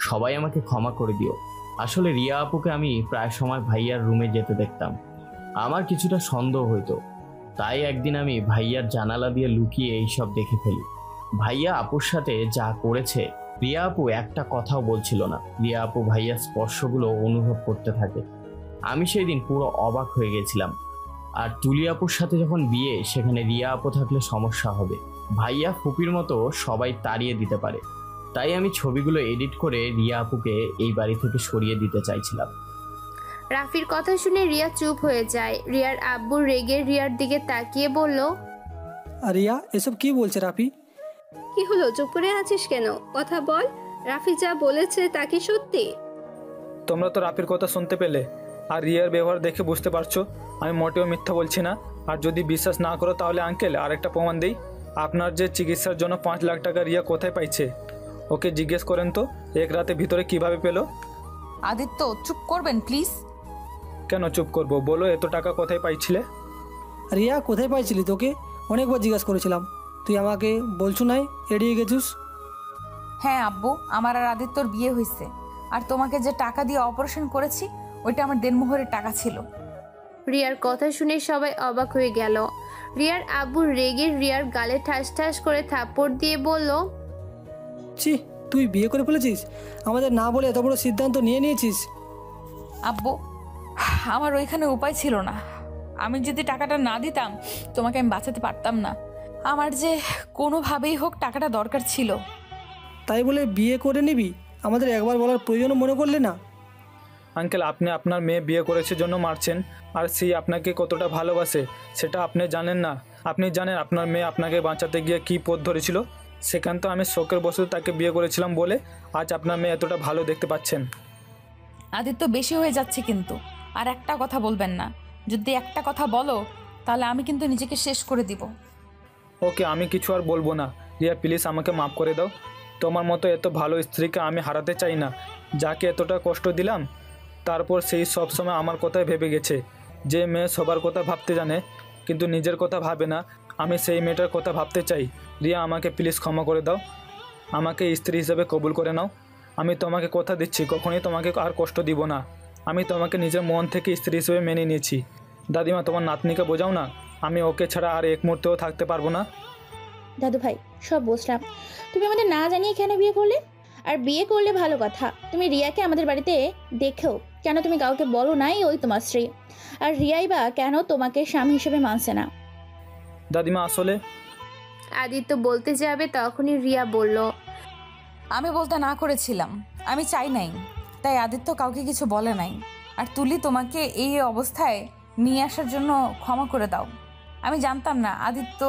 সবাই আমাকে ক্ষমা করে দিও। আসলে রিয়া আপুকে আমি প্রায় সময় ভাইয়ার রুমে যেতে দেখতাম। আমার কিছুটা সন্দেহ হইতো, তাই একদিন আমি ভাইয়ার জানালা দিয়ে লুকিয়ে এইসব দেখে ফেলি। ভাইয়া আপুর সাথে যা করেছে, রিয়া আপু একটা কথাও বলছিল না। রিয়া আপু ভাইয়ার স্পর্শগুলো অনুভব করতে থাকে। আমি সেই দিন পুরো অবাক হয়ে গেছিলাম। আর তুলি আপুর সাথে যখন বিয়ে, সেখানে রিয়া আপু থাকলে সমস্যা হবে। ভাইয়া ফুপির মতো সবাই তাড়িয়ে দিতে পারে। তাই আমি ছবিগুলো এডিট করে রিয়া আপুকে এই বাড়ি থেকে সরিয়ে দিতে চাইছিলাম। রাফির কথা শুনে রিয়া চুপ হয়ে যায়। রিয়ার আব্বু রেগে রিয়ার দিকে তাকিয়ে বলল, আর রিয়া, এসব কি বলছে রাফি? কি হলো, চুপ করে আছিস কেন? কথা বল। রাফি যা বলেছে তা কি সত্যি? তোমরা তো রাফির কথা শুনতে পেলে, আর রিয়ার ব্যবহার দেখে বুঝতে পারছো আমি মোটেও মিথ্যা বলছি না। আর যদি বিশ্বাস না করো তাহলে আঙ্কেল আরেকটা প্রমাণ দিই। আপনার যে চিকিৎসার জন্য 5 লাখ টাকা রিয়া কোথায় পাইছে, ওকে জিজ্ঞেস করেন তো এক রাতের ভিতরে কিভাবে পেলো। আদিত্য, চুপ করবেন প্লিজ। কেন চুপ করবো? বলো, এত টাকা কোথায় পাইছিলে? রিয়া, কোথায় পাইছিলি? তোকে অনেকবার জিজ্ঞাসা করেছিলাম, তুই আমাকে বলছু নাই, এড়িয়ে গেছিস। হ্যাঁ আব্বু, আমার আর আদিত্যর বিয়ে হয়েছে। আর তোমাকে যে টাকা দিয়ে অপারেশন করেছি ওইটা আমার দেনমোহরের টাকা ছিল। রিয়ার কথা শুনে সবাই অবাক হয়ে গেল। রিয়ার আব্বু রেগে রিয়ার গালে ঠাস ঠাস করে থাপ্পড় দিয়ে বলল, ছি, তুই বিয়ে করে ফেলেছিস? আমাদের না বলে এত বড় সিদ্ধান্ত নিয়ে নিয়েছিস। আব্বু, আমার ওইখানে উপায় ছিল না। আমি যদি টাকাটা না দিতাম তোমাকে আমি বাঁচাতে পারতাম না। আমার যে কোনোভাবেই হোক টাকাটা দরকার ছিল। তাই বলে বিয়ে করে নিবি? আমাদের একবার বলার প্রয়োজনও মনে করলে না? আঙ্কেল, আপনি আপনার মেয়ে বিয়ে করেছে জন্য মারছেন, আর সেই আপনাকে কতটা ভালোবাসে সেটা আপনি জানেন না। আপনি জানেন আপনার মেয়ে আপনাকে বাঁচাতে গিয়ে কী পথ ধরেছিল? সেখান তো আমি শখের বশত তাকে বিয়ে করেছিলাম বলে আজ আপনার মেয়ে এতটা ভালো দেখতে পাচ্ছেন। আদিত্য, বেশি হয়ে যাচ্ছে কিন্তু। আর একটা কথা বলবেন না। যদি একটা কথা বলো তাহলে আমি কিন্তু নিজেকে শেষ করে দিব। ওকে, আমি কিছু আর বলবো না। রিয়া প্লিজ আমাকে মাফ করে দাও। তোমার মতো এত ভালো স্ত্রীকে আমি হারাতে চাই না। যাকে এতটা কষ্ট দিলাম, তারপর সেই সব সময় আমার কথাই ভেবে গেছে। যে মেয়ে সবার কথা ভাবতে জানে কিন্তু নিজের কথা ভাবে না, আমি সেই মেয়েটার কথা ভাবতে চাই। রিয়া, আমাকে প্লিজ ক্ষমা করে দাও। আমাকে স্ত্রী হিসেবে কবুল করে নাও। আমি তোমাকে কথা দিচ্ছি কখনোই তোমাকে আর কষ্ট দিব না। আমি তোমাকে নিজের মন থেকে স্ত্রী হিসেবে মেনে নিয়েছি। দাদিমা, তোমার নাতনিকে বোঝাও না, আমি ওকে ছাড়া আর এক মুহূর্তেও থাকতে পারবো না। দাদু ভাই, সব বুঝলাম। তুমি আমাদের না জানিয়ে কেন বিয়ে করলে? আর বিয়ে করলে ভালো কথা, তুমি রিয়াকে আমাদের বাড়িতে দেখেও কেন তুমি কাউকে বলো নাই ওই তোমার স্ত্রী? আর রিয়াই বা কেন তোমাকে স্বামী হিসেবে মানছে না? দাদিমা, আসলে আদিত্য বলতে যাবে তখনই রিয়া বলল, আমি বলতে না করেছিলাম, আমি চাই নাই, তাই আদিত্য কাউকে কিছু বলে নাই। আর তুলি তোমাকে এই অবস্থায় নিয়ে আসার জন্য ক্ষমা করে দাও। আমি জানতাম না আদিত্য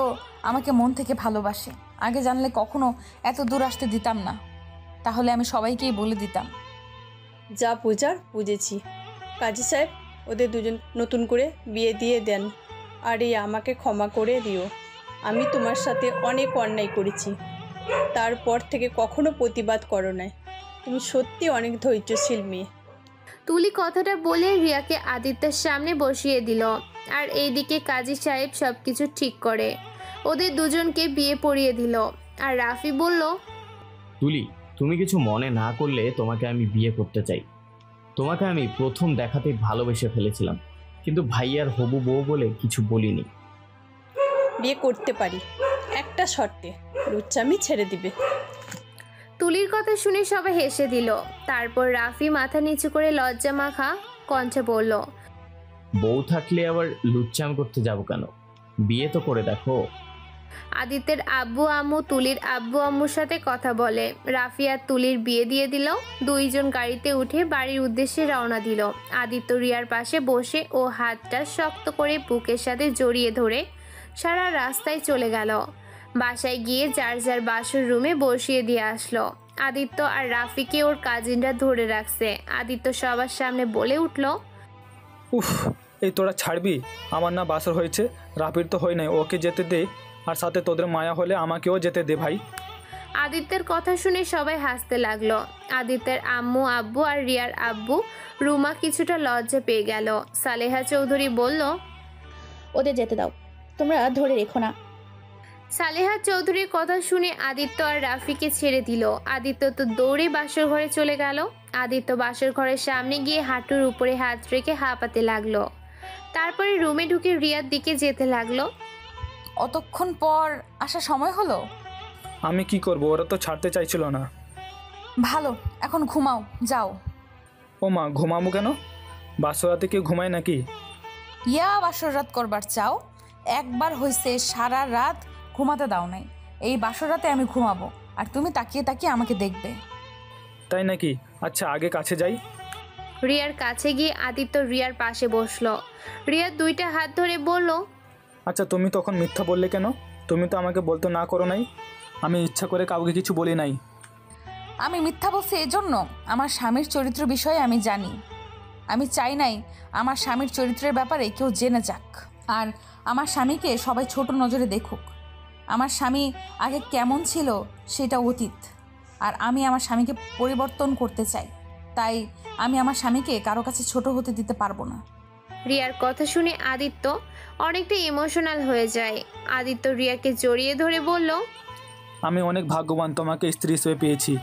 আমাকে মন থেকে ভালোবাসে। আগে জানলে কখনো এত দূর আসতে দিতাম না। তাহলে আমি সবাইকেই বলে দিতাম। যা পূজার বুঝেছি। কাজী সাহেব, ওদের দুজন নতুন করে বিয়ে দিয়ে দেন। আর এই আমাকে ক্ষমা করে দিও। আমি তোমার সাথে অনেক অন্যায় করেছি, তারপর থেকে কখনো প্রতিবাদ করো না। তুমি সত্যি অনেক ধৈর্যশীল মেয়ে। তুলি কথাটা বলে রিয়াকে আদিত্যের সামনে বসিয়ে দিল। আর এইদিকে কাজী সাহেব সব কিছু ঠিক করে ওদের দুজনকে বিয়ে পড়িয়ে দিল। আর রাফি বলল, তুলি, তুমি কিছু মনে না করলে তোমাকে আমি বিয়ে করতে চাই। তোমাকে আমি প্রথম দেখাতেই ভালোবেসে ফেলেছিলাম। কিন্তু ভাইয়ার হবু বউ বলে কিছু বলিনি। বিয়ে করতে পারি, একটা শর্তে, লুচ্চামি ছেড়ে দিবে। তুলির কথা শুনে সবাই হেসে দিল। তারপর রাফি মাথা নিচু করে লজ্জা মাখা কণ্ঠে বলল, বউ থাকলে আবার লুচ্চাম করতে যাব কেন? বিয়ে তো করে দেখো। আদিত্যের আব্বু আম্মু তুলির আব্বু আম্মুর সাথে কথা বলে রাফি আর তুলির বিয়ে দিয়ে দিল। দুইজন গাড়িতে উঠে বাড়ির উদ্দেশ্যে রওনা দিল। আদিত্য রিয়ার পাশে বসে ও হাতটা শক্ত করে বুকের সাথে জড়িয়ে ধরে সারা রাস্তায় চলে গেল। বাসায় গিয়ে যার যার বাসর রুমে বসিয়ে দিয়ে আসলো। আদিত্য আর রাফিকে ওর কাজিনরা ধরে রাখছে। আদিত্য সবার সামনে বলে উঠল, উফ, এই তোরা ছাড়বি? আমার না বাসর হয়েছে, রাফির তো হয় নাই, ওকে যেতে দে। আর সাথে তোদের মায়া হলে আমাকেও যেতে দে ভাই। আদিত্যের কথা শুনে সবাই হাসতে লাগলো। আদিত্যের আম্মু আব্বু আর রিয়ার আব্বু রুমা কিছুটা লজ্জা পেয়ে গেল। সালেহা চৌধুরী বলল, ওদের যেতে দাও, তোমরা ধরে রেখো না। সালেহা চৌধুরীর কথা শুনে আদিত্য আর রাফিকে ছেড়ে দিল। আদিত্য তো দৌড়ে বাসর ঘরে চলে গেল। আদিত্য বাসর ঘরের সামনে গিয়ে হাঁটুর উপরে হাত রেখে হাঁপাতে লাগলো। তারপরে রুমে ঢুকে রিয়ার দিকে যেতে লাগলো। অতক্ষণ পর আসার সময় হলো? আমি কি করব, ওরা তো ছাড়তে চাইছিল না। ভালো, এখন ঘুমাও, যাও। ও মা, ঘুমাবো কেন? বাসরাতে কেউ ঘুমায় নাকি? ইয়া বাসর রাত করবার চাও? একবার হয়েছে সারা রাত ঘুমাতে দাও নাই। এই বাসর রাতে আমি ঘুমাবো আর তুমি তাকিয়ে তাকিয়ে আমাকে দেখবে। তাই নাকি? আচ্ছা, আগে কাছে যাই। রিয়ার কাছে গিয়ে আদিত্য রিয়ার পাশে বসলো। রিয়ার দুইটা হাত ধরে বলল, আচ্ছা, তুমি তখন মিথ্যা বললে কেন? তুমি তো আমাকে বলতে না করো নাই। আমি ইচ্ছা করে কাউকে কিছু বলি নাই। আমি মিথ্যা বলছি এজন্য আমার স্বামীর চরিত্র বিষয়ে আমি জানি। আমি চাই নাই আমার স্বামীর চরিত্রের ব্যাপারে কেউ জেনে যাক, আর আমার স্বামীকে সবাই ছোট নজরে দেখুক। আমার স্বামী আগে কেমন ছিল সেটা অতীত, আর আমি আমার স্বামীকে পরিবর্তন করতে চাই। তাই আমি আমার স্বামীকে কারো কাছে ছোট হতে দিতে পারবো না। রিয়ার কথা শুনে আদিত্য অনেকটা ইমোশনাল হয়ে যায়। আদিত্য রিয়াকে জড়িয়ে ধরে বলল, আমি অনেক ভাগ্যবান তোমাকে স্ত্রী হিসেবে পেয়েছি।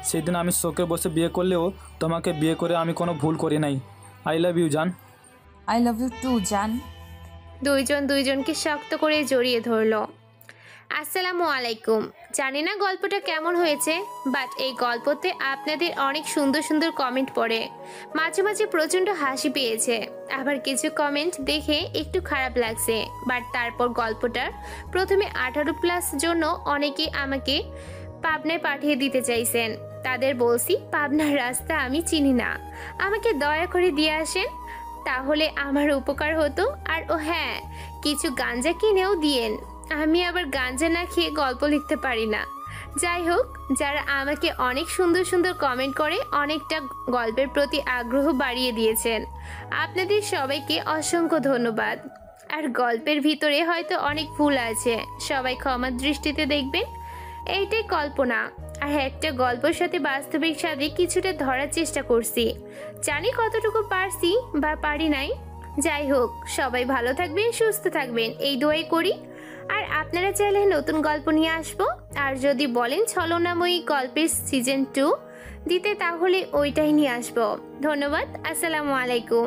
সেদিন আমি শোকে বসে বিয়ে করলেও তোমাকে বিয়ে করে আমি কোনো ভুল করি নাই। আই লাভ ইউ জান। আই লাভ ইউ টু জান। দুইজন দুইজনকে শক্ত করে জড়িয়ে ধরলো। আসসালামু আলাইকুম। জানি না গল্পটা কেমন হয়েছে, বাট এই গল্পতে আপনাদের অনেক সুন্দর সুন্দর কমেন্ট পড়ে। মাঝে মাঝে প্রচণ্ড হাসি পেয়েছে, আবার কিছু কমেন্ট দেখে একটু খারাপ লাগছে। বাট তারপর গল্পটার প্রথমে 18+ জন্য অনেকেই আমাকে পাবনায় পাঠিয়ে দিতে চাইছেন। তাদের বলছি, পাবনার রাস্তা আমি চিনি না, আমাকে দয়া করে দিয়ে আসেন, তাহলে আমার উপকার হতো। আর ও হ্যাঁ, কিছু গাঞ্জা কিনেও দিয়েন। আমি আবার গাঞ্জা না খেয়ে গল্প লিখতে পারি না। যাই হোক, যারা আমাকে অনেক সুন্দর সুন্দর কমেন্ট করে অনেকটা গল্পের প্রতি আগ্রহ বাড়িয়ে দিয়েছেন, আপনাদের সবাইকে অসংখ্য ধন্যবাদ। আর গল্পের ভিতরে হয়তো অনেক ভুল আছে, সবাই ক্ষমার দৃষ্টিতে দেখবেন। এইটাই কল্পনা, আর একটা গল্পের সাথে বাস্তবিক সাথে কিছুটা ধরার চেষ্টা করছি। জানি কতটুকু পারছি বা পারি নাই। যাই হোক, সবাই ভালো থাকবেন, সুস্থ থাকবেন, এই দোয়াই করি। আর আপনারা চাইলে নতুন গল্প নিয়ে আসবো, আর যদি বলেন ছলনাময়ী গল্পের সিজন 2 দিতে, তাহলে ওইটাই নিয়ে আসবো। ধন্যবাদ। আসসালামু আলাইকুম।